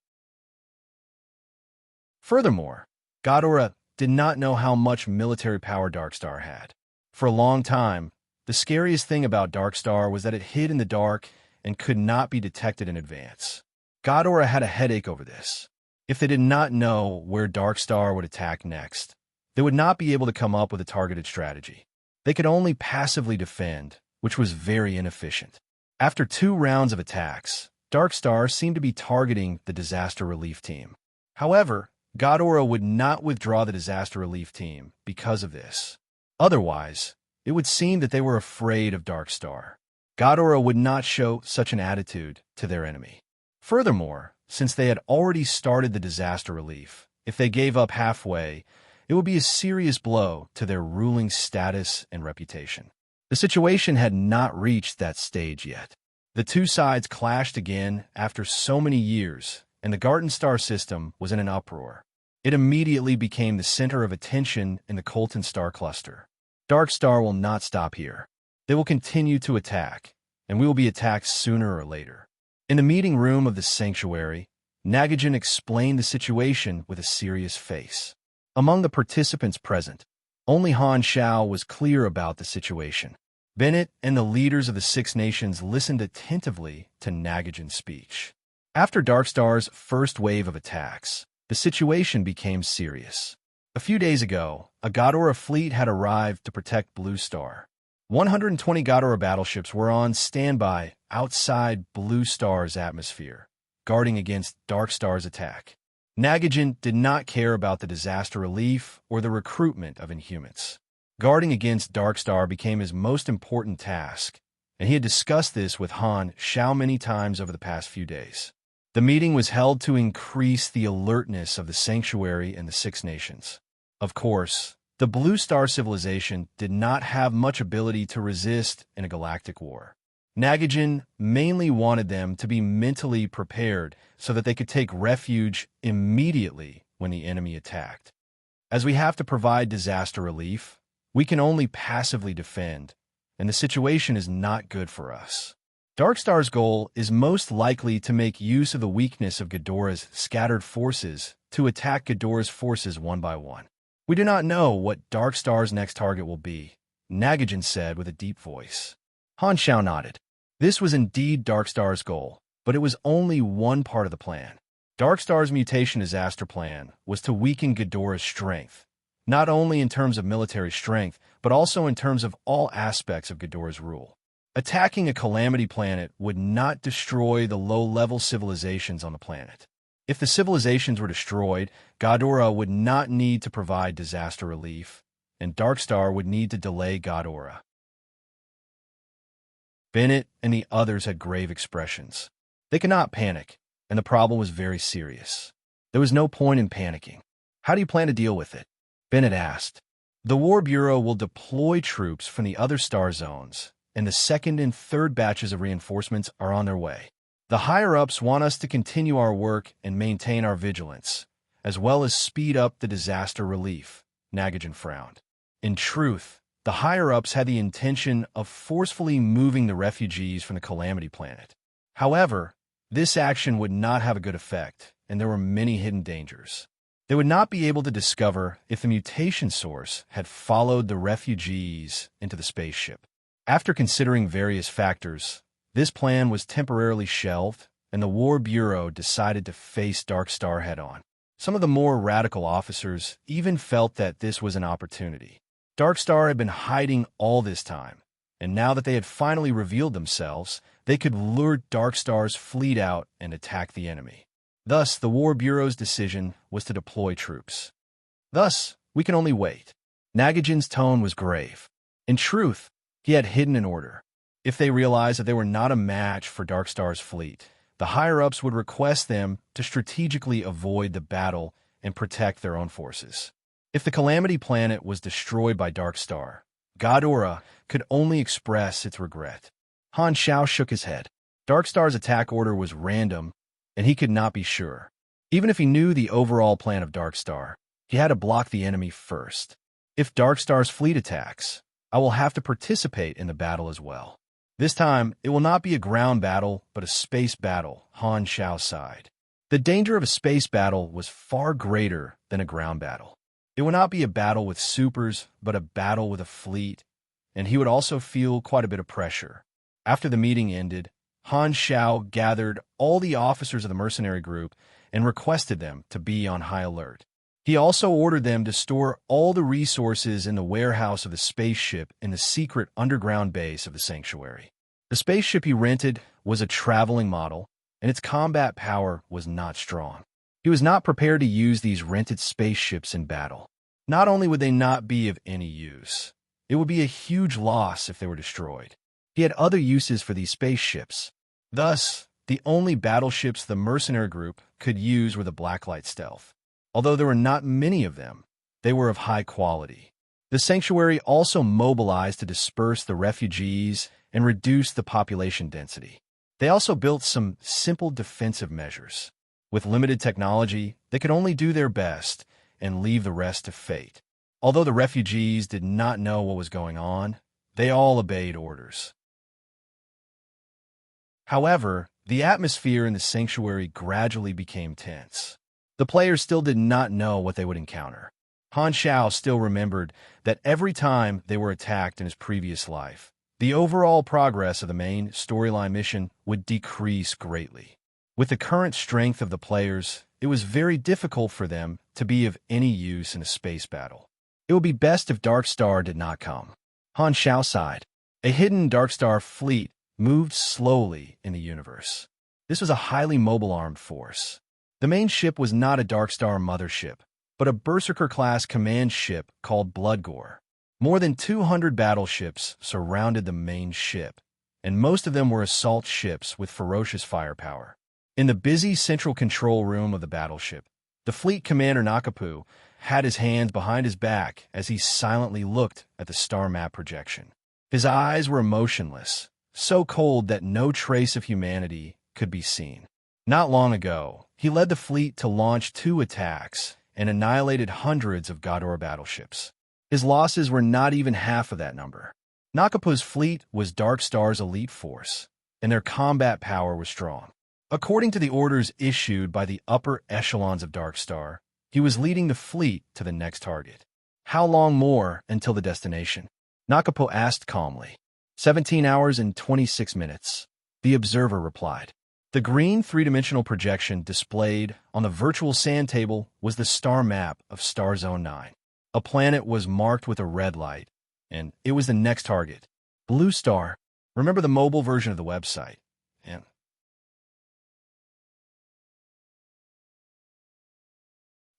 Furthermore, Ghidorah did not know how much military power Darkstar had. For a long time, the scariest thing about Darkstar was that it hid in the dark and could not be detected in advance. Ghidorah had a headache over this. If they did not know where Darkstar would attack next, they would not be able to come up with a targeted strategy. They could only passively defend, which was very inefficient. After 2 rounds of attacks, Darkstar seemed to be targeting the disaster relief team. However, Ghidorah would not withdraw the disaster relief team because of this. Otherwise, it would seem that they were afraid of Darkstar. Ghidorah would not show such an attitude to their enemy. Furthermore, since they had already started the disaster relief, if they gave up halfway, it would be a serious blow to their ruling status and reputation. The situation had not reached that stage yet. The 2 sides clashed again after so many years, and the Garden Star system was in an uproar. It immediately became the center of attention in the Colton Star cluster. Darkstar will not stop here. They will continue to attack, and we will be attacked sooner or later. In the meeting room of the sanctuary, Nagajan explained the situation with a serious face. Among the participants present, only Han Shao was clear about the situation. Bennett and the leaders of the 6 nations listened attentively to Nagajan's speech. After Darkstar's first wave of attacks, the situation became serious. A few days ago, a Ghidorah fleet had arrived to protect Blue Star. 120 Ghidorah battleships were on standby outside Blue Star's atmosphere, guarding against Darkstar's attack. Nagajan did not care about the disaster relief or the recruitment of Inhumans. Guarding against Darkstar became his most important task, and he had discussed this with Han Shao many times over the past few days. The meeting was held to increase the alertness of the sanctuary and the 6 nations. Of course, the Blue Star civilization did not have much ability to resist in a galactic war. Nagajan mainly wanted them to be mentally prepared so that they could take refuge immediately when the enemy attacked. As we have to provide disaster relief, we can only passively defend, and the situation is not good for us. Darkstar's goal is most likely to make use of the weakness of Ghidorah's scattered forces to attack Ghidorah's forces one by one. We do not know what Darkstar's next target will be, Nagajan said with a deep voice. Han Shao nodded. This was indeed Darkstar's goal, but it was only one part of the plan. Darkstar's mutation disaster plan was to weaken Ghidorah's strength, not only in terms of military strength, but also in terms of all aspects of Ghidorah's rule. Attacking a calamity planet would not destroy the low-level civilizations on the planet. If the civilizations were destroyed, Ghidorah would not need to provide disaster relief, and Darkstar would need to delay Ghidorah. Bennett and the others had grave expressions. They could not panic, and the problem was very serious. There was no point in panicking. How do you plan to deal with it? Bennett asked. The War Bureau will deploy troops from the other star zones, and the 2nd and 3rd batches of reinforcements are on their way. The higher-ups want us to continue our work and maintain our vigilance, as well as speed up the disaster relief, Nagajan frowned. In truth, the higher-ups had the intention of forcefully moving the refugees from the Calamity Planet. However, this action would not have a good effect, and there were many hidden dangers. They would not be able to discover if the mutation source had followed the refugees into the spaceship. After considering various factors, this plan was temporarily shelved, and the War Bureau decided to face Darkstar head-on. Some of the more radical officers even felt that this was an opportunity. Darkstar had been hiding all this time, and now that they had finally revealed themselves, they could lure Darkstar's fleet out and attack the enemy. Thus, the War Bureau's decision was to deploy troops. Thus, we can only wait. Nagajan's tone was grave. In truth, he had hidden an order. If they realized that they were not a match for Darkstar's fleet, the higher-ups would request them to strategically avoid the battle and protect their own forces. If the Calamity Planet was destroyed by Dark Star, Ghidorah could only express its regret. Han Xiao shook his head. Dark Star's attack order was random, and he could not be sure. Even if he knew the overall plan of Dark Star, he had to block the enemy first. If Dark Star's fleet attacks, I will have to participate in the battle as well. This time, it will not be a ground battle, but a space battle, Han Xiao sighed. The danger of a space battle was far greater than a ground battle. It would not be a battle with supers, but a battle with a fleet, and he would also feel quite a bit of pressure. After the meeting ended, Han Xiao gathered all the officers of the mercenary group and requested them to be on high alert. He also ordered them to store all the resources in the warehouse of the spaceship in the secret underground base of the sanctuary. The spaceship he rented was a traveling model, and its combat power was not strong. He was not prepared to use these rented spaceships in battle. Not only would they not be of any use, it would be a huge loss if they were destroyed. He had other uses for these spaceships. Thus, the only battleships the mercenary group could use were the Blacklight Stealth. Although there were not many of them, they were of high quality. The sanctuary also mobilized to disperse the refugees and reduce the population density. They also built some simple defensive measures. With limited technology, they could only do their best and leave the rest to fate. Although the refugees did not know what was going on, they all obeyed orders. However, the atmosphere in the sanctuary gradually became tense. The players still did not know what they would encounter. Han Xiao still remembered that every time they were attacked in his previous life, the overall progress of the main storyline mission would decrease greatly. With the current strength of the players, it was very difficult for them to be of any use in a space battle. It would be best if Dark Star did not come. Han Xiao sighed. A hidden Dark Star fleet moved slowly in the universe. This was a highly mobile armed force. The main ship was not a Dark Star mothership, but a Berserker-class command ship called Bloodgore. More than 200 battleships surrounded the main ship, and most of them were assault ships with ferocious firepower. In the busy central control room of the battleship, the fleet commander Nakapu had his hands behind his back as he silently looked at the star map projection. His eyes were motionless, so cold that no trace of humanity could be seen. Not long ago, he led the fleet to launch 2 attacks and annihilated hundreds of Ghidorah battleships. His losses were not even half of that number. Nakapu's fleet was Dark Star's elite force, and their combat power was strong. According to the orders issued by the upper echelons of Dark Star, he was leading the fleet to the next target. How long more until the destination? Nakapu asked calmly. 17 hours and 26 minutes, the observer replied. The green 3-dimensional projection displayed on the virtual sand table was the star map of Star Zone 9. A planet was marked with a red light, and it was the next target. Blue Star. Remember the mobile version of the website. And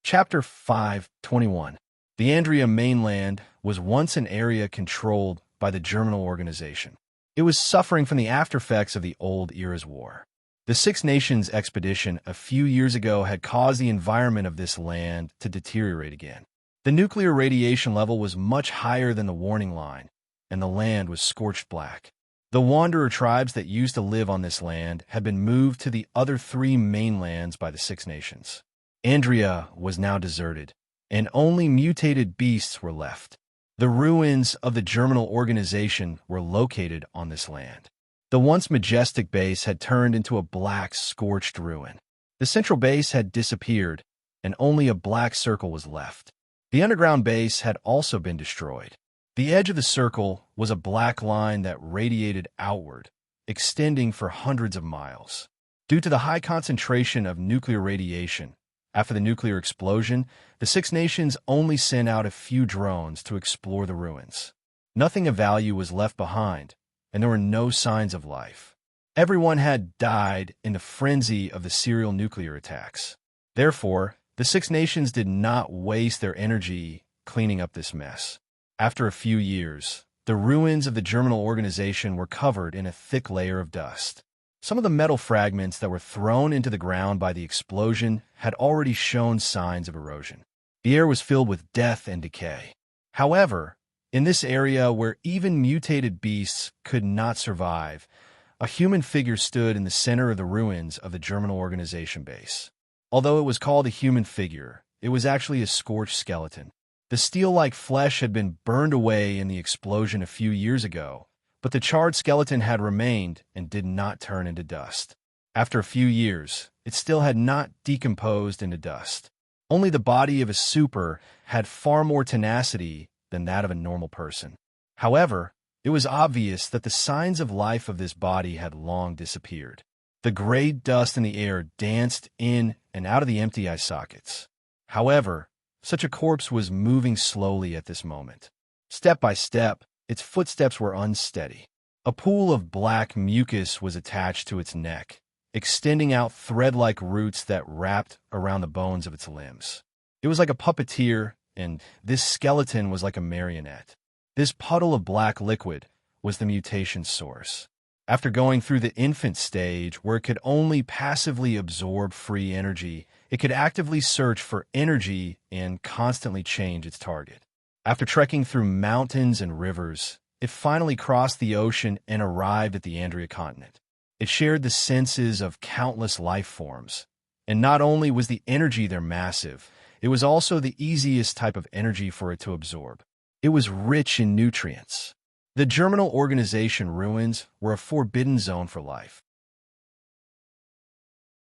Chapter 5:21. The Andrea mainland was once an area controlled by the Germinal organization. It was suffering from the aftereffects of the Old Era's War. The Six Nations expedition a few years ago had caused the environment of this land to deteriorate again. The nuclear radiation level was much higher than the warning line, and the land was scorched black. The wanderer tribes that used to live on this land had been moved to the other 3 mainlands by the Six Nations. Andrea was now deserted, and only mutated beasts were left. The ruins of the Germinal organization were located on this land. The once majestic base had turned into a black, scorched ruin. The central base had disappeared, and only a black circle was left. The underground base had also been destroyed. The edge of the circle was a black line that radiated outward, extending for hundreds of miles. Due to the high concentration of nuclear radiation, after the nuclear explosion, the Six Nations only sent out a few drones to explore the ruins. Nothing of value was left behind, and there were no signs of life. Everyone had died in the frenzy of the serial nuclear attacks. Therefore, the Six Nations did not waste their energy cleaning up this mess. After a few years, the ruins of the Germinal organization were covered in a thick layer of dust. Some of the metal fragments that were thrown into the ground by the explosion had already shown signs of erosion. The air was filled with death and decay. However, in this area where even mutated beasts could not survive, a human figure stood in the center of the ruins of the Germinal Organization base. Although it was called a human figure, it was actually a scorched skeleton. The steel-like flesh had been burned away in the explosion a few years ago, but the charred skeleton had remained and did not turn into dust. After a few years, it still had not decomposed into dust. Only the body of a super had far more tenacity than that of a normal person. However, it was obvious that the signs of life of this body had long disappeared. The gray dust in the air danced in and out of the empty eye sockets. However, such a corpse was moving slowly at this moment. Step by step, its footsteps were unsteady. A pool of black mucus was attached to its neck, extending out thread-like roots that wrapped around the bones of its limbs. It was like a puppeteer, and this skeleton was like a marionette. This puddle of black liquid was the mutation source. After going through the infant stage, where it could only passively absorb free energy, it could actively search for energy and constantly change its target. After trekking through mountains and rivers, it finally crossed the ocean and arrived at the Andrea continent. It shared the senses of countless life forms, and not only was the energy there massive, it was also the easiest type of energy for it to absorb. It was rich in nutrients. The Germinal Organization ruins were a forbidden zone for life.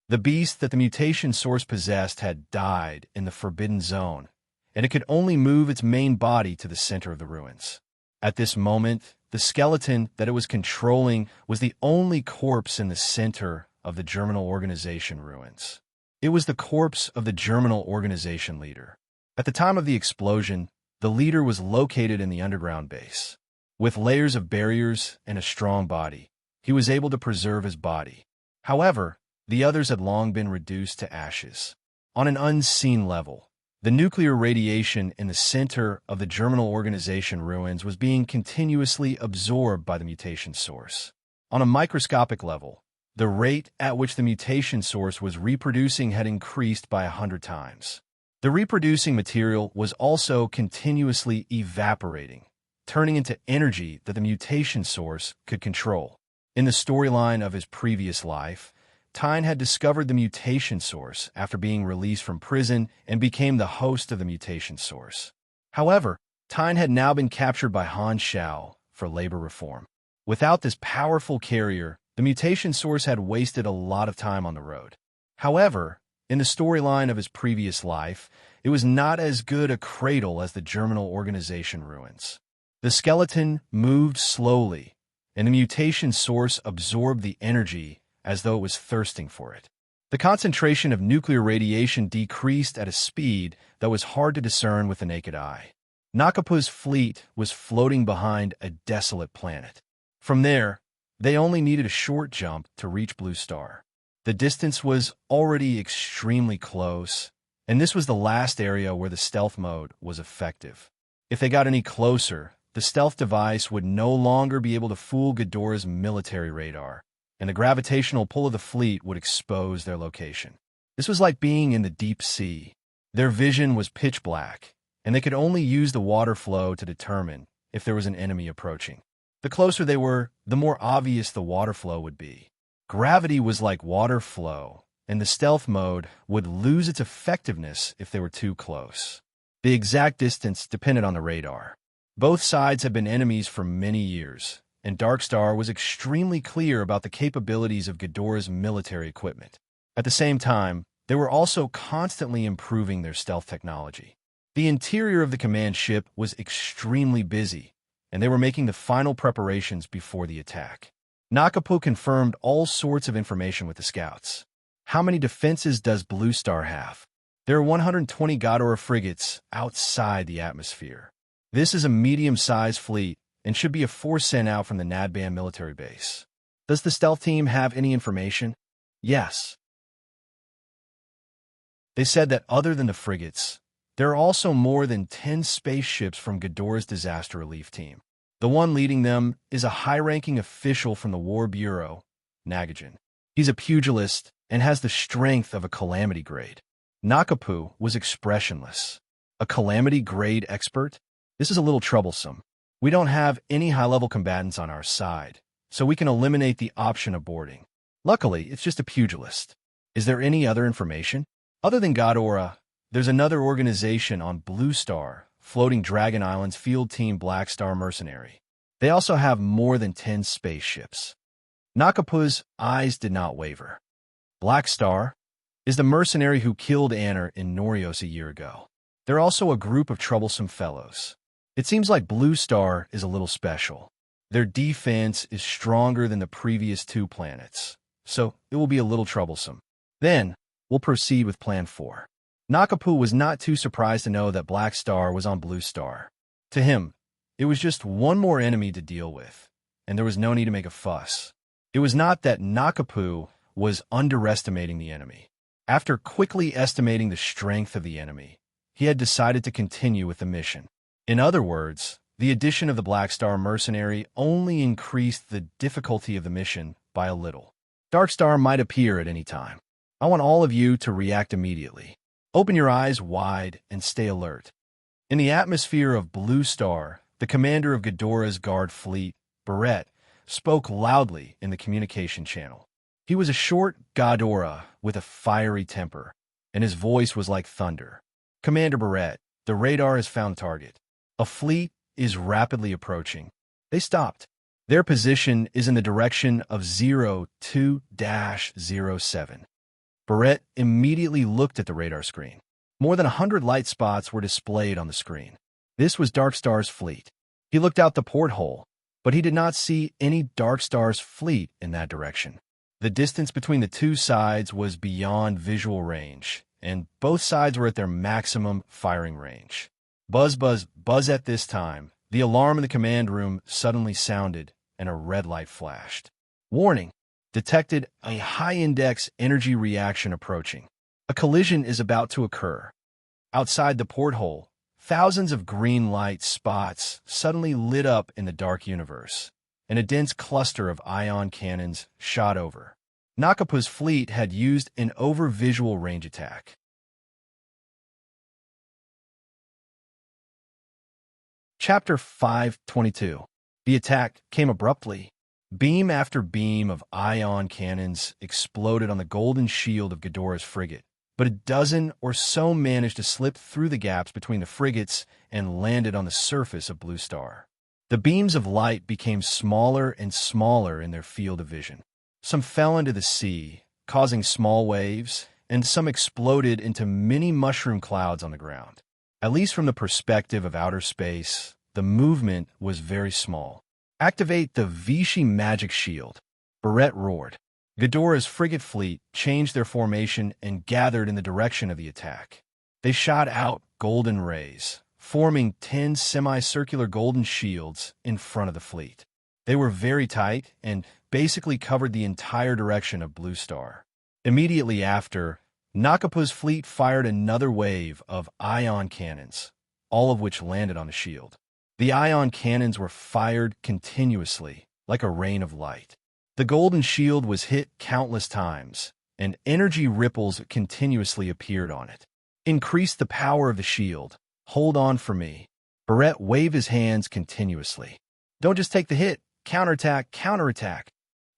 The beast that the mutation source possessed had died in the forbidden zone, and it could only move its main body to the center of the ruins. At this moment, the skeleton that it was controlling was the only corpse in the center of the Germinal Organization ruins. It was the corpse of the Germinal Organization leader. At the time of the explosion, the leader was located in the underground base. With layers of barriers and a strong body, he was able to preserve his body. However, the others had long been reduced to ashes. On an unseen level, the nuclear radiation in the center of the Germinal Organization ruins was being continuously absorbed by the mutation source. On a microscopic level, the rate at which the mutation source was reproducing had increased by 100 times. The reproducing material was also continuously evaporating, turning into energy that the mutation source could control. In the storyline of his previous life, Tyne had discovered the mutation source after being released from prison and became the host of the mutation source. However, Tyne had now been captured by Han Shao for labor reform. Without this powerful carrier, the mutation source had wasted a lot of time on the road. However, in the storyline of his previous life, it was not as good a cradle as the Germinal Organization ruins. The skeleton moved slowly, and the mutation source absorbed the energy as though it was thirsting for it. The concentration of nuclear radiation decreased at a speed that was hard to discern with the naked eye. Nakapu's fleet was floating behind a desolate planet. From there, they only needed a short jump to reach Blue Star. The distance was already extremely close, and this was the last area where the stealth mode was effective. If they got any closer, the stealth device would no longer be able to fool Ghidorah's military radar, and the gravitational pull of the fleet would expose their location. This was like being in the deep sea. Their vision was pitch black, and they could only use the water flow to determine if there was an enemy approaching. The closer they were, the more obvious the water flow would be. Gravity was like water flow, and the stealth mode would lose its effectiveness if they were too close. The exact distance depended on the radar. Both sides had been enemies for many years, and Darkstar was extremely clear about the capabilities of Ghidorah's military equipment. At the same time, they were also constantly improving their stealth technology. The interior of the command ship was extremely busy, and they were making the final preparations before the attack. Nakapu confirmed all sorts of information with the scouts. How many defenses does Blue Star have? There are 120 Ghidorah frigates outside the atmosphere. This is a medium-sized fleet and should be a force sent out from the Nadban military base. Does the stealth team have any information? Yes. They said that other than the frigates, there are also more than 10 spaceships from Ghidorah's disaster relief team. The one leading them is a high-ranking official from the War Bureau, Nagajan. He's a pugilist and has the strength of a calamity grade. Nakapu was expressionless. A calamity-grade expert? This is a little troublesome. We don't have any high-level combatants on our side, so we can eliminate the option of boarding. Luckily, it's just a pugilist. Is there any other information? Other than Godora, there's another organization on Blue Star, floating Dragon Island's field team Black Star Mercenary. They also have more than 10 spaceships. Nakapu's eyes did not waver. Black Star is the mercenary who killed Anner in Norios a year ago. They're also a group of troublesome fellows. It seems like Blue Star is a little special. Their defense is stronger than the previous 2 planets, so it will be a little troublesome. Then, we'll proceed with Plan 4. Nakapu was not too surprised to know that Black Star was on Blue Star. To him, it was just one more enemy to deal with, and there was no need to make a fuss. It was not that Nakapu was underestimating the enemy. After quickly estimating the strength of the enemy, he had decided to continue with the mission. In other words, the addition of the Black Star mercenary only increased the difficulty of the mission by a little. Dark Star might appear at any time. I want all of you to react immediately. Open your eyes wide and stay alert. In the atmosphere of Blue Star, the commander of Ghidorah's guard fleet, Barrett, spoke loudly in the communication channel. He was a short Ghidorah with a fiery temper, and his voice was like thunder. Commander Barrett, the radar has found the target. A fleet is rapidly approaching. They stopped. Their position is in the direction of 02-07. Barrett immediately looked at the radar screen. More than 100 light spots were displayed on the screen. This was Dark Star's fleet. He looked out the porthole, but he did not see any Dark Star's fleet in that direction. The distance between the 2 sides was beyond visual range, and both sides were at their maximum firing range. Buzz, buzz, buzz. At this time, the alarm in the command room suddenly sounded, and a red light flashed. Warning! Detected a high-index energy reaction approaching. A collision is about to occur. Outside the porthole, thousands of green light spots suddenly lit up in the dark universe, and a dense cluster of ion cannons shot over. Nakapu's fleet had used an over-visual range attack. Chapter 522. The attack came abruptly. Beam after beam of ion cannons exploded on the golden shield of Ghidorah's frigate, but a dozen or so managed to slip through the gaps between the frigates and landed on the surface of Blue Star. The beams of light became smaller and smaller in their field of vision. Some fell into the sea, causing small waves, and some exploded into mini mushroom clouds on the ground. At least from the perspective of outer space, the movement was very small. Activate the Vichy magic shield. Barrett roared. Ghidorah's frigate fleet changed their formation and gathered in the direction of the attack. They shot out golden rays, forming 10 semicircular golden shields in front of the fleet. They were very tight and basically covered the entire direction of Blue Star. Immediately after, Nakapu's fleet fired another wave of ion cannons, all of which landed on the shield. The ion cannons were fired continuously, like a rain of light. The golden shield was hit countless times, and energy ripples continuously appeared on it. Increase the power of the shield. Hold on for me. Barrett waved his hands continuously. Don't just take the hit. Counterattack, counterattack.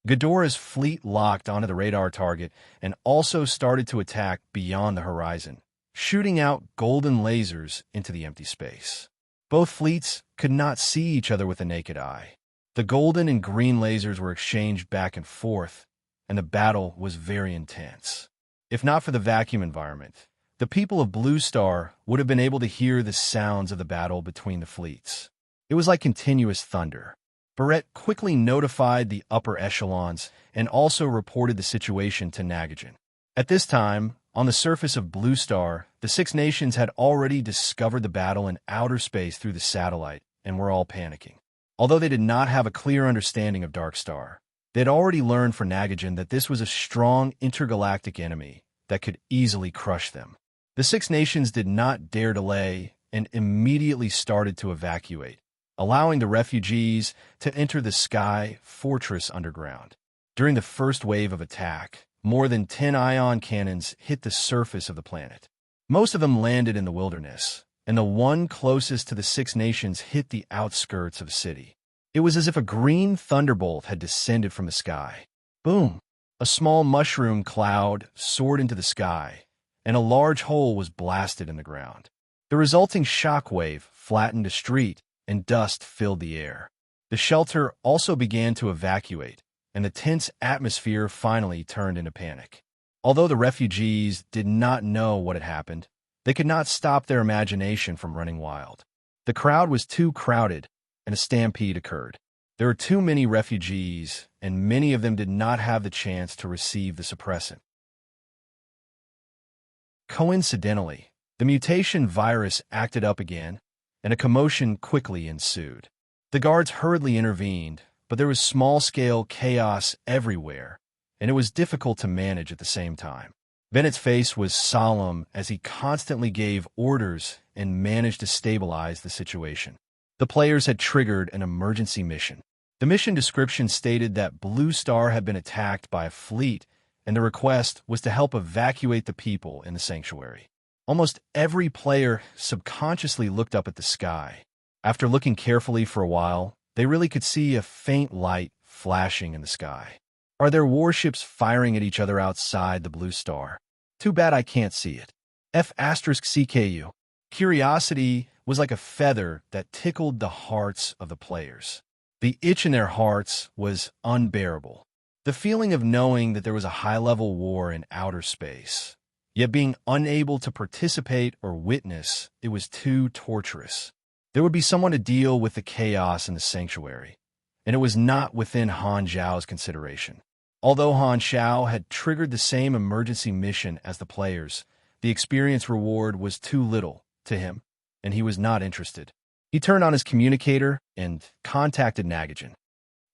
Ghidorah's fleet locked onto the radar target and also started to attack beyond the horizon, shooting out golden lasers into the empty space. Both fleets could not see each other with the naked eye. The golden and green lasers were exchanged back and forth, and the battle was very intense. If not for the vacuum environment, the people of Blue Star would have been able to hear the sounds of the battle between the fleets. It was like continuous thunder. Barrett quickly notified the upper echelons and also reported the situation to Nagajan. At this time, on the surface of Blue Star, the Six Nations had already discovered the battle in outer space through the satellite and were all panicking. Although they did not have a clear understanding of Dark Star, they had already learned from Nagajan that this was a strong intergalactic enemy that could easily crush them. The Six Nations did not dare delay and immediately started to evacuate, allowing the refugees to enter the Sky Fortress underground. During the first wave of attack, more than 10 ion cannons hit the surface of the planet. Most of them landed in the wilderness, and the one closest to the Six Nations hit the outskirts of the city. It was as if a green thunderbolt had descended from the sky. Boom! A small mushroom cloud soared into the sky, and a large hole was blasted in the ground. The resulting shockwave flattened a street, and dust filled the air. The shelter also began to evacuate, and the tense atmosphere finally turned into panic. Although the refugees did not know what had happened, they could not stop their imagination from running wild. The crowd was too crowded, and a stampede occurred. There were too many refugees, and many of them did not have the chance to receive the suppressant. Coincidentally, the mutation virus acted up again, and a commotion quickly ensued. The guards hurriedly intervened, but there was small-scale chaos everywhere, and it was difficult to manage at the same time. Bennett's face was solemn as he constantly gave orders and managed to stabilize the situation. The players had triggered an emergency mission. The mission description stated that Blue Star had been attacked by a fleet, and the request was to help evacuate the people in the sanctuary. Almost every player subconsciously looked up at the sky. After looking carefully for a while, they really could see a faint light flashing in the sky. Are there warships firing at each other outside the Blue Star? Too bad I can't see it. F***CKU. Curiosity was like a feather that tickled the hearts of the players. The itch in their hearts was unbearable. The feeling of knowing that there was a high-level war in outer space, yet being unable to participate or witness, it was too torturous. There would be someone to deal with the chaos in the sanctuary, and it was not within Han Zhao's consideration. Although Han Xiao had triggered the same emergency mission as the players, the experience reward was too little to him, and he was not interested. He turned on his communicator and contacted Nagajan.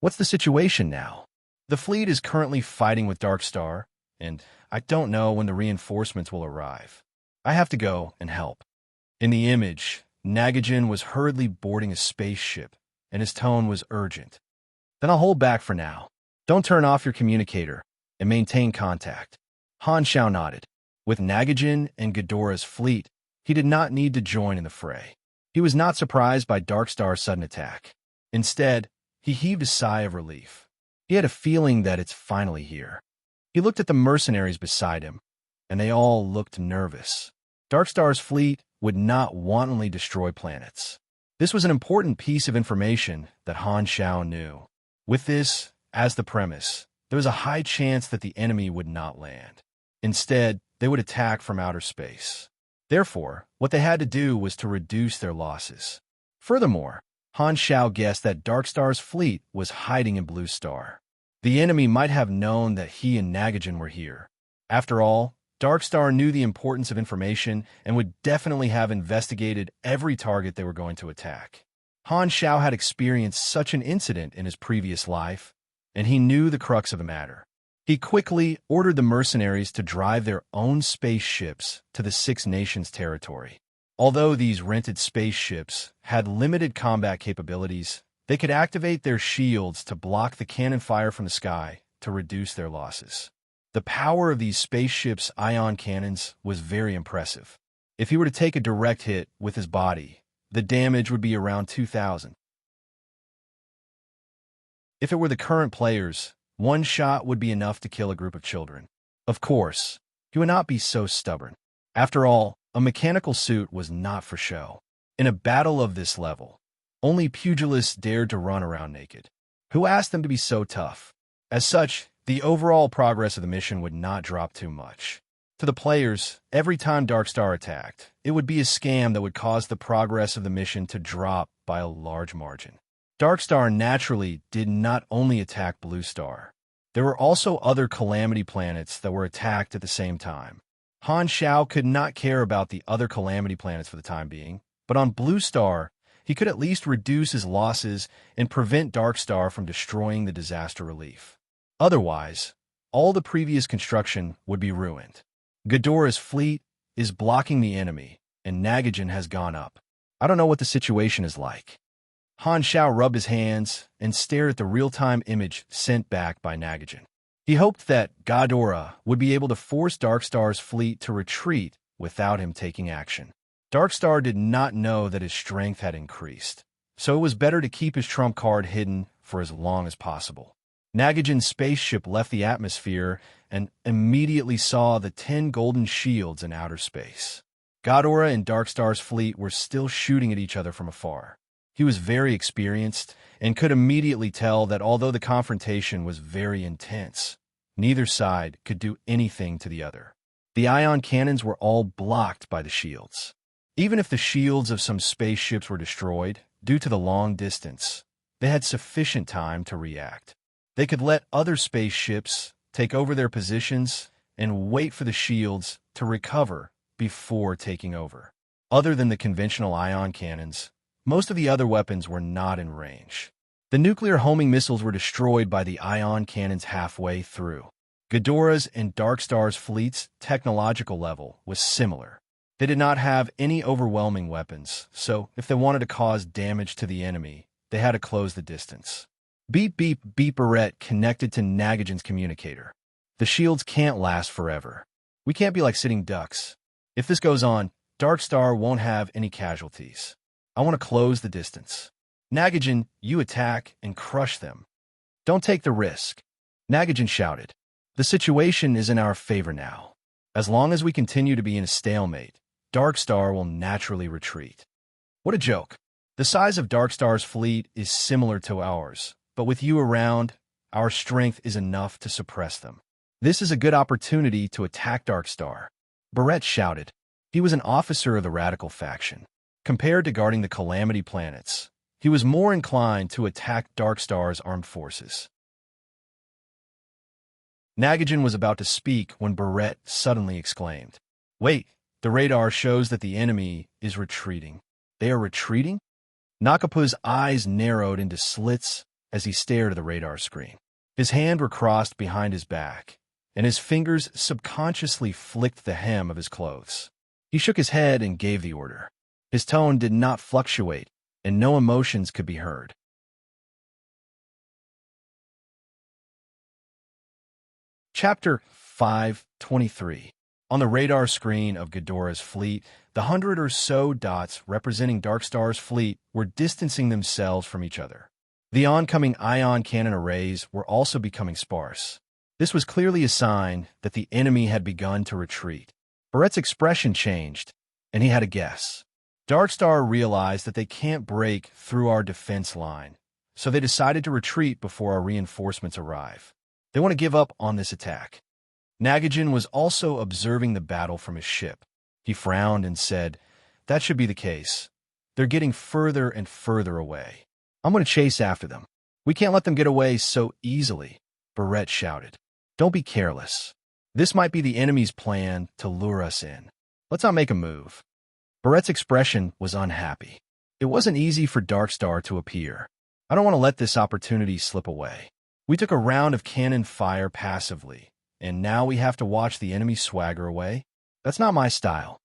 What's the situation now? The fleet is currently fighting with Dark Star, and I don't know when the reinforcements will arrive. I have to go and help. In the image, Nagajan was hurriedly boarding a spaceship, and his tone was urgent. Then I'll hold back for now. Don't turn off your communicator, and maintain contact. Han Xiao nodded. With Nagajan and Ghidorah's fleet, he did not need to join in the fray. He was not surprised by Dark Star's sudden attack. Instead, he heaved a sigh of relief. He had a feeling that it's finally here. He looked at the mercenaries beside him, and they all looked nervous. Dark Star's fleet would not wantonly destroy planets. This was an important piece of information that Han Xiao knew. With this as the premise, there was a high chance that the enemy would not land. Instead, they would attack from outer space. Therefore, what they had to do was to reduce their losses. Furthermore, Han Xiao guessed that Dark Star's fleet was hiding in Blue Star. The enemy might have known that he and Nagajan were here. After all, Dark Star knew the importance of information and would definitely have investigated every target they were going to attack. Han Xiao had experienced such an incident in his previous life, and he knew the crux of the matter. He quickly ordered the mercenaries to drive their own spaceships to the Six Nations territory. Although these rented spaceships had limited combat capabilities, they could activate their shields to block the cannon fire from the sky to reduce their losses. The power of these spaceships' ion cannons was very impressive. If he were to take a direct hit with his body, the damage would be around 2,000. If it were the current players, one shot would be enough to kill a group of children. Of course, he would not be so stubborn. After all, a mechanical suit was not for show. In a battle of this level, only pugilists dared to run around naked. Who asked them to be so tough? As such, the overall progress of the mission would not drop too much. To the players, every time Dark Star attacked, it would be a scam that would cause the progress of the mission to drop by a large margin. Dark Star naturally did not only attack Blue Star. There were also other Calamity planets that were attacked at the same time. Han Xiao could not care about the other Calamity planets for the time being, but on Blue Star, he could at least reduce his losses and prevent Dark Star from destroying the disaster relief. Otherwise, all the previous construction would be ruined. Ghidorah's fleet is blocking the enemy, and Nagajan has gone up. I don't know what the situation is like. Han Xiao rubbed his hands and stared at the real-time image sent back by Nagajan. He hoped that Ghidorah would be able to force Dark Star's fleet to retreat without him taking action. Darkstar did not know that his strength had increased, so it was better to keep his trump card hidden for as long as possible. Nagajan's spaceship left the atmosphere and immediately saw the 10 golden shields in outer space. Ghidorah and Darkstar's fleet were still shooting at each other from afar. He was very experienced and could immediately tell that although the confrontation was very intense, neither side could do anything to the other. The ion cannons were all blocked by the shields. Even if the shields of some spaceships were destroyed, due to the long distance, they had sufficient time to react. They could let other spaceships take over their positions and wait for the shields to recover before taking over. Other than the conventional ion cannons, most of the other weapons were not in range. The nuclear homing missiles were destroyed by the ion cannons halfway through. Ghidorah's and Darkstar's fleet's technological level was similar. They did not have any overwhelming weapons, so if they wanted to cause damage to the enemy, they had to close the distance. Beep beep beep Barrett connected to Nagajan's communicator. The shields can't last forever. We can't be like sitting ducks. If this goes on, Darkstar won't have any casualties. I want to close the distance. Nagajan, you attack and crush them. Don't take the risk. Nagajan shouted. The situation is in our favor now. As long as we continue to be in a stalemate, Darkstar will naturally retreat. What a joke. The size of Darkstar's fleet is similar to ours, but with you around, our strength is enough to suppress them. This is a good opportunity to attack Darkstar. Barrett shouted. He was an officer of the Radical faction. Compared to guarding the Calamity planets, he was more inclined to attack Darkstar's armed forces. Nagajan was about to speak when Barrett suddenly exclaimed, "Wait, the radar shows that the enemy is retreating." They are retreating? Nakapu's eyes narrowed into slits as he stared at the radar screen. His hands were crossed behind his back, and his fingers subconsciously flicked the hem of his clothes. He shook his head and gave the order. His tone did not fluctuate, and no emotions could be heard. Chapter 5:23. On the radar screen of Ghidorah's fleet, the 100 or so dots representing Darkstar's fleet were distancing themselves from each other. The oncoming ion cannon arrays were also becoming sparse. This was clearly a sign that the enemy had begun to retreat. Barrett's expression changed, and he had a guess. Darkstar realized that they can't break through our defense line, so they decided to retreat before our reinforcements arrive. They want to give up on this attack. Nagajan was also observing the battle from his ship. He frowned and said, "That should be the case. They're getting further and further away. I'm going to chase after them. We can't let them get away so easily," Barrett shouted. "Don't be careless. This might be the enemy's plan to lure us in. Let's not make a move." Barrett's expression was unhappy. It wasn't easy for Darkstar to appear. "I don't want to let this opportunity slip away. We took a round of cannon fire passively, and now we have to watch the enemy swagger away? That's not my style."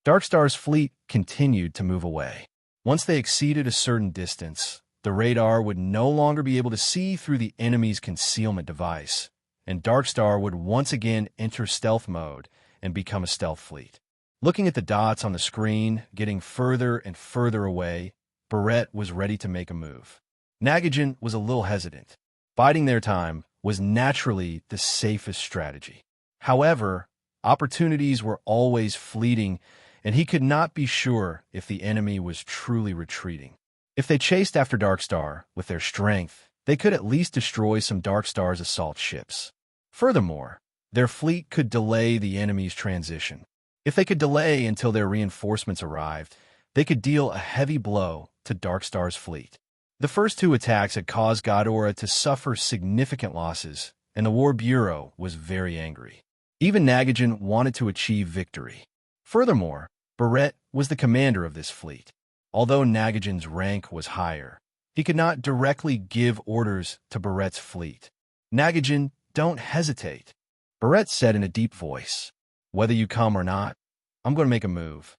Darkstar's fleet continued to move away. Once they exceeded a certain distance, the radar would no longer be able to see through the enemy's concealment device, and Darkstar would once again enter stealth mode and become a stealth fleet. Looking at the dots on the screen, getting further and further away, Barrett was ready to make a move. Nagajan was a little hesitant. Biding their time was naturally the safest strategy. However, opportunities were always fleeting, and he could not be sure if the enemy was truly retreating. If they chased after Darkstar with their strength, they could at least destroy some Darkstar's assault ships. Furthermore, their fleet could delay the enemy's transition. If they could delay until their reinforcements arrived, they could deal a heavy blow to Darkstar's fleet. The first two attacks had caused Ghidorah to suffer significant losses, and the War Bureau was very angry. Even Nagajan wanted to achieve victory. Furthermore, Barrett was the commander of this fleet. Although Nagajan's rank was higher, he could not directly give orders to Barrett's fleet. "Nagajan, don't hesitate," Barrett said in a deep voice. "Whether you come or not, I'm going to make a move.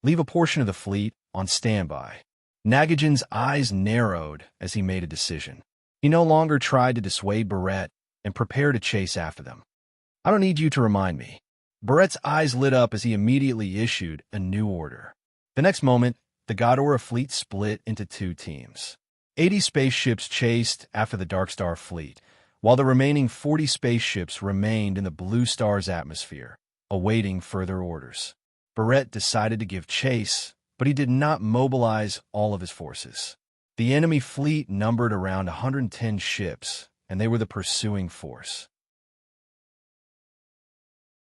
Leave a portion of the fleet on standby." Nagajan's eyes narrowed as he made a decision. He no longer tried to dissuade Barrett and prepared to chase after them. "I don't need you to remind me." Barrett's eyes lit up as he immediately issued a new order. The next moment, the Godora fleet split into two teams. 80 spaceships chased after the Dark Star fleet, while the remaining 40 spaceships remained in the Blue Star's atmosphere, awaiting further orders. Barrett decided to give chase, but he did not mobilize all of his forces. The enemy fleet numbered around 110 ships, and they were the pursuing force.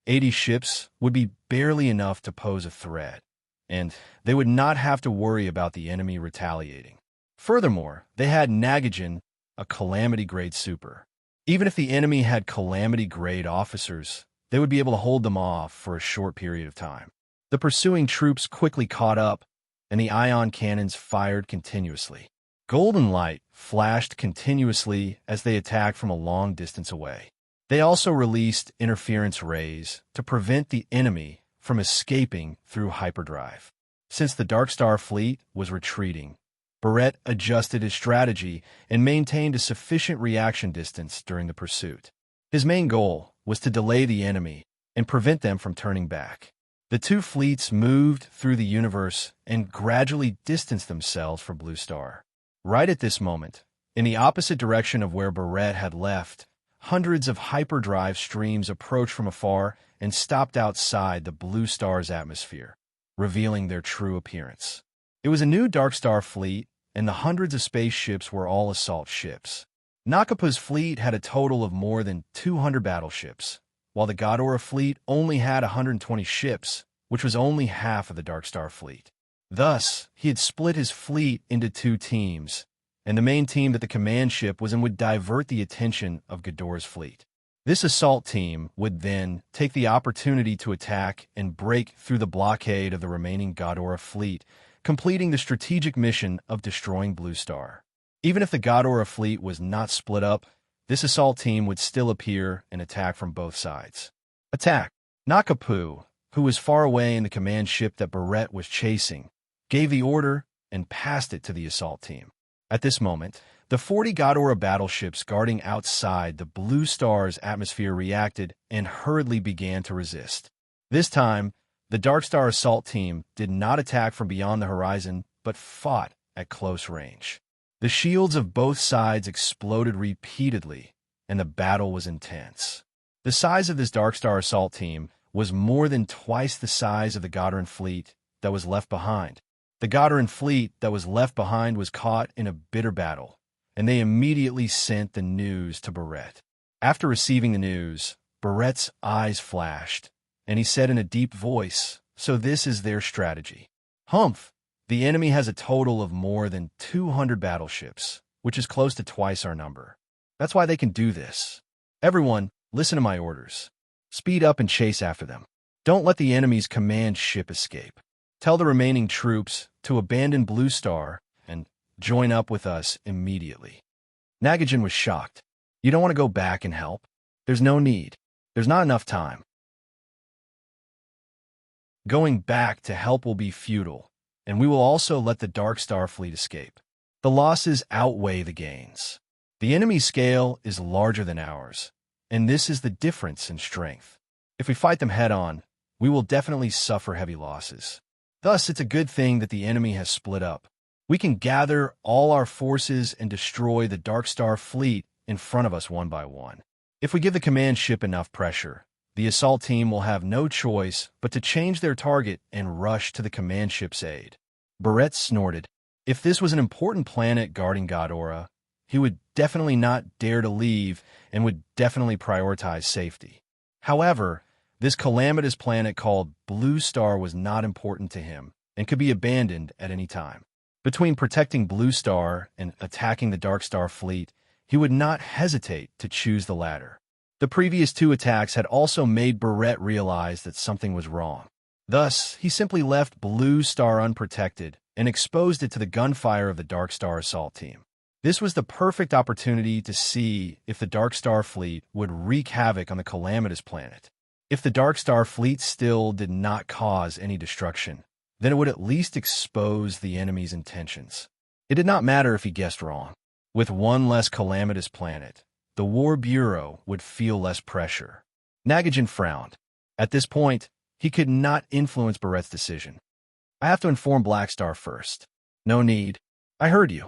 80 ships would be barely enough to pose a threat, and they would not have to worry about the enemy retaliating. Furthermore, they had Nagajan, a Calamity-grade super. Even if the enemy had Calamity-grade officers, they would be able to hold them off for a short period of time. The pursuing troops quickly caught up, and the ion cannons fired continuously. Golden light flashed continuously as they attacked from a long distance away. They also released interference rays to prevent the enemy from escaping through hyperdrive. Since the Dark Star fleet was retreating, Barrett adjusted his strategy and maintained a sufficient reaction distance during the pursuit. His main goal was to delay the enemy and prevent them from turning back. The two fleets moved through the universe and gradually distanced themselves from Blue Star. Right at this moment, in the opposite direction of where Barrett had left, hundreds of hyperdrive streams approached from afar and stopped outside the Blue Star's atmosphere, revealing their true appearance. It was a new Dark Star fleet, and the hundreds of spaceships were all assault ships. Nakapa's fleet had a total of more than 200 battleships, while the Godora fleet only had 120 ships, which was only half of the Dark Star fleet. Thus, he had split his fleet into two teams, and the main team that the command ship was in would divert the attention of Godora's fleet. This assault team would then take the opportunity to attack and break through the blockade of the remaining Godora fleet, completing the strategic mission of destroying Blue Star. Even if the Godora fleet was not split up, this assault team would still appear and attack from both sides. Attack! Nakapu, who was far away in the command ship that Barrett was chasing, gave the order and passed it to the assault team. At this moment, the 40 Godora battleships guarding outside the Blue Star's atmosphere reacted and hurriedly began to resist. This time, the Dark Star assault team did not attack from beyond the horizon, but fought at close range. The shields of both sides exploded repeatedly, and the battle was intense. The size of this Dark Star assault team was more than twice the size of the Godoran fleet that was left behind. The Godoran fleet that was left behind was caught in a bitter battle, and they immediately sent the news to Barrett. After receiving the news, Barrett's eyes flashed, and he said in a deep voice, "So this is their strategy. Humph! The enemy has a total of more than 200 battleships, which is close to twice our number. That's why they can do this. Everyone, listen to my orders. Speed up and chase after them. Don't let the enemy's command ship escape. Tell the remaining troops to abandon Blue Star and join up with us immediately." Nagajan was shocked. "You don't want to go back and help? There's no need. There's not enough time. Going back to help will be futile, and we will also let the Dark Star fleet escape. The losses outweigh the gains. The enemy's scale is larger than ours, and this is the difference in strength. If we fight them head-on, we will definitely suffer heavy losses. Thus, it's a good thing that the enemy has split up. We can gather all our forces and destroy the Dark Star fleet in front of us one by one. If we give the command ship enough pressure, the assault team will have no choice but to change their target and rush to the command ship's aid." Barrett snorted. If this was an important planet guarding Godora, he would definitely not dare to leave and would definitely prioritize safety. However, this calamitous planet called Blue Star was not important to him and could be abandoned at any time. Between protecting Blue Star and attacking the Dark Star fleet, he would not hesitate to choose the latter. The previous two attacks had also made Barrett realize that something was wrong. Thus, he simply left Blue Star unprotected and exposed it to the gunfire of the Dark Star assault team. This was the perfect opportunity to see if the Dark Star fleet would wreak havoc on the calamitous planet. If the Dark Star fleet still did not cause any destruction, then it would at least expose the enemy's intentions. It did not matter if he guessed wrong. With one less calamitous planet, the War Bureau would feel less pressure. Nagajan frowned. At this point, he could not influence Barrett's decision. I have to inform Blackstar first. No need. I heard you.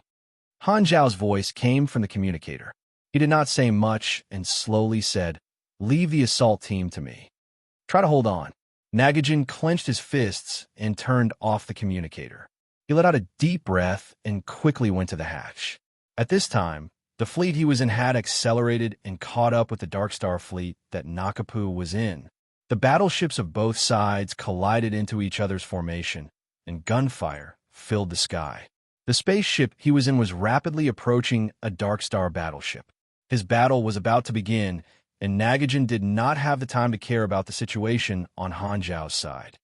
Han Zhao's voice came from the communicator. He did not say much and slowly said, "Leave the assault team to me. Try to hold on." Nagajin clenched his fists and turned off the communicator. He let out a deep breath and quickly went to the hatch. At this time, the fleet he was in had accelerated and caught up with the Darkstar fleet that Nakapu was in. The battleships of both sides collided into each other's formation, and gunfire filled the sky. The spaceship he was in was rapidly approaching a Darkstar battleship. His battle was about to begin, and Nagajin did not have the time to care about the situation on Han Zhao's side.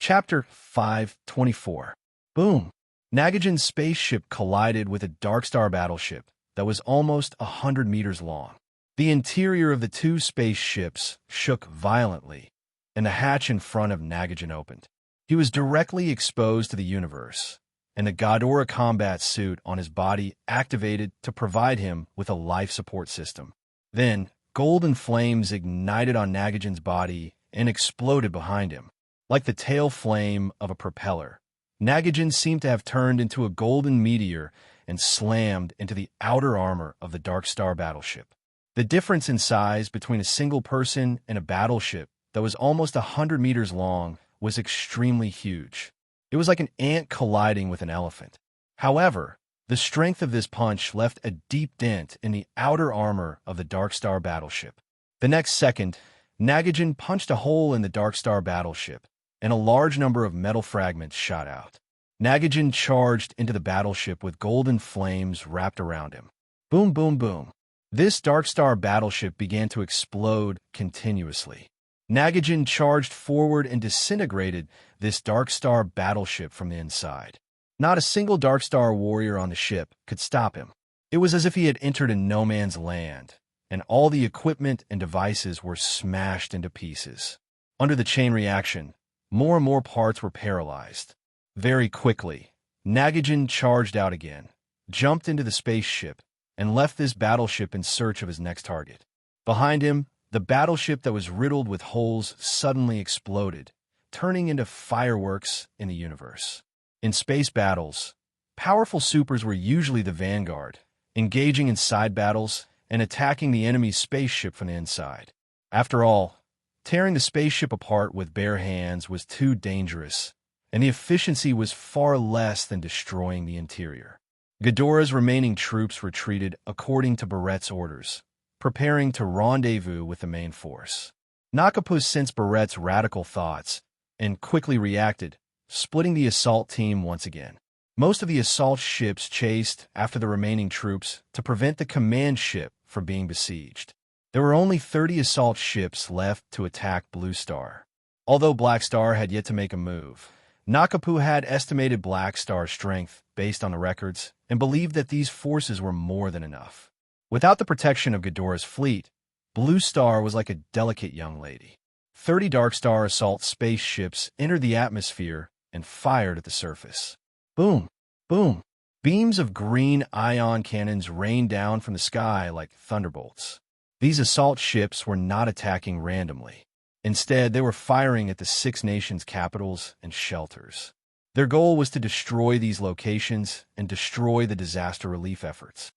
Chapter 524. Boom! Nagajin's spaceship collided with a Darkstar battleship that was almost 100 meters long. The interior of the two spaceships shook violently, and the hatch in front of Nagajin opened. He was directly exposed to the universe, and the Ghidorah combat suit on his body activated to provide him with a life support system. Then, golden flames ignited on Nagajin's body and exploded behind him. Like the tail flame of a propeller, Nagajin seemed to have turned into a golden meteor and slammed into the outer armor of the Darkstar battleship. The difference in size between a single person and a battleship that was almost 100 meters long was extremely huge. It was like an ant colliding with an elephant. However, the strength of this punch left a deep dent in the outer armor of the Darkstar battleship. The next second, Nagajin punched a hole in the Darkstar battleship, and a large number of metal fragments shot out. Nagajin charged into the battleship with golden flames wrapped around him. Boom, boom, boom. This Darkstar battleship began to explode continuously. Nagajin charged forward and disintegrated this Darkstar battleship from the inside. Not a single Darkstar warrior on the ship could stop him. It was as if he had entered a no man's land, and all the equipment and devices were smashed into pieces. Under the chain reaction, more and more parts were paralyzed. Very quickly, Nagajin charged out again, jumped into the spaceship, and left this battleship in search of his next target. Behind him, the battleship that was riddled with holes suddenly exploded, turning into fireworks in the universe. In space battles, powerful supers were usually the vanguard, engaging in side battles and attacking the enemy's spaceship from the inside. After all, tearing the spaceship apart with bare hands was too dangerous, and the efficiency was far less than destroying the interior. Ghidorah's remaining troops retreated according to Barrett's orders, preparing to rendezvous with the main force. Nakapu sensed Barrett's radical thoughts and quickly reacted, splitting the assault team once again. Most of the assault ships chased after the remaining troops to prevent the command ship from being besieged. There were only 30 assault ships left to attack Blue Star. Although Black Star had yet to make a move, Nakapu had estimated Black Star's strength based on the records and believed that these forces were more than enough. Without the protection of Ghidorah's fleet, Blue Star was like a delicate young lady. 30 Darkstar assault spaceships entered the atmosphere and fired at the surface. Boom! Boom! Beams of green ion cannons rained down from the sky like thunderbolts. These assault ships were not attacking randomly. Instead, they were firing at the Six Nations capitals and shelters. Their goal was to destroy these locations and destroy the disaster relief efforts.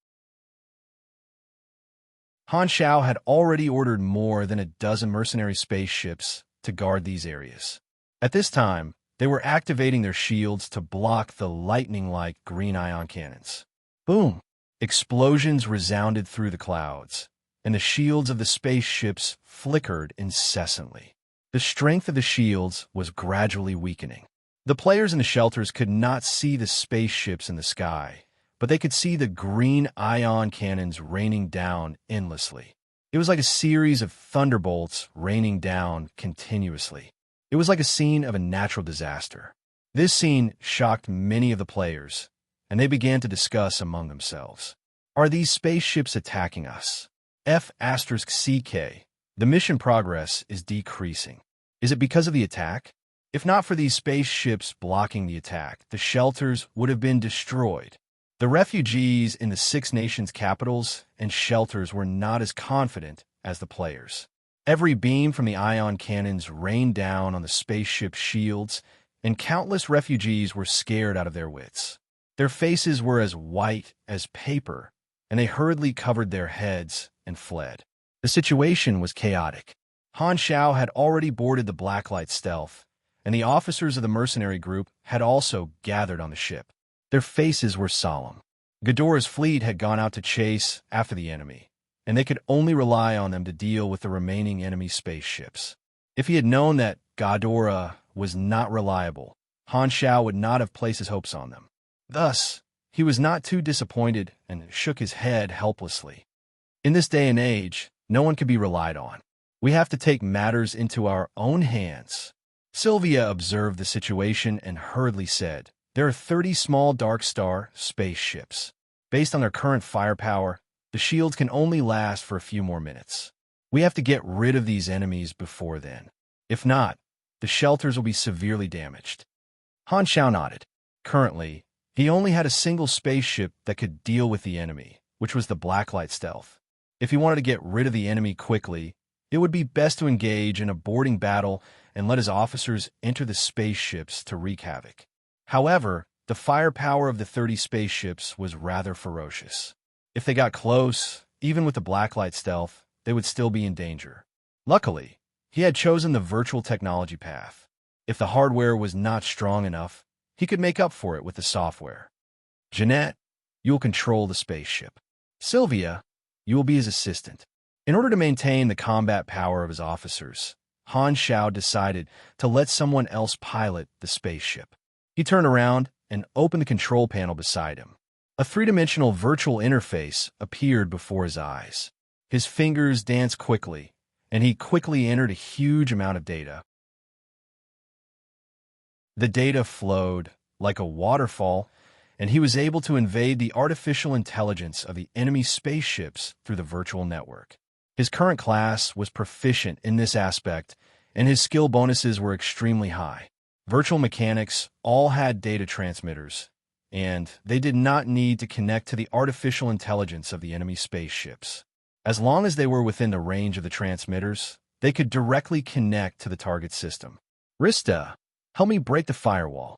Han Zhao had already ordered more than a dozen mercenary spaceships to guard these areas. At this time, they were activating their shields to block the lightning-like green ion cannons. Boom! Explosions resounded through the clouds, and the shields of the spaceships flickered incessantly. The strength of the shields was gradually weakening. The players in the shelters could not see the spaceships in the sky, but they could see the green ion cannons raining down endlessly. It was like a series of thunderbolts raining down continuously. It was like a scene of a natural disaster. This scene shocked many of the players, and they began to discuss among themselves. Are these spaceships attacking us? F*CK. The mission progress is decreasing. Is it because of the attack? If not for these spaceships blocking the attack, the shelters would have been destroyed. The refugees in the Six Nations capitals and shelters were not as confident as the players. Every beam from the ion cannons rained down on the spaceship's shields, and countless refugees were scared out of their wits. Their faces were as white as paper, and they hurriedly covered their heads and fled. The situation was chaotic. Han Xiao had already boarded the Blacklight stealth, and the officers of the mercenary group had also gathered on the ship. Their faces were solemn. Ghidorah's fleet had gone out to chase after the enemy, and they could only rely on them to deal with the remaining enemy spaceships. If he had known that Ghidorah was not reliable, Han Xiao would not have placed his hopes on them. Thus, he was not too disappointed and shook his head helplessly. In this day and age, no one can be relied on. We have to take matters into our own hands. Sylvia observed the situation and hurriedly said, "There are 30 small Dark Star spaceships. Based on their current firepower, the shields can only last for a few more minutes. We have to get rid of these enemies before then. If not, the shelters will be severely damaged." Han Xiao nodded. Currently, he only had a single spaceship that could deal with the enemy, which was the Blacklight stealth. If he wanted to get rid of the enemy quickly, it would be best to engage in a boarding battle and let his officers enter the spaceships to wreak havoc. However, the firepower of the 30 spaceships was rather ferocious. If they got close, even with the Blacklight stealth, they would still be in danger. Luckily, he had chosen the virtual technology path. If the hardware was not strong enough, he could make up for it with the software. Jeanette, you will control the spaceship. Sylvia, you will be his assistant. In order to maintain the combat power of his officers, Han Xiao decided to let someone else pilot the spaceship. He turned around and opened the control panel beside him. A three-dimensional virtual interface appeared before his eyes. His fingers danced quickly, and he quickly entered a huge amount of data. The data flowed like a waterfall, and he was able to invade the artificial intelligence of the enemy spaceships through the virtual network. His current class was proficient in this aspect, and his skill bonuses were extremely high. Virtual mechanics all had data transmitters, and they did not need to connect to the artificial intelligence of the enemy spaceships. As long as they were within the range of the transmitters, they could directly connect to the target system. "Rista, help me break the firewall,"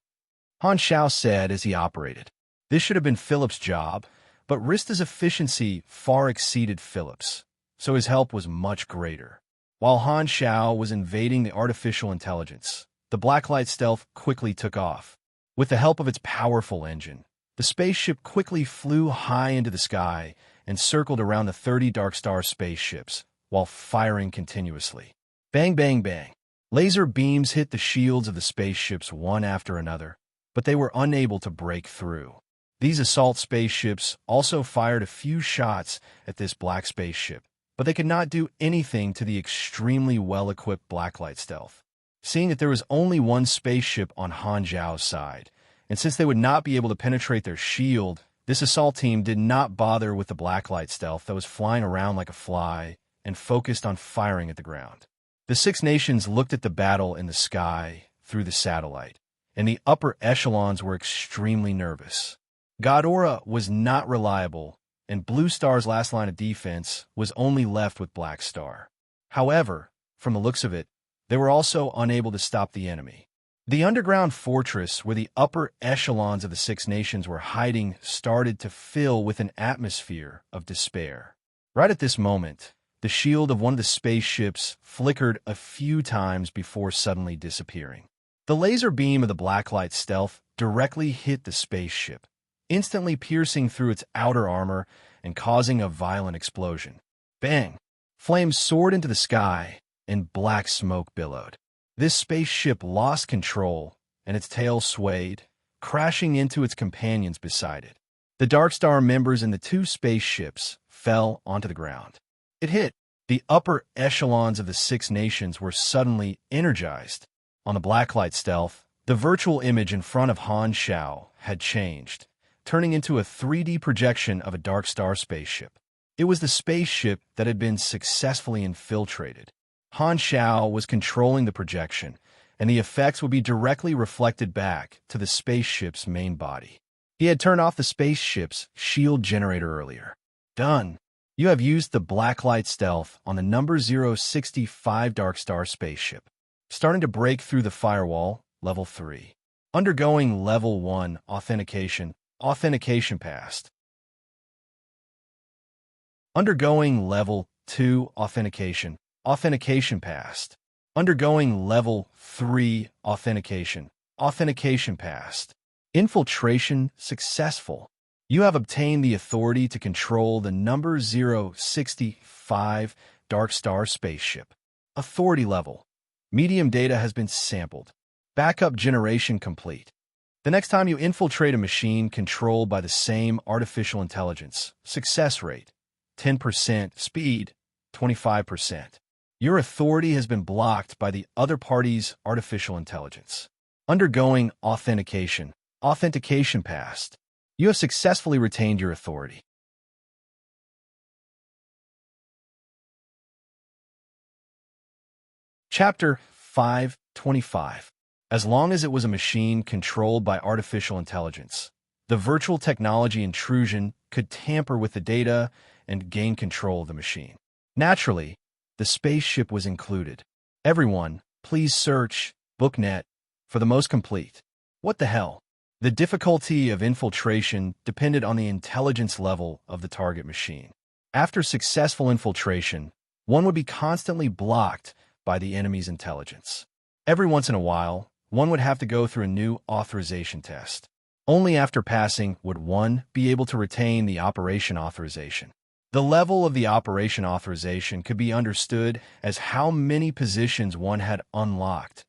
Han Xiao said as he operated. This should have been Philip's job, but Rista's efficiency far exceeded Philip's, so his help was much greater. While Han Xiao was invading the artificial intelligence, the Blacklight stealth quickly took off. With the help of its powerful engine, the spaceship quickly flew high into the sky and circled around the 30 Dark Star spaceships while firing continuously. Bang, bang, bang. Laser beams hit the shields of the spaceships one after another, but they were unable to break through. These assault spaceships also fired a few shots at this black spaceship, but they could not do anything to the extremely well-equipped Blacklight stealth. Seeing that there was only one spaceship on Han Xiao's side, and since they would not be able to penetrate their shield, this assault team did not bother with the Blacklight stealth that was flying around like a fly and focused on firing at the ground. The Six Nations looked at the battle in the sky through the satellite, and the upper echelons were extremely nervous. Ghidorah was not reliable, and Blue Star's last line of defense was only left with Black Star. However, from the looks of it, they were also unable to stop the enemy. The underground fortress where the upper echelons of the Six Nations were hiding started to fill with an atmosphere of despair. Right at this moment, the shield of one of the spaceships flickered a few times before suddenly disappearing. The laser beam of the Blacklight stealth directly hit the spaceship, instantly piercing through its outer armor and causing a violent explosion. Bang! Flames soared into the sky, and black smoke billowed. This spaceship lost control, and its tail swayed, crashing into its companions beside it. The Dark Star members in the two spaceships fell onto the ground. It hit. The upper echelons of the Six Nations were suddenly energized. On the Blacklight stealth, the virtual image in front of Han Xiao had changed, turning into a 3D projection of a Dark Star spaceship. It was the spaceship that had been successfully infiltrated. Han Xiao was controlling the projection, and the effects would be directly reflected back to the spaceship's main body. He had turned off the spaceship's shield generator earlier. Done. You have used the blacklight stealth on the number 065 Dark Star spaceship. Starting to break through the firewall, level 3. Undergoing level 1 authentication, authentication passed. Undergoing level 2 authentication, authentication passed. Undergoing level 3 authentication, authentication passed. Infiltration successful. You have obtained the authority to control the number 065 Dark Star spaceship. Authority level. Medium data has been sampled. Backup generation complete. The next time you infiltrate a machine controlled by the same artificial intelligence, success rate, 10%, speed, 25%. Your authority has been blocked by the other party's artificial intelligence. Undergoing authentication, authentication passed. You have successfully retained your authority. Chapter 525. As long as it was a machine controlled by artificial intelligence, the virtual technology intrusion could tamper with the data and gain control of the machine. Naturally, the spaceship was included. Everyone, please search BookNet for the most complete. What the hell? The difficulty of infiltration depended on the intelligence level of the target machine. After successful infiltration, one would be constantly blocked by the enemy's intelligence. Every once in a while, one would have to go through a new authorization test. Only after passing would one be able to retain the operation authorization. The level of the operation authorization could be understood as how many positions one had unlocked.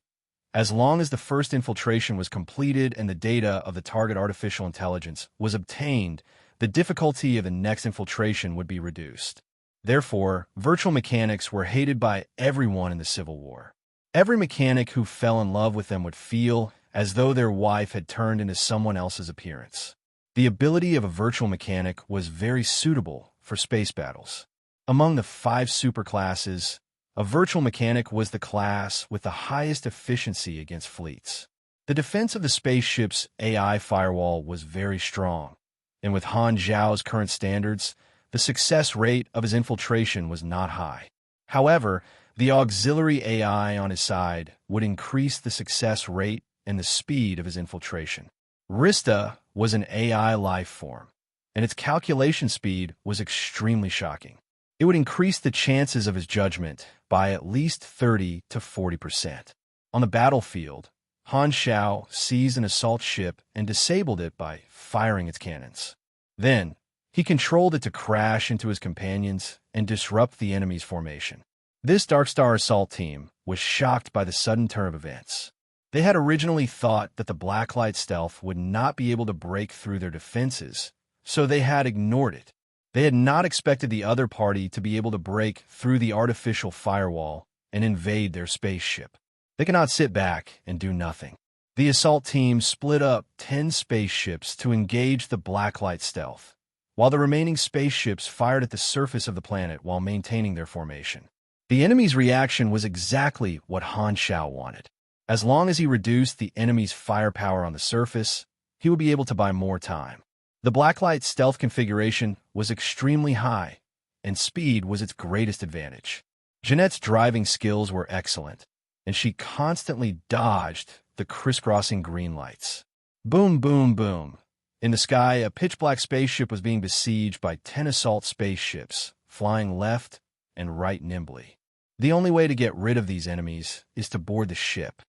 As long as the first infiltration was completed and the data of the target artificial intelligence was obtained, the difficulty of the next infiltration would be reduced. Therefore, virtual mechanics were hated by everyone in the Civil War. Every mechanic who fell in love with them would feel as though their wife had turned into someone else's appearance. The ability of a virtual mechanic was very suitable for space battles. Among the 5 superclasses, a virtual mechanic was the class with the highest efficiency against fleets. The defense of the spaceship's AI firewall was very strong, and with Han Zhao's current standards, the success rate of his infiltration was not high. However, the auxiliary AI on his side would increase the success rate and the speed of his infiltration. Rista was an AI life form, and its calculation speed was extremely shocking. It would increase the chances of his judgment by at least 30 to 40%. On the battlefield, Han Xiao seized an assault ship and disabled it by firing its cannons. Then, he controlled it to crash into his companions and disrupt the enemy's formation. This Dark Star assault team was shocked by the sudden turn of events. They had originally thought that the blacklight stealth would not be able to break through their defenses, so they had ignored it. They had not expected the other party to be able to break through the artificial firewall and invade their spaceship. They cannot sit back and do nothing. The assault team split up 10 spaceships to engage the blacklight stealth, while the remaining spaceships fired at the surface of the planet while maintaining their formation. The enemy's reaction was exactly what Han Xiao wanted. As long as he reduced the enemy's firepower on the surface, he would be able to buy more time. The blacklight stealth configuration was extremely high, and speed was its greatest advantage. Jeanette's driving skills were excellent, and she constantly dodged the crisscrossing green lights. Boom, boom, boom. In the sky, a pitch-black spaceship was being besieged by 10 assault spaceships, flying left and right nimbly. The only way to get rid of these enemies is to board the ship.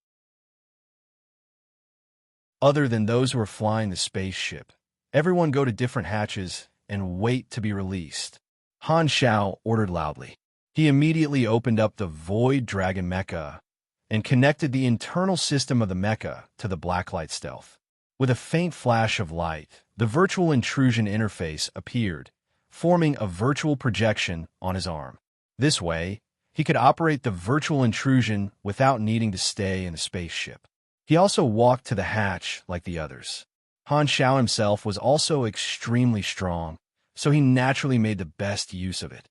Other than those who are flying the spaceship, everyone go to different hatches and wait to be released. Han Xiao ordered loudly. He immediately opened up the Void Dragon mecha and connected the internal system of the mecha to the blacklight stealth. With a faint flash of light, the virtual intrusion interface appeared, forming a virtual projection on his arm. This way, he could operate the virtual intrusion without needing to stay in the spaceship. He also walked to the hatch like the others. Han Xiao himself was also extremely strong, so he naturally made the best use of it.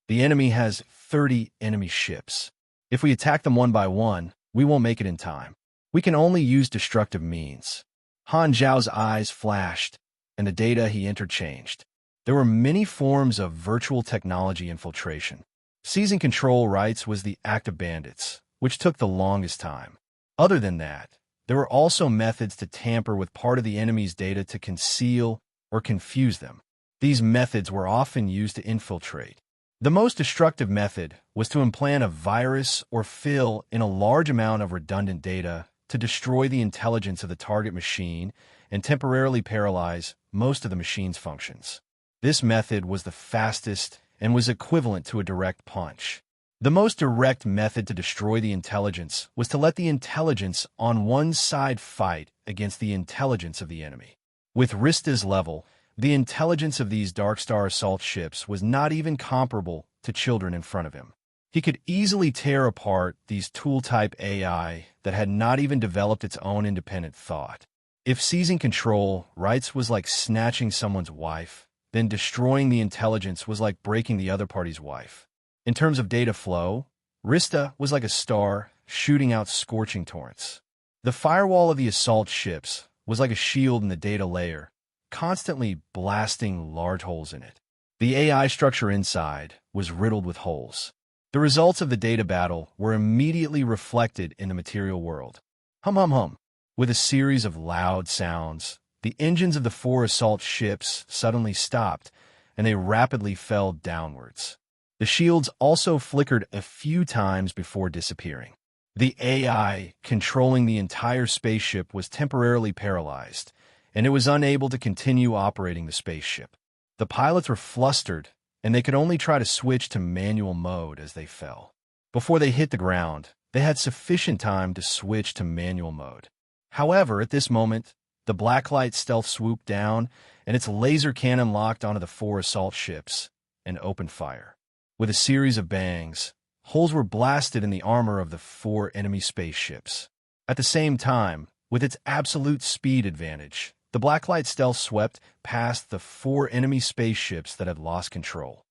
The enemy has 30 enemy ships. If we attack them one by one, we won't make it in time. We can only use destructive means. Han Zhao's eyes flashed, and the data he entered changed. There were many forms of virtual technology infiltration. Seizing control rights was the act of bandits, which took the longest time. Other than that, there were also methods to tamper with part of the enemy's data to conceal or confuse them. These methods were often used to infiltrate. The most destructive method was to implant a virus or fill in a large amount of redundant data to destroy the intelligence of the target machine and temporarily paralyze most of the machine's functions. This method was the fastest and was equivalent to a direct punch. The most direct method to destroy the intelligence was to let the intelligence on one side fight against the intelligence of the enemy. With Rista's level, the intelligence of these Darkstar assault ships was not even comparable to children in front of him. He could easily tear apart these tool-type AI that had not even developed its own independent thought. If seizing control rights was like snatching someone's wife, then destroying the intelligence was like breaking the other party's wife. In terms of data flow, Rista was like a star shooting out scorching torrents. The firewall of the assault ships was like a shield in the data layer, constantly blasting large holes in it. The AI structure inside was riddled with holes. The results of the data battle were immediately reflected in the material world. Hum hum hum. With a series of loud sounds, the engines of the 4 assault ships suddenly stopped, and they rapidly fell downwards. The shields also flickered a few times before disappearing. The AI controlling the entire spaceship was temporarily paralyzed, and it was unable to continue operating the spaceship. The pilots were flustered, and they could only try to switch to manual mode as they fell. Before they hit the ground, they had sufficient time to switch to manual mode. However, at this moment, the Blacklight stealth swooped down, and its laser cannon locked onto the 4 assault ships and opened fire. With a series of bangs, holes were blasted in the armor of the 4 enemy spaceships. At the same time, with its absolute speed advantage, the Blacklight stealth swept past the 4 enemy spaceships that had lost control.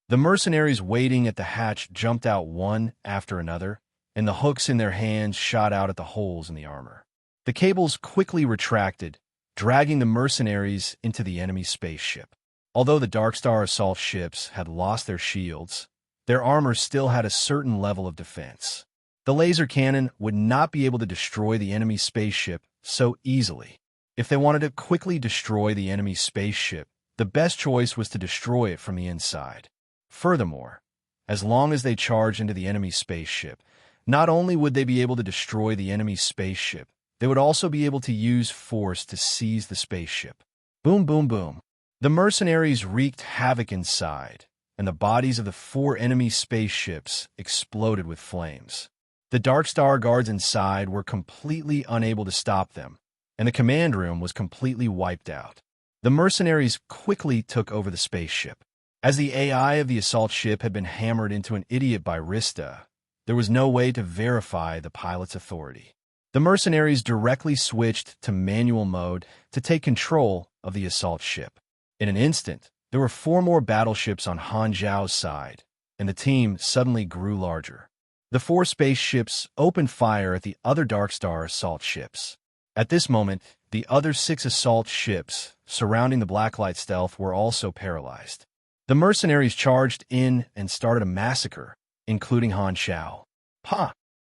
The mercenaries waiting at the hatch jumped out one after another, and the hooks in their hands shot out at the holes in the armor. The cables quickly retracted, dragging the mercenaries into the enemy spaceship. Although the Darkstar assault ships had lost their shields, their armor still had a certain level of defense. The laser cannon would not be able to destroy the enemy spaceship so easily. If they wanted to quickly destroy the enemy spaceship, the best choice was to destroy it from the inside. Furthermore, as long as they charged into the enemy spaceship, not only would they be able to destroy the enemy spaceship, they would also be able to use force to seize the spaceship. Boom, boom, boom. The mercenaries wreaked havoc inside, and the bodies of the 4 enemy spaceships exploded with flames. The Darkstar guards inside were completely unable to stop them, and the command room was completely wiped out. The mercenaries quickly took over the spaceship. As the AI of the assault ship had been hammered into an idiot by Rista, there was no way to verify the pilot's authority. The mercenaries directly switched to manual mode to take control of the assault ship. In an instant, there were 4 more battleships on Han Zhao's side, and the team suddenly grew larger. The 4 spaceships opened fire at the other Darkstar assault ships. At this moment, the other 6 assault ships surrounding the Blacklight stealth were also paralyzed. The mercenaries charged in and started a massacre, including Han Zhao.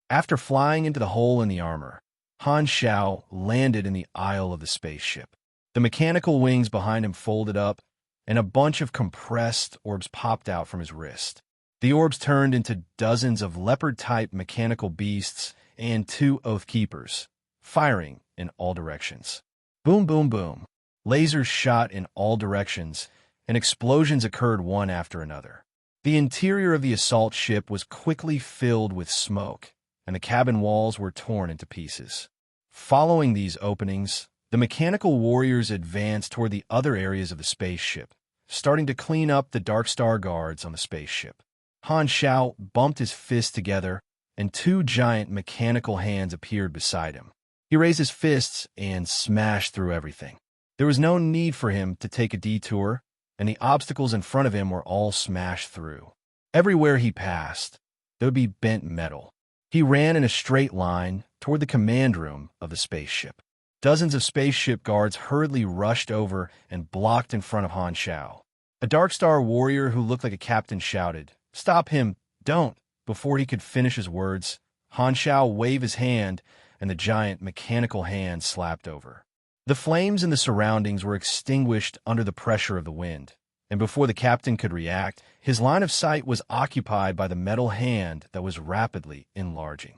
After flying into the hole in the armor, Han Zhao landed in the aisle of the spaceship. The mechanical wings behind him folded up, and a bunch of compressed orbs popped out from his wrist. The orbs turned into dozens of leopard-type mechanical beasts and 2 Oathkeepers, firing in all directions. Boom, boom, boom. Lasers shot in all directions, and explosions occurred one after another. The interior of the assault ship was quickly filled with smoke, and the cabin walls were torn into pieces. Following these openings, the mechanical warriors advanced toward the other areas of the spaceship, starting to clean up the Darkstar guards on the spaceship. Han Zhao bumped his fists together, and 2 giant mechanical hands appeared beside him. He raised his fists and smashed through everything. There was no need for him to take a detour, and the obstacles in front of him were all smashed through. Everywhere he passed, there would be bent metal. He ran in a straight line toward the command room of the spaceship. Dozens of spaceship guards hurriedly rushed over and blocked in front of Han Shao. A Dark Star warrior who looked like a captain shouted, "Stop him! Don't!" Before he could finish his words, Han Shao waved his hand, and the giant mechanical hand slapped over. The flames in the surroundings were extinguished under the pressure of the wind, and before the captain could react, his line of sight was occupied by the metal hand that was rapidly enlarging.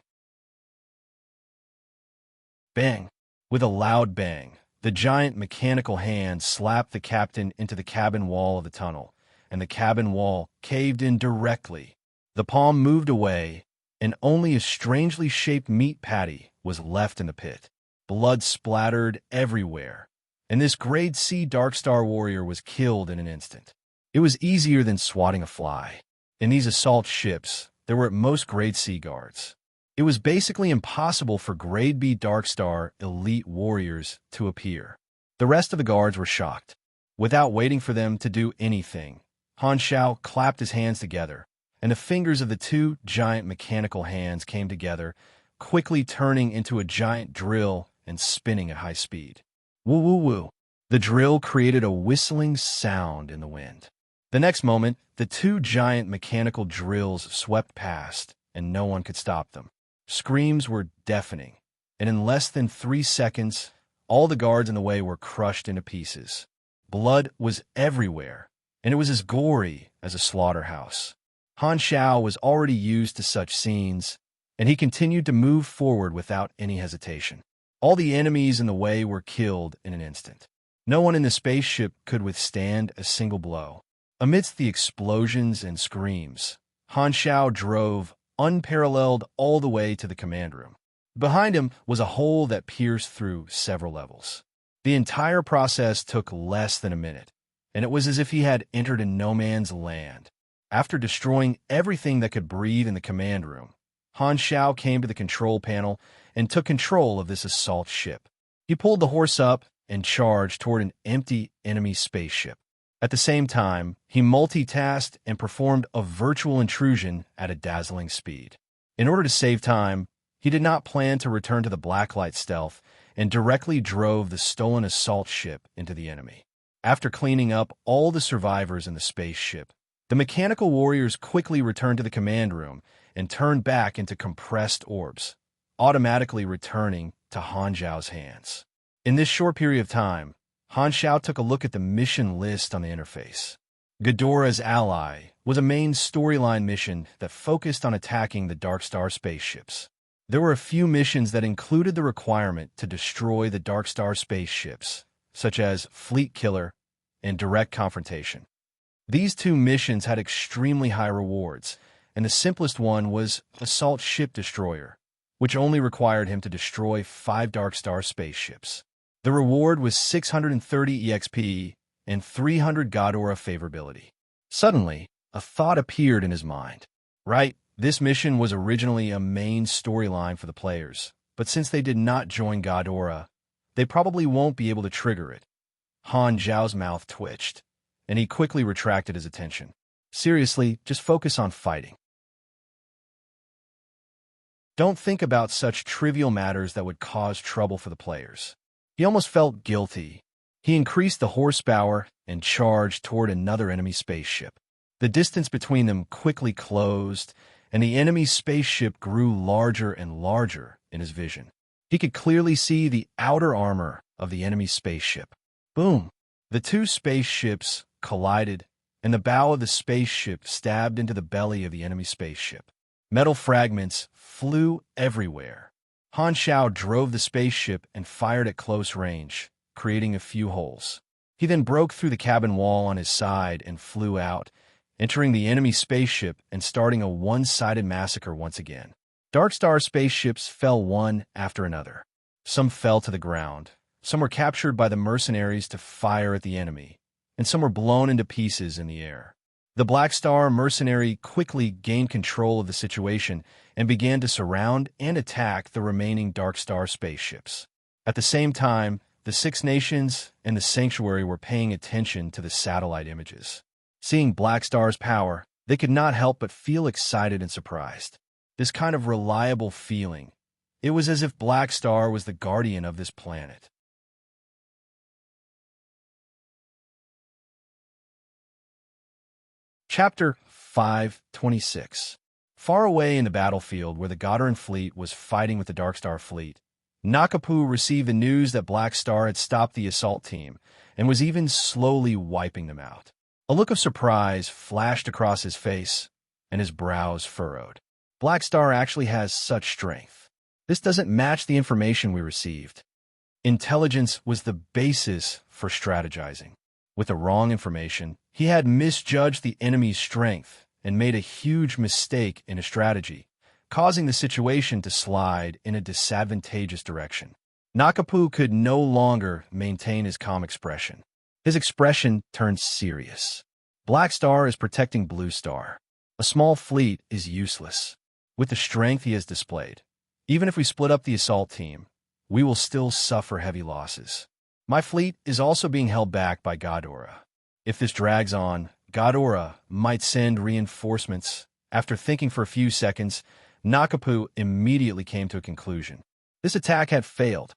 Bang! With a loud bang, the giant mechanical hand slapped the captain into the cabin wall of the tunnel, and the cabin wall caved in directly. The palm moved away, and only a strangely shaped meat patty was left in the pit. Blood splattered everywhere, and this grade C Dark Star warrior was killed in an instant. It was easier than swatting a fly. In these assault ships, there were at most grade C guards. It was basically impossible for grade B Dark Star elite warriors to appear. The rest of the guards were shocked. Without waiting for them to do anything, Han Shao clapped his hands together, and the fingers of the two giant mechanical hands came together, quickly turning into a giant drill and spinning at high speed. Woo woo woo. The drill created a whistling sound in the wind. The next moment, the two giant mechanical drills swept past, and no one could stop them. Screams were deafening, and in less than 3 seconds, all the guards in the way were crushed into pieces. Blood was everywhere, and it was as gory as a slaughterhouse. Han Shao was already used to such scenes, and he continued to move forward without any hesitation. All the enemies in the way were killed in an instant. No one in the spaceship could withstand a single blow. Amidst the explosions and screams, Han Shao drove unparalleled all the way to the command room. Behind him was a hole that pierced through several levels. The entire process took less than a minute, and it was as if he had entered a no man's land. After destroying everything that could breathe in the command room, Han Shao came to the control panel and took control of this assault ship. He pulled the horse up and charged toward an empty enemy spaceship. At the same time, he multitasked and performed a virtual intrusion at a dazzling speed. In order to save time, he did not plan to return to the blacklight stealth and directly drove the stolen assault ship into the enemy. After cleaning up all the survivors in the spaceship, the mechanical warriors quickly returned to the command room and turned back into compressed orbs, automatically returning to Han Zhao's hands. In this short period of time, Han Shao took a look at the mission list on the interface. Ghidorah's ally was a main storyline mission that focused on attacking the Dark Star spaceships. There were a few missions that included the requirement to destroy the Dark Star spaceships, such as Fleet Killer and Direct Confrontation. These two missions had extremely high rewards, and the simplest one was Assault Ship Destroyer, which only required him to destroy 5 Dark Star spaceships. The reward was 630 EXP and 300 Ghidorah favorability. Suddenly, a thought appeared in his mind. Right, this mission was originally a main storyline for the players, but since they did not join Ghidorah, they probably won't be able to trigger it. Han Zhao's mouth twitched, and he quickly retracted his attention. Seriously, just focus on fighting. Don't think about such trivial matters that would cause trouble for the players. He almost felt guilty. He increased the horsepower and charged toward another enemy spaceship. The distance between them quickly closed, and the enemy spaceship grew larger and larger in his vision. He could clearly see the outer armor of the enemy spaceship. Boom! The two spaceships collided, and the bow of the spaceship stabbed into the belly of the enemy spaceship. Metal fragments flew everywhere. Han Shao drove the spaceship and fired at close range, creating a few holes. He then broke through the cabin wall on his side and flew out, entering the enemy spaceship and starting a one-sided massacre once again. Dark Star spaceships fell one after another. Some fell to the ground, some were captured by the mercenaries to fire at the enemy, and some were blown into pieces in the air. The Black Star mercenary quickly gained control of the situation and began to surround and attack the remaining Dark Star spaceships. At the same time, the Six Nations and the Sanctuary were paying attention to the satellite images. Seeing Black Star's power, they could not help but feel excited and surprised. This kind of reliable feeling, it was as if Black Star was the guardian of this planet. Chapter 526. Far away in the battlefield where the Godaran fleet was fighting with the Darkstar fleet, Nakapu received the news that Black Star had stopped the assault team and was even slowly wiping them out. A look of surprise flashed across his face, and his brows furrowed. Black Star actually has such strength. This doesn't match the information we received. Intelligence was the basis for strategizing. With the wrong information, he had misjudged the enemy's strength and made a huge mistake in his strategy, causing the situation to slide in a disadvantageous direction. Nakapu could no longer maintain his calm expression. His expression turned serious. Black Star is protecting Blue Star. A small fleet is useless. With the strength he has displayed, even if we split up the assault team, we will still suffer heavy losses. My fleet is also being held back by Ghidorah. If this drags on, Ghidorah might send reinforcements. After thinking for a few seconds, Nakapu immediately came to a conclusion. This attack had failed.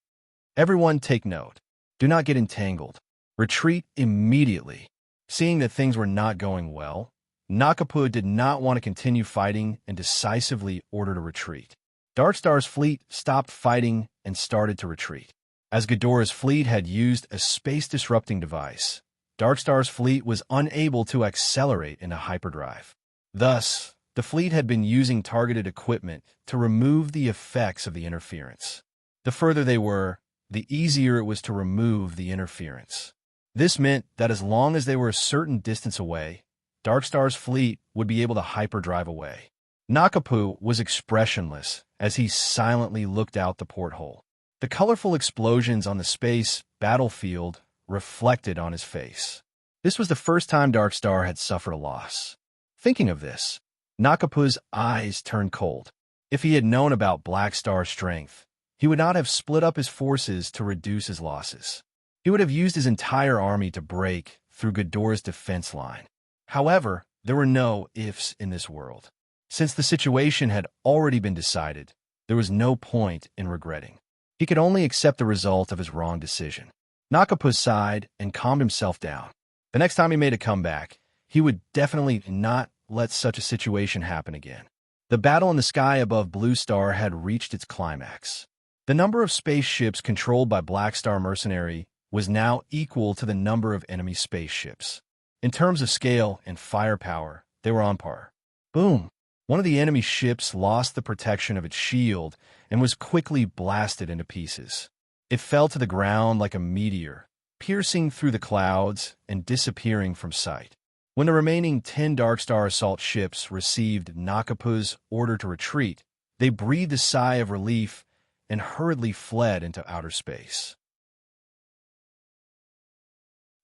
Everyone take note. Do not get entangled. Retreat immediately. Seeing that things were not going well, Nakapu did not want to continue fighting and decisively ordered a retreat. Darkstar's fleet stopped fighting and started to retreat. As Ghidorah's fleet had used a space-disrupting device, Darkstar's fleet was unable to accelerate into hyperdrive. Thus, the fleet had been using targeted equipment to remove the effects of the interference. The further they were, the easier it was to remove the interference. This meant that as long as they were a certain distance away, Darkstar's fleet would be able to hyperdrive away. Nakapu was expressionless as he silently looked out the porthole. The colorful explosions on the space battlefield reflected on his face. This was the first time Darkstar had suffered a loss. Thinking of this, Nakapu's eyes turned cold. If he had known about Black Star's strength, he would not have split up his forces to reduce his losses. He would have used his entire army to break through Ghidorah's defense line. However, there were no ifs in this world. Since the situation had already been decided, there was no point in regretting. He could only accept the result of his wrong decision. Nakapu sighed and calmed himself down. The next time he made a comeback, he would definitely not let such a situation happen again. The battle in the sky above Blue Star had reached its climax. The number of spaceships controlled by Black Star mercenary was now equal to the number of enemy spaceships. In terms of scale and firepower, they were on par. Boom! One of the enemy ships lost the protection of its shield and was quickly blasted into pieces. It fell to the ground like a meteor, piercing through the clouds and disappearing from sight. When the remaining 10 Darkstar assault ships received Nakapu's order to retreat, they breathed a sigh of relief and hurriedly fled into outer space.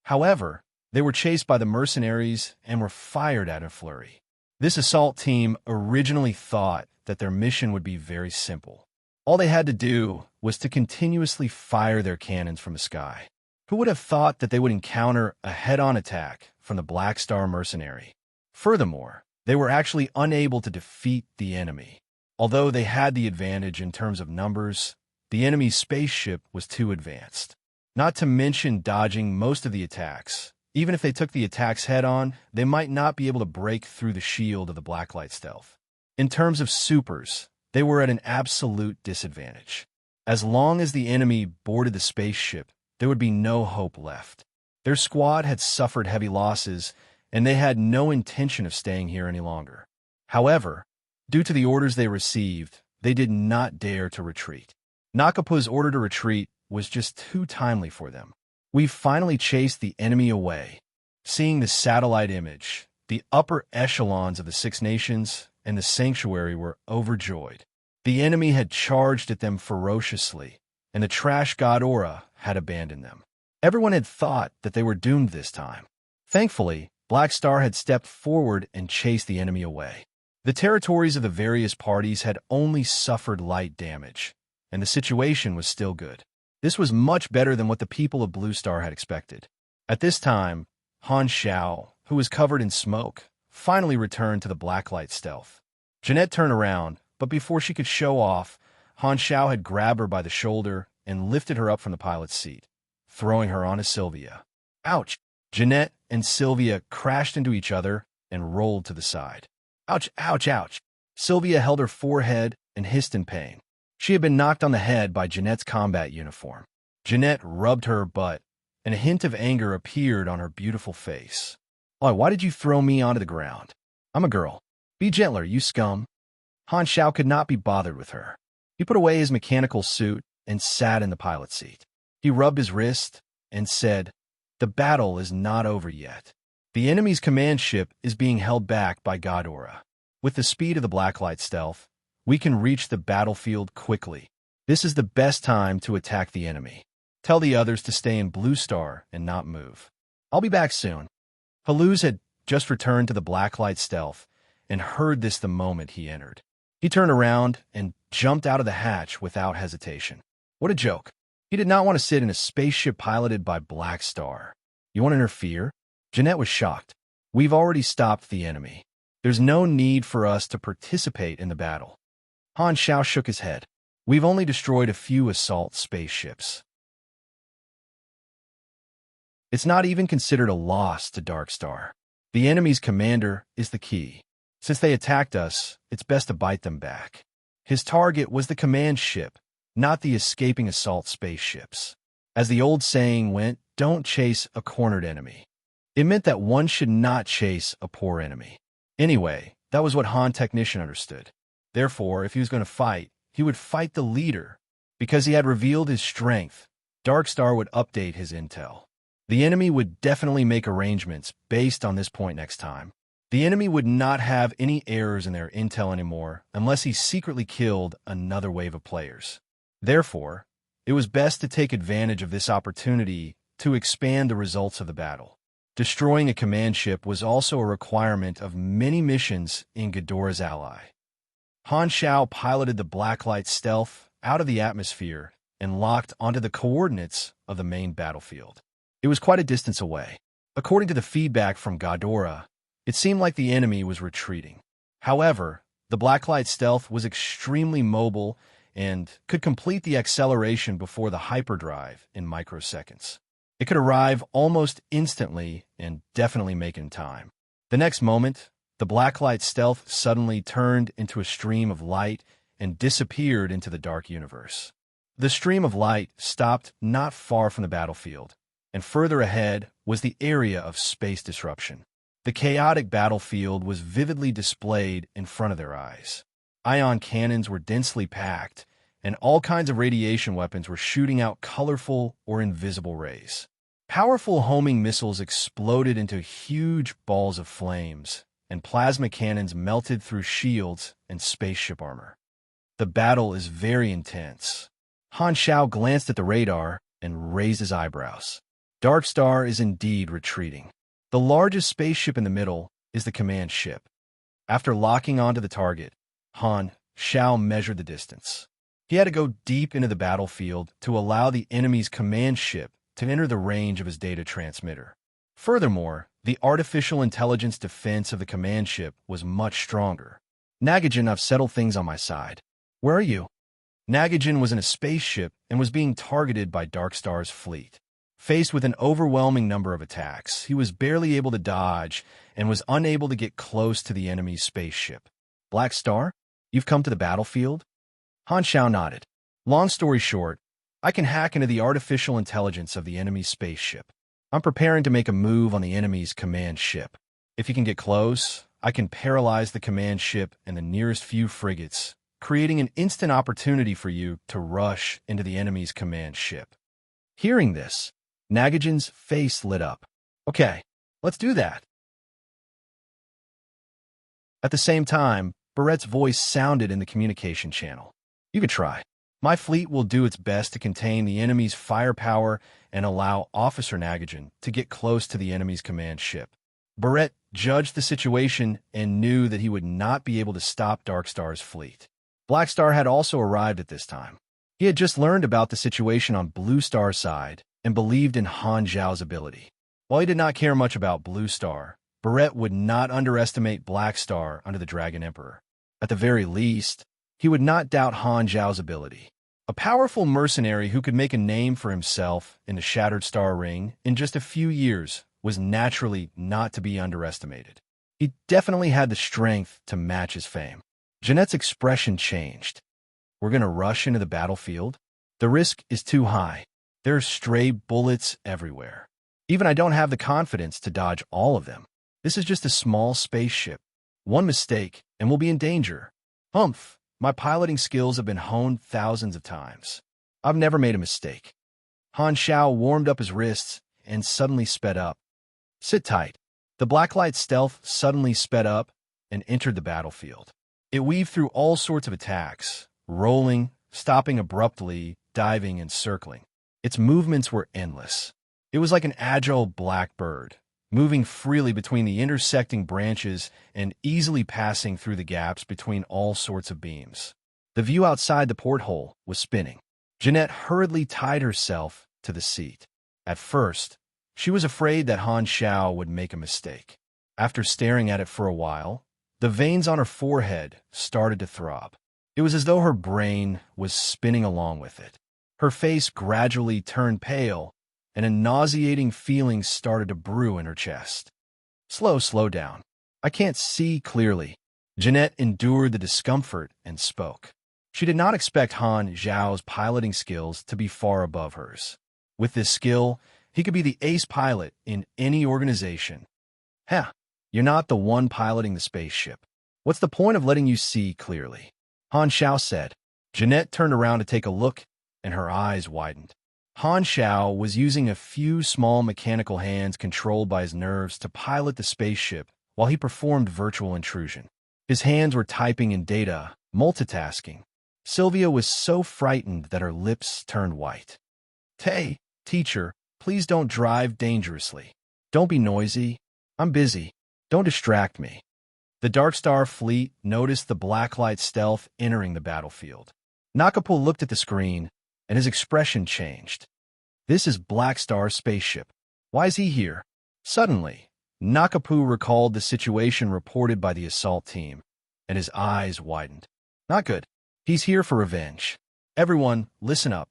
However, they were chased by the mercenaries and were fired at in a flurry. This assault team originally thought that their mission would be very simple. All they had to do was to continuously fire their cannons from the sky. Who would have thought that they would encounter a head-on attack from the Black Star mercenary? Furthermore, they were actually unable to defeat the enemy. Although they had the advantage in terms of numbers, the enemy's spaceship was too advanced. Not to mention dodging most of the attacks. Even if they took the attacks head-on, they might not be able to break through the shield of the Blacklight stealth. In terms of supers, they were at an absolute disadvantage. As long as the enemy boarded the spaceship, there would be no hope left. Their squad had suffered heavy losses, and they had no intention of staying here any longer. However, due to the orders they received, they did not dare to retreat. Nakapu's order to retreat was just too timely for them. We finally chased the enemy away. Seeing the satellite image, the upper echelons of the Six Nations and the Sanctuary were overjoyed. The enemy had charged at them ferociously, and the trash Ghidorah had abandoned them. Everyone had thought that they were doomed this time. Thankfully, Black Star had stepped forward and chased the enemy away. The territories of the various parties had only suffered light damage, and the situation was still good. This was much better than what the people of Blue Star had expected. At this time, Han Xiao, who was covered in smoke, finally returned to the Blacklight stealth. Jeanette turned around, but before she could show off, Han Xiao had grabbed her by the shoulder and lifted her up from the pilot's seat, throwing her onto Sylvia. Ouch! Jeanette and Sylvia crashed into each other, and rolled to the side. Ouch, ouch, ouch. Sylvia held her forehead and hissed in pain. She had been knocked on the head by Jeanette's combat uniform. Jeanette rubbed her butt, and a hint of anger appeared on her beautiful face. Why did you throw me onto the ground? I'm a girl. Be gentler, you scum. Han Shao could not be bothered with her. He put away his mechanical suit and sat in the pilot's seat. He rubbed his wrist and said, "The battle is not over yet. The enemy's command ship is being held back by Ghidorah. With the speed of the Blacklight stealth, we can reach the battlefield quickly. This is the best time to attack the enemy. Tell the others to stay in Blue Star and not move. I'll be back soon." Haluz had just returned to the Blacklight stealth and heard this the moment he entered. He turned around and jumped out of the hatch without hesitation. What a joke. He did not want to sit in a spaceship piloted by Black Star. You want to interfere? Jeanette was shocked. We've already stopped the enemy. There's no need for us to participate in the battle. Han Shao shook his head. We've only destroyed a few assault spaceships. It's not even considered a loss to Dark Star. The enemy's commander is the key. Since they attacked us, it's best to bite them back. His target was the command ship, not the escaping assault spaceships. As the old saying went, don't chase a cornered enemy. It meant that one should not chase a poor enemy. Anyway, that was what Han Technician understood. Therefore, if he was going to fight, he would fight the leader. Because he had revealed his strength, Dark Star would update his intel. The enemy would definitely make arrangements based on this point next time. The enemy would not have any errors in their intel anymore unless he secretly killed another wave of players. Therefore, it was best to take advantage of this opportunity to expand the results of the battle. Destroying a command ship was also a requirement of many missions in Ghidorah's ally. Han Shao piloted the Blacklight stealth out of the atmosphere and locked onto the coordinates of the main battlefield. It was quite a distance away. According to the feedback from Ghidorah, it seemed like the enemy was retreating. However, the Blacklight stealth was extremely mobile and could complete the acceleration before the hyperdrive in microseconds. It could arrive almost instantly and definitely make it in time. The next moment, the Blacklight stealth suddenly turned into a stream of light and disappeared into the dark universe. The stream of light stopped not far from the battlefield, and further ahead was the area of space disruption. The chaotic battlefield was vividly displayed in front of their eyes. Ion cannons were densely packed, and all kinds of radiation weapons were shooting out colorful or invisible rays. Powerful homing missiles exploded into huge balls of flames, and plasma cannons melted through shields and spaceship armor. The battle is very intense. Han Shao glanced at the radar and raised his eyebrows. Dark Star is indeed retreating. The largest spaceship in the middle is the command ship. After locking onto the target, Han Shao measured the distance. He had to go deep into the battlefield to allow the enemy's command ship to enter the range of his data transmitter. Furthermore, the artificial intelligence defense of the command ship was much stronger. Nagajin, I've settled things on my side. Where are you? Nagajin was in a spaceship and was being targeted by Dark Star's fleet. Faced with an overwhelming number of attacks, he was barely able to dodge and was unable to get close to the enemy's spaceship. Black Star, you've come to the battlefield? Han Shao nodded. Long story short, I can hack into the artificial intelligence of the enemy's spaceship. I'm preparing to make a move on the enemy's command ship. If you can get close, I can paralyze the command ship and the nearest few frigates, creating an instant opportunity for you to rush into the enemy's command ship. Hearing this, Nagajin's face lit up. Okay, let's do that. At the same time, Barrett's voice sounded in the communication channel. You could try. My fleet will do its best to contain the enemy's firepower and allow Officer Nagajin to get close to the enemy's command ship. Barrett judged the situation and knew that he would not be able to stop Dark Star's fleet. Black Star had also arrived at this time. He had just learned about the situation on Blue Star's side and believed in Han Zhao's ability. While he did not care much about Blue Star, Barrett would not underestimate Black Star under the Dragon Emperor. At the very least, he would not doubt Han Zhao's ability. A powerful mercenary who could make a name for himself in the Shattered Star Ring in just a few years was naturally not to be underestimated. He definitely had the strength to match his fame. Jeanette's expression changed. We're going to rush into the battlefield? The risk is too high. There are stray bullets everywhere. Even I don't have the confidence to dodge all of them. This is just a small spaceship. One mistake, and we'll be in danger. Humph, my piloting skills have been honed thousands of times. I've never made a mistake. Han Xiao warmed up his wrists and suddenly sped up. Sit tight. The blacklight stealth suddenly sped up and entered the battlefield. It weaved through all sorts of attacks, rolling, stopping abruptly, diving and circling. Its movements were endless. It was like an agile black bird, moving freely between the intersecting branches and easily passing through the gaps between all sorts of beams. The view outside the porthole was spinning. Jeanette hurriedly tied herself to the seat. At first, she was afraid that Han Xiao would make a mistake. After staring at it for a while, the veins on her forehead started to throb. It was as though her brain was spinning along with it. Her face gradually turned pale, and a nauseating feeling started to brew in her chest. Slow down. I can't see clearly. Jeanette endured the discomfort and spoke. She did not expect Han Xiao's piloting skills to be far above hers. With this skill, he could be the ace pilot in any organization. You're not the one piloting the spaceship. What's the point of letting you see clearly? Han Xiao said. Jeanette turned around to take a look, and her eyes widened. Han Xiao was using a few small mechanical hands controlled by his nerves to pilot the spaceship while he performed virtual intrusion. His hands were typing in data, multitasking. Sylvia was so frightened that her lips turned white. Hey, teacher, please don't drive dangerously. Don't be noisy. I'm busy. Don't distract me. The Dark Star fleet noticed the blacklight stealth entering the battlefield. Nakapo looked at the screen, and his expression changed. This is Black Star's spaceship. Why is he here? Suddenly, Nakapo recalled the situation reported by the assault team, and his eyes widened. Not good. He's here for revenge. Everyone, listen up.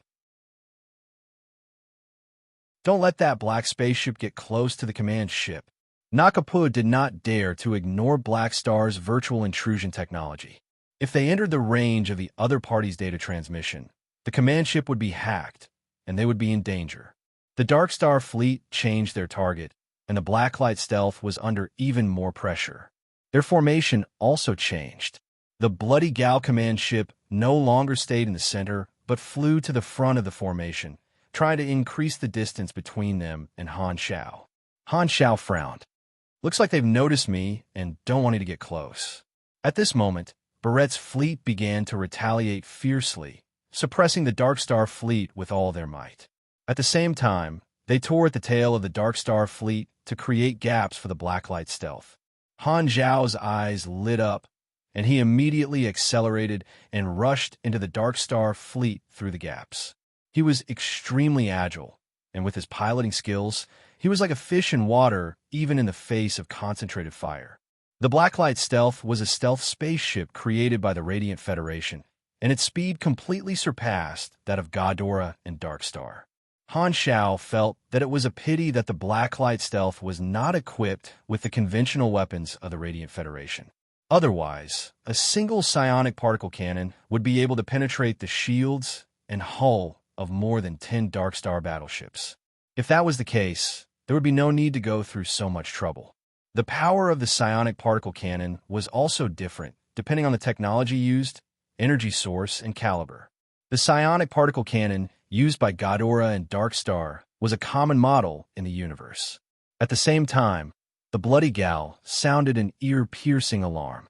Don't let that black spaceship get close to the command ship. Nakapo did not dare to ignore Black Star's virtual intrusion technology. If they entered the range of the other party's data transmission, the command ship would be hacked, and they would be in danger. The Dark Star fleet changed their target, and the Blacklight stealth was under even more pressure. Their formation also changed. The Bloody Gal command ship no longer stayed in the center, but flew to the front of the formation, trying to increase the distance between them and Han Xiao. Han Xiao frowned. Looks like they've noticed me and don't want me to get close. At this moment, Barrett's fleet began to retaliate fiercely, suppressing the Dark Star fleet with all their might. At the same time, they tore at the tail of the Dark Star fleet to create gaps for the Blacklight stealth. Han Zhao's eyes lit up, and he immediately accelerated and rushed into the Dark Star fleet through the gaps. He was extremely agile, and with his piloting skills, he was like a fish in water, even in the face of concentrated fire. The Blacklight stealth was a stealth spaceship created by the Radiant Federation, and its speed completely surpassed that of Ghidorah and Darkstar. Han Xiao felt that it was a pity that the Blacklight stealth was not equipped with the conventional weapons of the Radiant Federation. Otherwise, a single psionic particle cannon would be able to penetrate the shields and hull of more than 10 Darkstar battleships. If that was the case, there would be no need to go through so much trouble. The power of the psionic particle cannon was also different, depending on the technology used, energy source, and caliber. The psionic particle cannon used by Ghidorah and Darkstar was a common model in the universe. At the same time, the Bloody Gal sounded an ear-piercing alarm.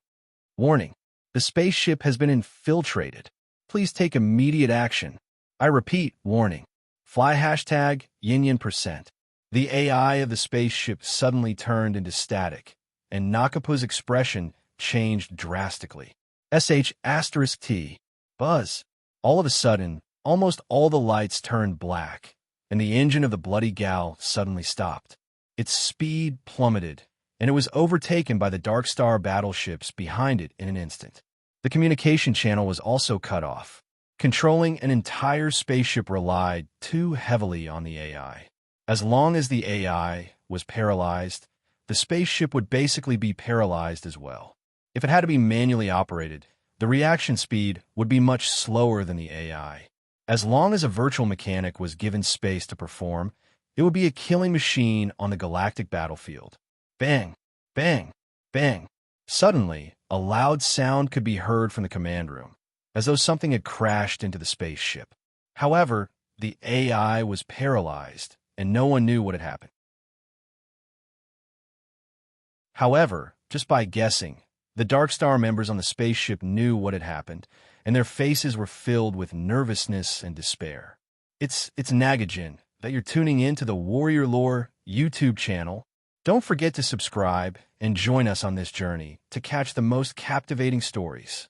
Warning, the spaceship has been infiltrated. Please take immediate action. I repeat, warning. Fly hashtag #Yin%. The AI of the spaceship suddenly turned into static, and Nakapo's expression changed drastically. **T. Buzz. All of a sudden, almost all the lights turned black, and the engine of the Bloody Gal suddenly stopped. Its speed plummeted, and it was overtaken by the Darkstar battleships behind it in an instant. The communication channel was also cut off. Controlling an entire spaceship relied too heavily on the AI. As long as the AI was paralyzed, the spaceship would basically be paralyzed as well. If it had to be manually operated, the reaction speed would be much slower than the AI. As long as a virtual mechanic was given space to perform, it would be a killing machine on the galactic battlefield. Bang! Bang! Bang! Suddenly, a loud sound could be heard from the command room, as though something had crashed into the spaceship. However, the AI was paralyzed, and no one knew what had happened. However, just by guessing, the Dark Star members on the spaceship knew what had happened, and their faces were filled with nervousness and despair. It's Nagajin that you're tuning in to the Warrior Lore YouTube channel. Don't forget to subscribe and join us on this journey to catch the most captivating stories.